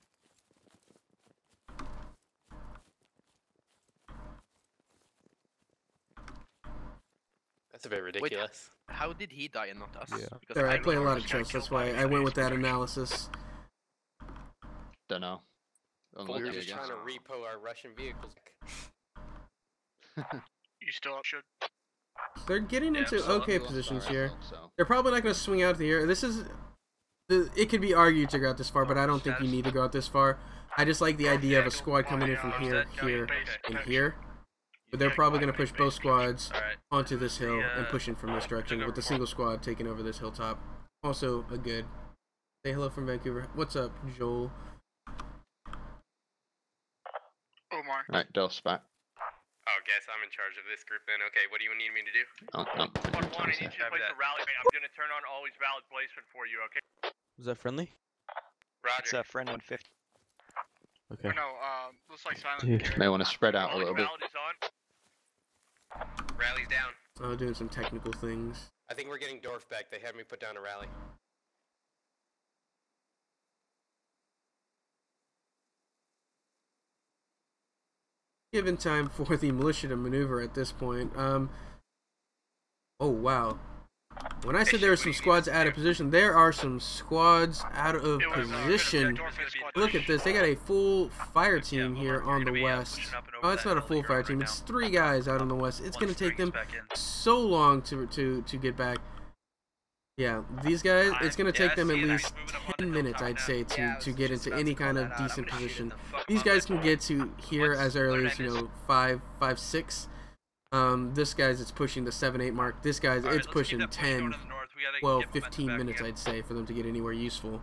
That's a bit ridiculous. Wait, how did he die and not us? Yeah. Sorry, I play a lot of chess. That's why I went with that analysis. Don't know. We're just trying to repo our Russian vehicles. You still should. They're getting into okay positions here. They're probably not going to swing out here. It could be argued to go out this far, but I don't think you need to go out this far. I just like the idea of a squad coming in from here, here, and here. But they're probably going to push both squads onto this hill and pushing from this direction, with the single squad taking over this hilltop. Also a good. Say hello from Vancouver. What's up, Joel? Omar. Alright, Delph's back. Oh, guess I'm in charge of this group then. Okay, what do you need me to do? Oh, no. 1-1, I need you to place a rally point. I'm gonna turn on always valid placement for you, okay? Was that friendly? Roger. It's a friend 150. Okay. No, looks like silent. May want to spread out a little bit. Rally's down. Oh, doing some technical things. I think we're getting Dorf back. They had me put down a rally. Given time for the militia to maneuver at this point. Oh wow. When I said there were some squads out of position, there are some squads out of position. Look at this. They got a full fire team here on the west. Oh, it's not a full fire team. It's 3 guys out on the west. It's going to take them so long to get back. Yeah, these guys, it's going to take them at least 10 minutes, I'd say, to get into any kind of decent position. These guys can get to here as early as, 5, 6. This guy's, it's pushing the 7-8 mark. This guy's, it's pushing 10, 12, 15 minutes, I'd say, for them to get anywhere useful.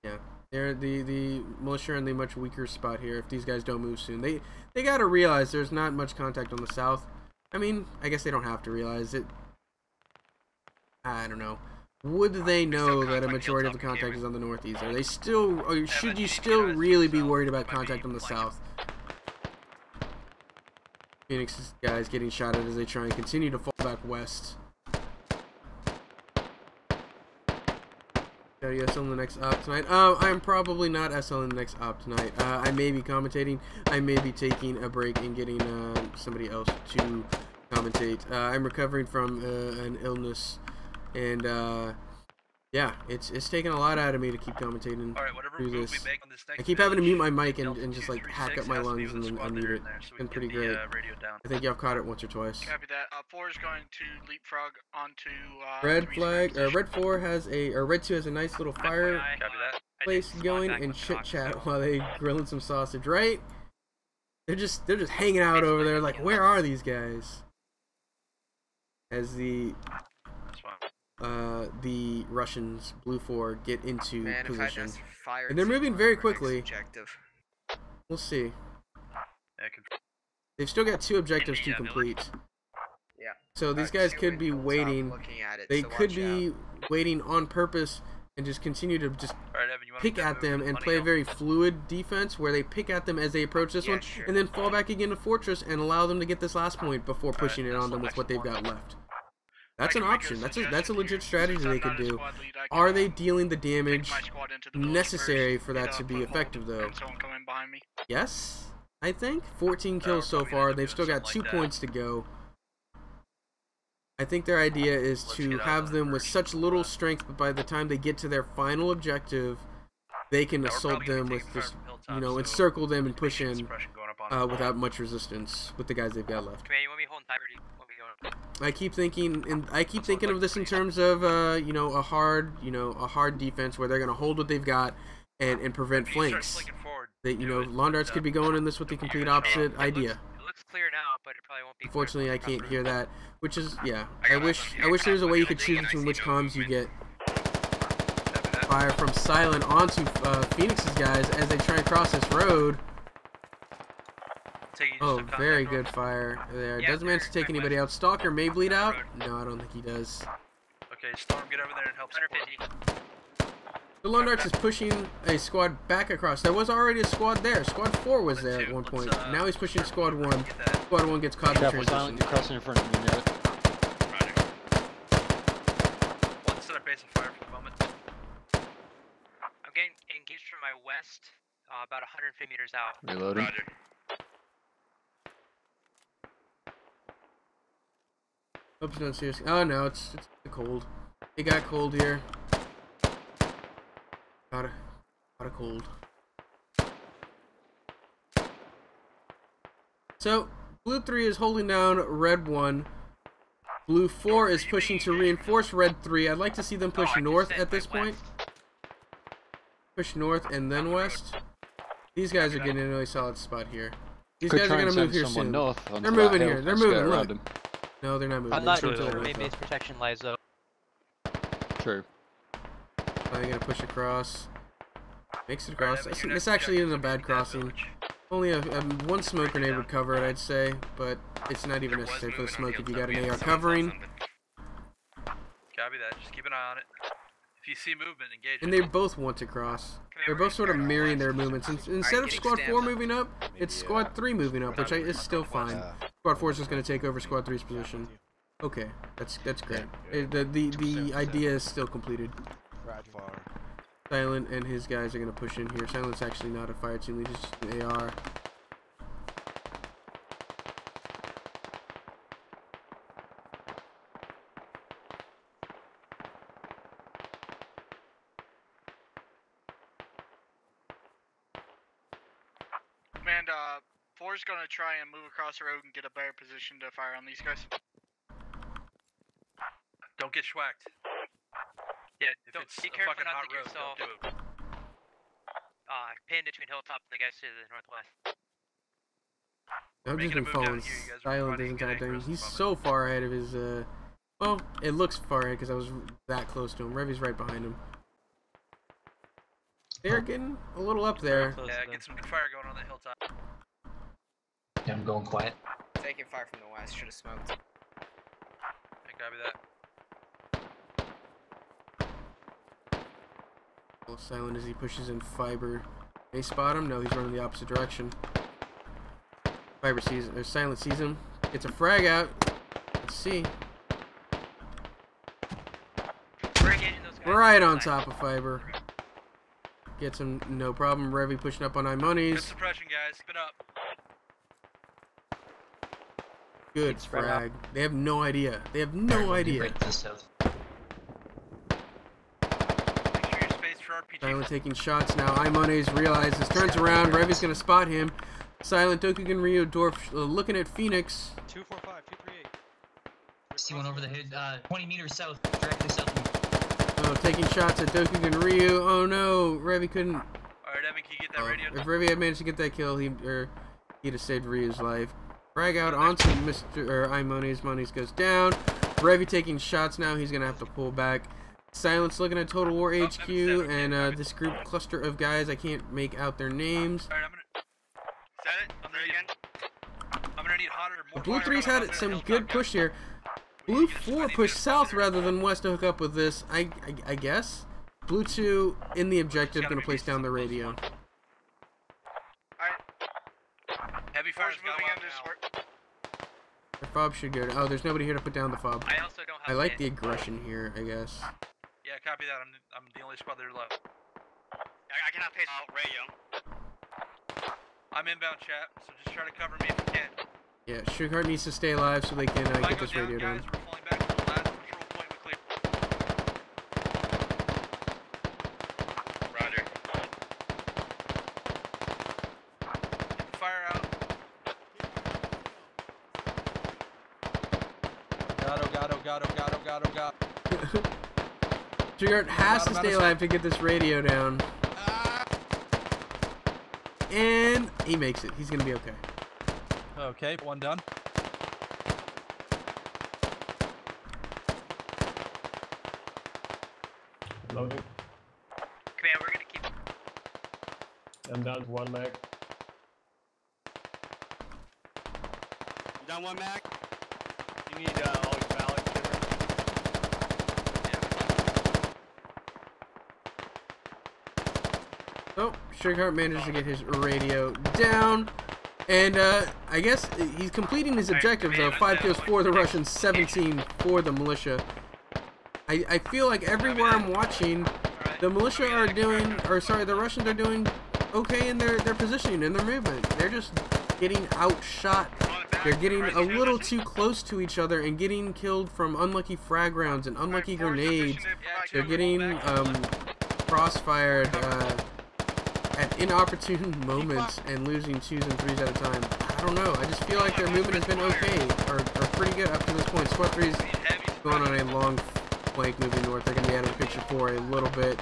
Yeah, they're the militia are in the much weaker spot here if these guys don't move soon. They got to realize there's not much contact on the south. I mean, I guess they don't have to realize it. I don't know. Would they know that a majority of the contact is on the northeast? Are they still, or should you still really be worried about contact on the south? Phoenix guys getting shot at as they try and continue to fall back west. Are you SL in the next op tonight? I'm probably not SL in the next op tonight. I may be commentating. I may be taking a break and getting somebody else to commentate. I'm recovering from an illness, and yeah, it's taken a lot out of me to keep commentating through this. I keep having to mute my mic and just like hack up my lungs and then unmute it. It's been pretty great. I think y'all caught it once or twice. Copy that. 4 is going to leapfrog onto Red flag, Red 4 has Red 2 has a nice little fire place going and chit chat while they grilling some sausage. Right? They're just hanging out over there. Like, where are these guys? As the Russians, Blue 4, get into position. And they're moving very quickly. We'll see. They've still got 2 objectives to complete. Yeah. So these guys could be waiting. They could be waiting on purpose and just continue to just pick at them and play a very fluid defense where they pick at them as they approach this one and then fall back again to Fortress and allow them to get this last point before pushing it on them with what they've got left. That's an option. That's a legit strategy they could do. Are they dealing the damage necessary for that to be effective, though? Yes, I think. 14 kills so far. They've still got 2 points to go. I think their idea is to have them with such little strength, but by the time they get to their final objective, they can assault them with this, you know, encircle them and push in without much resistance with the guys they've got left. I keep thinking of this in terms of you know, a hard defense where they're gonna hold what they've got and prevent flanks. That, you know, lawn darts could be going in this with the complete opposite idea. It looks clear now, but it probably won't be. Unfortunately, I can't hear that, which is, yeah. I wish there was a way you could choose between which comms you get. Fire from Silent onto Phoenix's guys as they try and cross this road. Oh, very good fire there. Doesn't manage to take anybody out. Stalker may bleed out. No, I don't think he does. Okay, Storm, get over there and help support. The Lone Darts is pushing a squad back across. There was already a squad there. Squad 4 was there at one point. Now he's pushing Squad 1. Squad 1 gets caught in transition. Silent, you're crossing in front of me, you know it. One set of base of fire for the moment. I'm getting engaged from my west, about 150 meters out. Reloading. Roger. Hope you don't see us. Oh no, it's cold. It got cold here. Got a cold. So Blue 3 is holding down Red 1. Blue 4 is pushing to reinforce Red 3. I'd like to see them push north at this point. Push north and then west. These guys are getting in a really solid spot here. These guys are gonna move here soon. They're moving here. They're moving. Look. No, they're not moving. I'm not sure where main base protection lies though. True. I'm gonna push across. Makes it across. This actually isn't a bad crossing. Only one smoke grenade would cover it, I'd say, but it's not even necessary for the smoke if you got an AR covering. Copy that. Just keep an eye on it. If you see movement, engage. And they both want to cross. They're both sort of mirroring their movements. Instead of Squad 4 moving up, it's Squad 3 moving up, which is still fine. Squad 4 is just going to take over Squad 3's position. Okay, that's great. The idea is still completed. Silent and his guys are going to push in here. Silent's actually not a fire team lead, he's just an AR. And 4's gonna try and move across the road and get a better position to fire on these guys. Don't get schwacked. Yeah, If it's be a careful fucking not hot to road, get yourself don't do it. pinned between hilltop and the guys to the northwest. I've just been following Silent this entire time. He's so far ahead of his, well, it looks far ahead because I was that close to him. Revy's right behind him. They're getting a little up there. Yeah, get some good fire going on that hilltop. Yeah, I'm going quiet. Taking fire from the west, should have smoked. Okay, copy that. Silent as he pushes in Fiber. They spot him? No, he's running the opposite direction. Fiber sees him, or Silent sees him. Gets a frag out. Let's see. Right on top of Fiber. Gets him, no problem. Revy pushing up on iMonies. Good suppression, guys. Keep it up. Good frag. They have no idea. They have no idea. Silent taking shots now. iMonies realizes, turns around. Revy's gonna spot him. Silent, Dokugan Ryu, Dwarf looking at Phoenix. 245, 238. See one over the head, 20 meters south, directly south. Oh, taking shots at Dokugan Ryu. Oh no, Revy couldn't. Alright, Evan, can you get that radio? If Revy had managed to get that kill, he'd have saved Ryu's life. Frag out onto iMonies. Monies goes down. Revy taking shots now. He's gonna have to pull back. Silence looking at Total War HQ and this group cluster of guys. I can't make out their names. Alright, I'm gonna need hotter, more Blue 3's had some good push here. Blue 4 pushed south rather than west to hook up with this, I guess. Blue 2 in the objective, gonna place down the radio. Heavy fire's moving in this The fob should go. Oh, there's nobody here to put down the fob. I also don't have I like the aggression here, I guess. Yeah, copy that. I'm the only squad there left. I cannot pace out radio. I'm inbound chat, so just try to cover me if you can. Yeah, Sugarheart needs to stay alive so they can get this radio down. Guys, we're falling back to the last patrol point we cleared. Roger. Get the fire out. God. Sugarheart has to stay alive to get this radio down. And he makes it. He's gonna be okay. Okay, one done. Loading. Command, we're gonna keep. I'm down to 1 mag. Down 1 mag. You need always valid. Oh, Sugarheart managed to get his radio down. And I guess he's completing his objectives though. 5 kills for the Russians, 17 for the militia. I feel like everywhere I'm watching, the militia are doing, or sorry, the Russians are doing okay in their positioning and their movement. They're just getting outshot. They're getting a little too close to each other and getting killed from unlucky frag rounds and unlucky grenades. They're getting crossfired at inopportune moments and losing 2s and 3s at a time. I don't know. I just feel like their movement has been okay, or pretty good up to this point. Squad 3's going on a long flank moving north. They're going to be out of the picture for a little bit.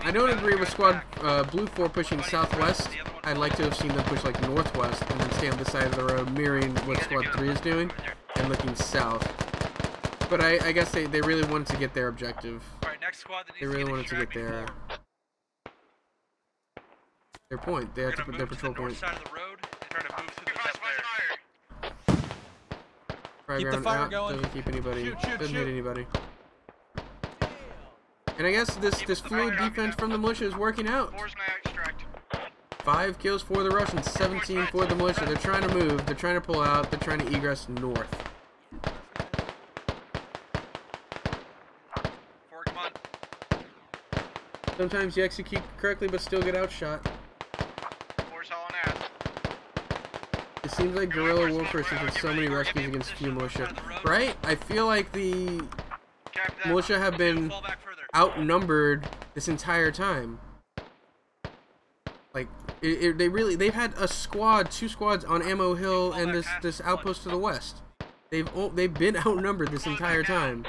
I don't agree with Squad Blue 4 pushing southwest. I'd like to have seen them push like northwest and then stay on this side of the road, mirroring what Squad 3 is doing and looking south. But I guess they really wanted to get their objective. They really wanted to get their point. Their patrol point. Keep the fire going. Doesn't keep anybody. Doesn't hit anybody. And I guess this fluid defense from the militia is working out. 5 kills for the Russians, 17 for the militia. They're trying to move. They're trying to pull out. They're trying to egress north. Sometimes you execute correctly, but still get outshot. It seems like guerrilla warfare since there's so many rescues against few militia. Right? I feel like the militia have been outnumbered this entire time. Like, they've had a squad, 2 squads on Ammo Hill and this outpost to the west. They've been outnumbered this entire time.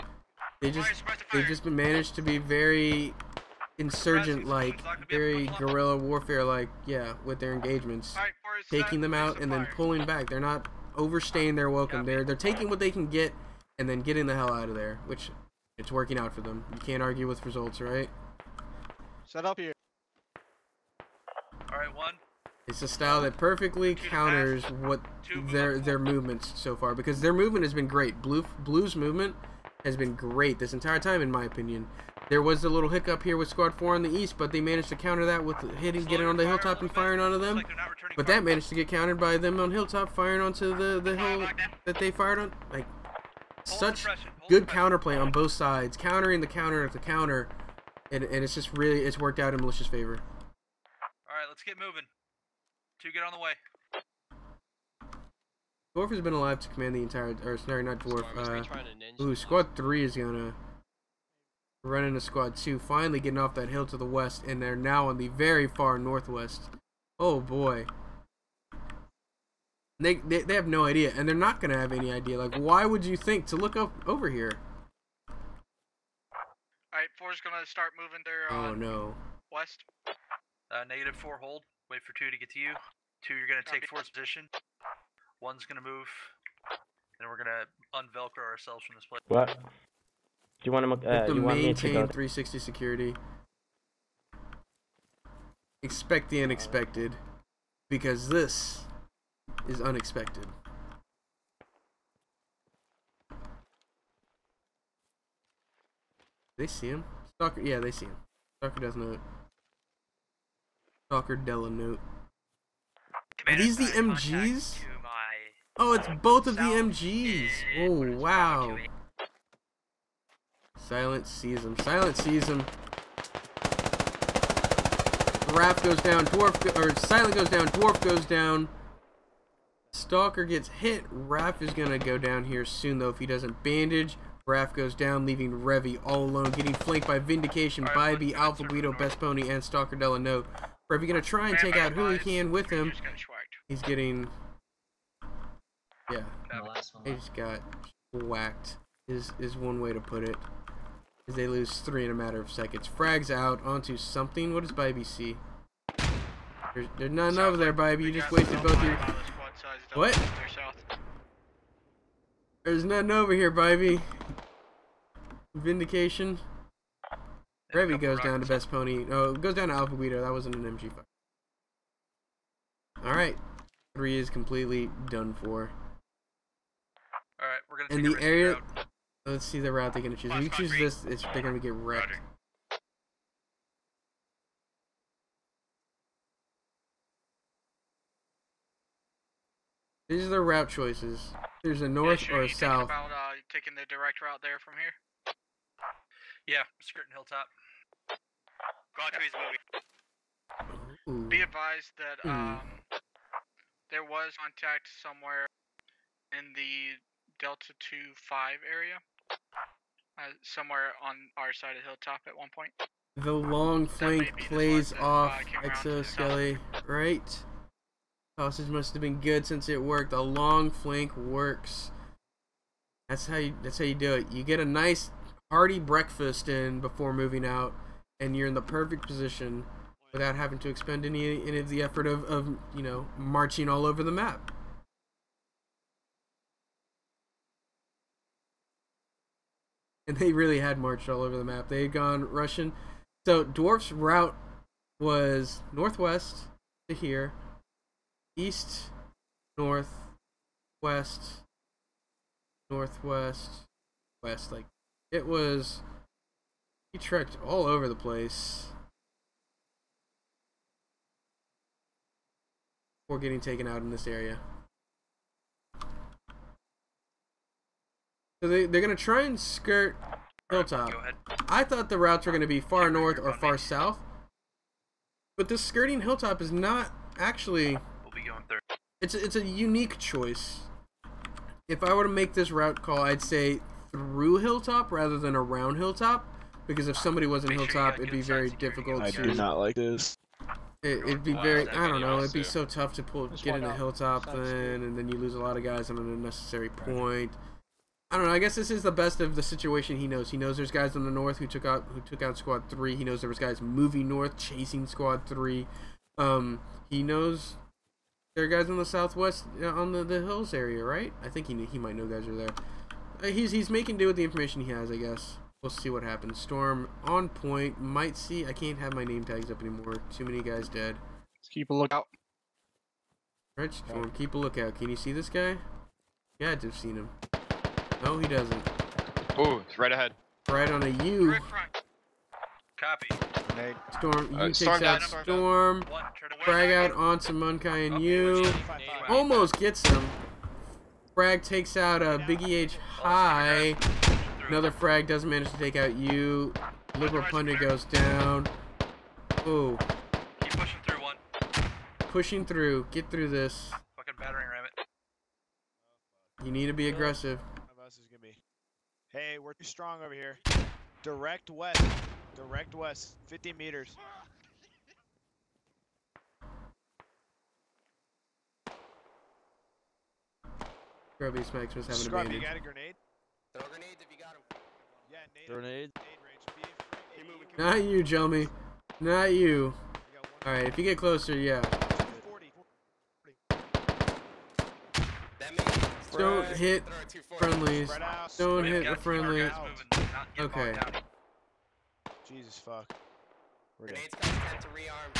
They've just been managed to be very insurgent-like, very guerrilla warfare-like, yeah, with their engagements, taking them out and then pulling back. They're not overstaying their welcome. They're taking what they can get and then getting the hell out of there, which it's working out for them. You can't argue with results, right? Set up here. All right, 1. It's a style that perfectly counters what their movements so far, because their movement has been great. Blue's movement has been great this entire time, in my opinion. There was a little hiccup here with Squad 4 on the east, but they managed to counter that with getting on the hilltop and firing onto them. But that managed to get countered by them on hilltop firing onto the hill that they fired on. Like, such good counterplay on both sides, countering the counter at the counter, and it's just really, it's worked out in militia's favor. All right, let's get moving. 2, get on the way. Dwarf has been alive to command the entire, or sorry, not Dwarf. Squad 3 is gonna run into Squad 2, finally getting off that hill to the west, and they're now on the very far northwest. Oh boy. They have no idea, and they're not gonna have any idea. Like, why would you think to look up over here? Alright, 4's gonna start moving their oh no. West. -4 hold. Wait for 2 to get to you. 2, you're gonna take 4's position. 1's gonna move. Then we're gonna unvelcro ourselves from this place. What? Do you want to you want me to maintain go? 360 security. Expect the unexpected, because this is unexpected. They see him? Stalker, yeah, they see him. Stalker does note. Stalker Della note. Are these the MGs? Oh, it's both of the MGs. Oh, wow. Silent sees him. Silent sees him. Raph goes down. Silent goes down. Dwarf goes down. Stalker gets hit. Raph is going to go down here soon, though, if he doesn't bandage. Raph goes down, leaving Revy all alone, getting flanked by Vindication, Bybee, Alpha Guido, Best Pony, and Stalker Delano. Revy going to try and take out who he can with him. He's getting... Yeah. He just got whacked, is one way to put it. As they lose 3 in a matter of seconds. Frags out onto something. What does Bybee see? There's none over there, Bybee. You just wasted both your... What? There's nothing over here, Bybee. Vindication. Revy goes down to Best Pony. Oh, it goes down to Alpha Guido. That wasn't an MG fight. Alright. 3 is completely done for. Alright, we're gonna take a the area. route. Let's see the route they're gonna choose. If you choose this, they're gonna get wrecked. These are the route choices. There's a north or a south. About taking the direct route there from here. Yeah, skirting Hilltop. Godfrey's moving. Be advised that there was contact somewhere in the Delta 2-5 area. Somewhere on our side of Hilltop at one point. The long flank plays off Exoskelly, right? Sausage must have been good since it worked. A long flank works. That's how you do it. You get a nice hearty breakfast in before moving out, and you're in the perfect position without having to expend any of the effort of you know, marching all over the map. And they really had marched all over the map. They had gone Russian. So Dwarf's route was northwest to here, east, north, west, northwest, west. Like, it was, he trekked all over the place before getting taken out in this area. So they're going to try and skirt Hilltop. I thought the routes were going to be far north or far south. But this skirting Hilltop is not actually... We'll be going third. It's a unique choice. If I were to make this route call, I'd say through Hilltop rather than around Hilltop. Because if somebody was in Hilltop, it'd be very difficult to... I do not like this. It'd be very... I don't know. It'd be so tough to get into Hilltop then, and then you lose a lot of guys on an unnecessary point. I don't know. I guess this is the best of the situation he knows. He knows there's guys on the north who took out Squad 3. He knows there was guys moving north chasing Squad 3. He knows there are guys on the southwest on the hills area, right? I think he might know guys are there. He's making do with the information he has, I guess. We'll see what happens. Storm on point. Might see. I can't have my name tags up anymore. Too many guys dead. Let's keep a lookout. Right, Storm. Keep a lookout. Can you see this guy? You had to have seen him. No, he doesn't. Oh, it's right ahead. Right on a U. Copy. Storm, U Storm takes out down. Storm. Frag out onto Munkai and U. Almost gets him. Frag takes out a Biggie H high. Another frag doesn't manage to take out U. Liberal Pundit goes down. Oh. Keep pushing through one. Pushing through. Get through this. Fucking battering ram it. You need to be aggressive. Hey, we're too strong over here. Direct west. Direct west. 50 meters. Scrubby Smacks was having Scrubby, a bandage. you got a grenade? Throw grenades if you got them. Yeah, Grenade. Not you, Jelmy. Not you. Alright, if you get closer, yeah. Don't hit friendlies. Don't hit the friendlies. Okay. Jesus fuck. Grenades coming 10 to rearm.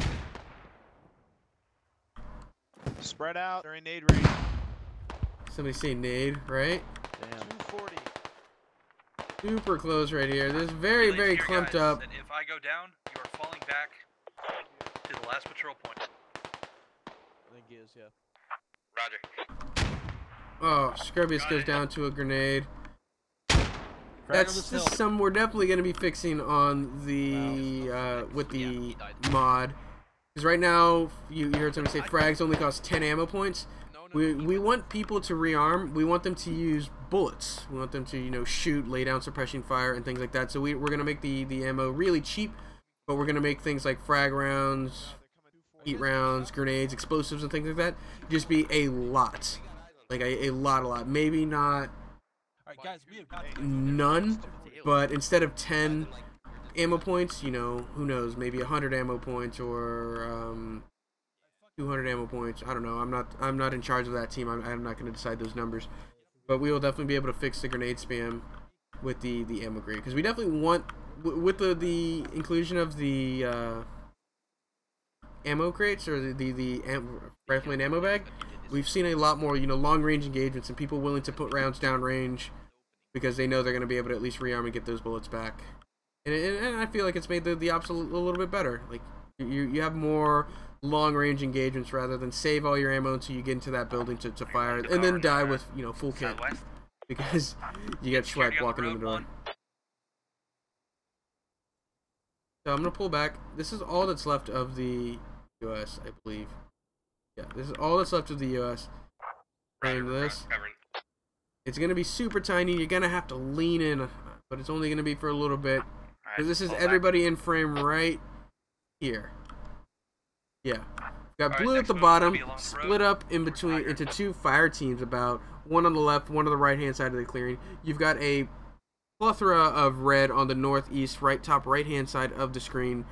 Spread out. They're in nade range. Somebody say nade, right? Damn. 240. Super close right here. This is very, very clumped up. And if I go down, you are falling back to the last patrol point. I think he is, yeah. Roger. Oh, Scrubbius goes down to a grenade. That's just some we're definitely going to be fixing on the with the mod. Because right now, you heard somebody say frags only cost 10 ammo points. We want people to rearm. We want them to use bullets. We want them to, you know, shoot, lay down suppression fire, and things like that. So we're going to make the ammo really cheap, but we're going to make things like frag rounds, heat rounds, grenades, explosives, and things like that just be a lot. Like a lot. Maybe not none, but instead of 10 ammo points, you know, who knows, maybe 100 ammo points or 200 ammo points. I don't know. I'm not in charge of that team. I'm not going to decide those numbers, but we will definitely be able to fix the grenade spam with the ammo grade, because we definitely want, with the inclusion of the ammo crates or the rifle and ammo bag. We've seen a lot more, you know, long range engagements and people willing to put rounds down range because they know they're going to be able to at least rearm and get those bullets back. And I feel like it's made the ops a little bit better. Like you have more long range engagements rather than save all your ammo until you get into that building to fire and then die with, you know, full kit because you get Schweck walking in the door. So I'm going to pull back. This is all that's left of the US, I believe. Yeah, this is all that's left of the US. And this, it's going to be super tiny. You're going to have to lean in, but it's only going to be for a little bit. Because this is everybody in frame right here. Yeah. Got blue at the bottom, split up in between into two fire teams, about one on the left, one on the right hand side of the clearing. You've got a plethora of red on the northeast, top right hand side of the screen.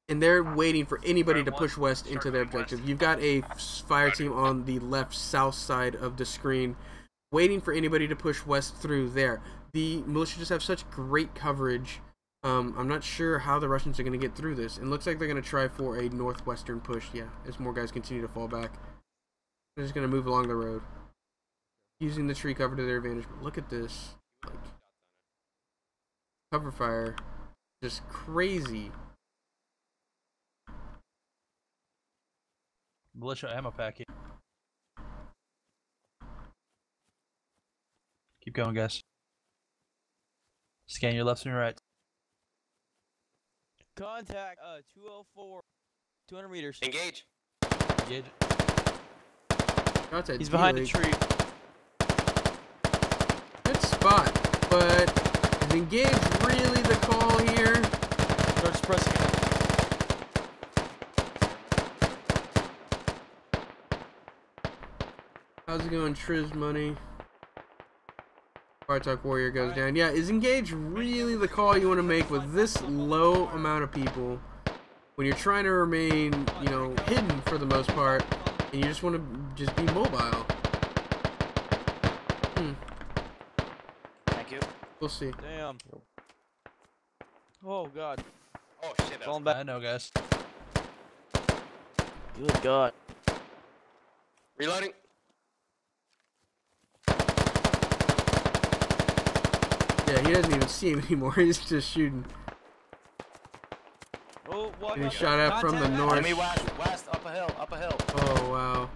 And they're waiting for anybody to push west into their objective. You've got a fire team on the left south side of the screen waiting for anybody to push west through there. The militia just have such great coverage. I'm not sure how the Russians are going to get through this. It looks like they're going to try for a northwestern push, yeah, as more guys continue to fall back. They're just going to move along the road, using the tree cover to their advantage. But look at this. Like, cover fire. Just crazy. Militia ammo pack. Keep going, guys. Scan your left and your right. Contact 204, 200 meters. Engage. Engage. He's behind the tree. Good spot, but is engage really the call here? Starts pressing. How's it going, Triz Money? Bartok Warrior goes down. Yeah, is engage really the call you want to make with this low amount of people when you're trying to remain, you know, hidden for the most part, and you just want to just be mobile? Thank you. We'll see. Damn. Oh god. Oh shit. Falling back. I know, guys. Good god. Reloading. Yeah, he doesn't even see him anymore. He's just shooting. Oh, what? Getting shot at from the north. Enemy west, up a hill. Oh, wow.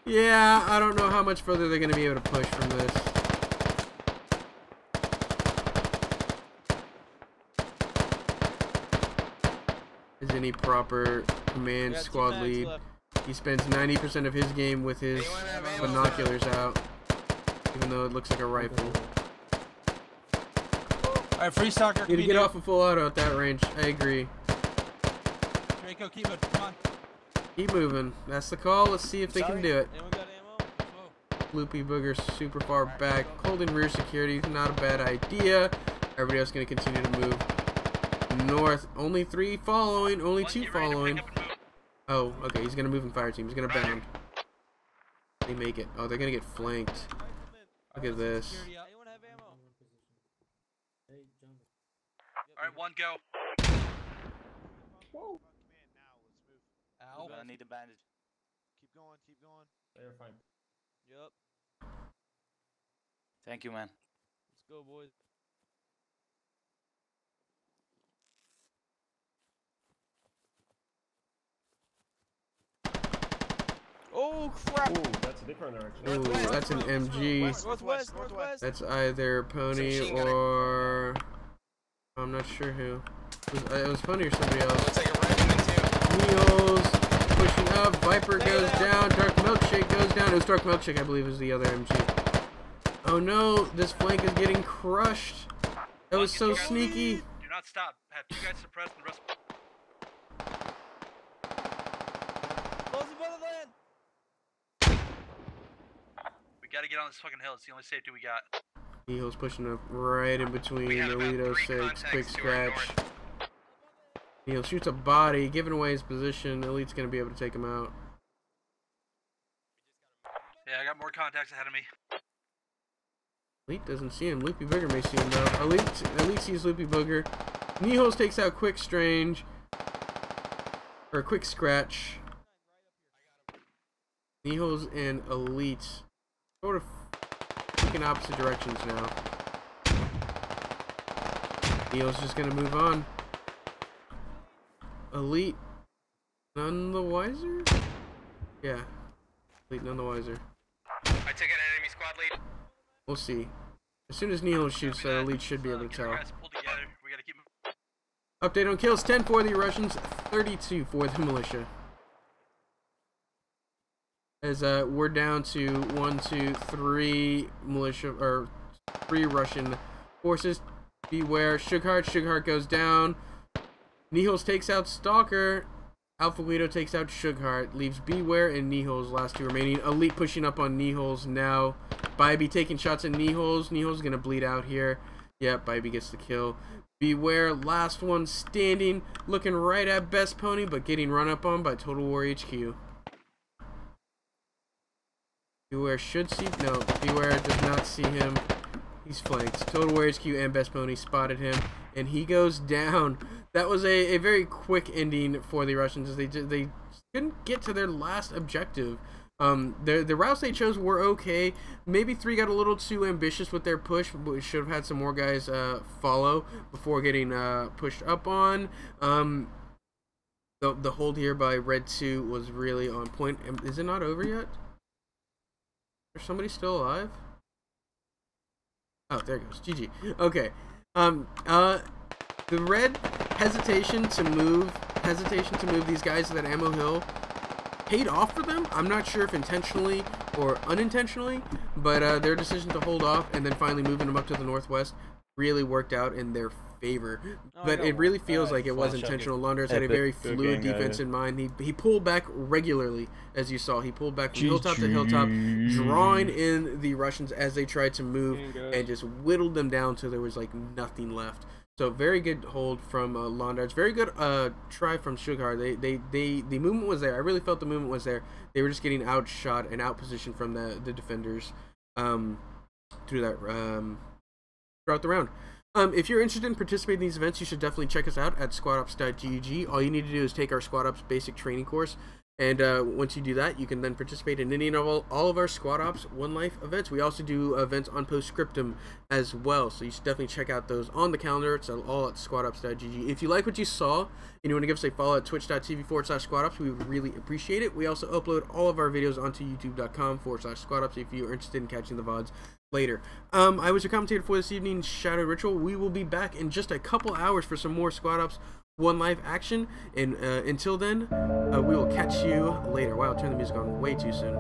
Yeah, I don't know how much further they're going to be able to push from this. Is any proper command squad lead. He spends 90% of his game with his binoculars out, even though it looks like a rifle. Alright, free stalker. Need to get off a full auto at that range. I agree. Draco, keep it. Come on. Keep moving. That's the call. Let's see if they can do it. Anyone got ammo? Loopy Booger super far back. Holding rear security is not a bad idea. Everybody else going to continue to move north. Only 3 following. Only 2 following. Oh, okay. He's going to move in fire team. He's going to bound. They make it. Oh, they're going to get flanked. Look at this. Alright, one go. Whoa. Ow. I need a bandage. Keep going. They're fine. Yep. Thank you, man. Let's go, boys. Oh crap! Ooh, that's a different direction. Ooh, that's an MG. Northwest. That's either Pony or I'm not sure who. It was Pony or somebody else. Looks like a rifleman too. Neil's pushing up. Viper goes down. Dark Milkshake goes down. It was Dark Milkshake, I believe, is the other MG. Oh no, this flank is getting crushed. That was so sneaky. Do not stop. Have you guys suppressed the rest. We gotta get on this fucking hill. It's the only safety we got. Neil's pushing up right in between Alito 6. Quick scratch. Neil shoots a body, giving away his position. Elite's gonna be able to take him out. Yeah, I got more contacts ahead of me. Elite doesn't see him. Loopy Booger may see him though. Elite sees Loopy Booger. Nihos takes out Quick Strange. Or Quick Scratch. Nihos and Elite sort of in opposite directions now. Nihos just gonna move on. Elite none the wiser? Yeah. Elite none the wiser. I took an enemy squad lead. We'll see. As soon as Nihos shoots, Elite should be able to tell. Update on kills: 10 for the Russians, 32 for the militia. As we're down to 1, 2, 3 militia or 3 Russian forces. Beware, Shughart goes down. Nihos takes out Stalker. Alpha Guido takes out Shughart. Leaves Beware and Nihos, last 2 remaining. Elite pushing up on Nihos now. Bybee taking shots at Nihos. Nihos gonna bleed out here. Yep, Bybee gets the kill. Beware, last one standing, looking right at Best Pony, but getting run up on by Total War HQ. Beware should see, no, Beware does not see him. He's flanked. Total War HQ and Best Pony spotted him, and he goes down. That was a very quick ending for the Russians. They couldn't get to their last objective. The routes they chose were okay. Maybe 3 got a little too ambitious with their push. We should have had some more guys follow before getting pushed up on. The hold here by Red 2 was really on point. Is it not over yet? Is somebody still alive? Oh, there it goes. GG. Okay. The Red hesitation to move these guys to that ammo hill paid off for them. I'm not sure if intentionally or unintentionally, but their decision to hold off and then finally moving them up to the northwest really worked out in their favor. But it really feels like it was intentional. Launders had a very fluid defense in mind. He pulled back regularly, as you saw. He pulled back from hilltop to hilltop, drawing in the Russians as they tried to move and just whittled them down till there was like nothing left. So very good hold from Londards. Very good try from Shughart. The movement was there. I really felt the movement was there. They were just getting outshot and outpositioned from the defenders through that throughout the round. If you're interested in participating in these events, you should definitely check us out at squadops.gg. All you need to do is take our Squad Ops basic training course. And once you do that, you can then participate in any and all of our Squad Ops One Life events. We also do events on Postscriptum as well, so you should definitely check out those on the calendar. It's all at squadops.gg. If you like what you saw and you want to give us a follow at twitch.tv/squadops, we would really appreciate it. We also upload all of our videos onto youtube.com/squadops if you're interested in catching the VODs later. I was your commentator for this evening, ShadowedRitual. We will be back in just a couple hours for some more Squad Ops One Life action, and until then, we will catch you later. Wow, turn the music on way too soon.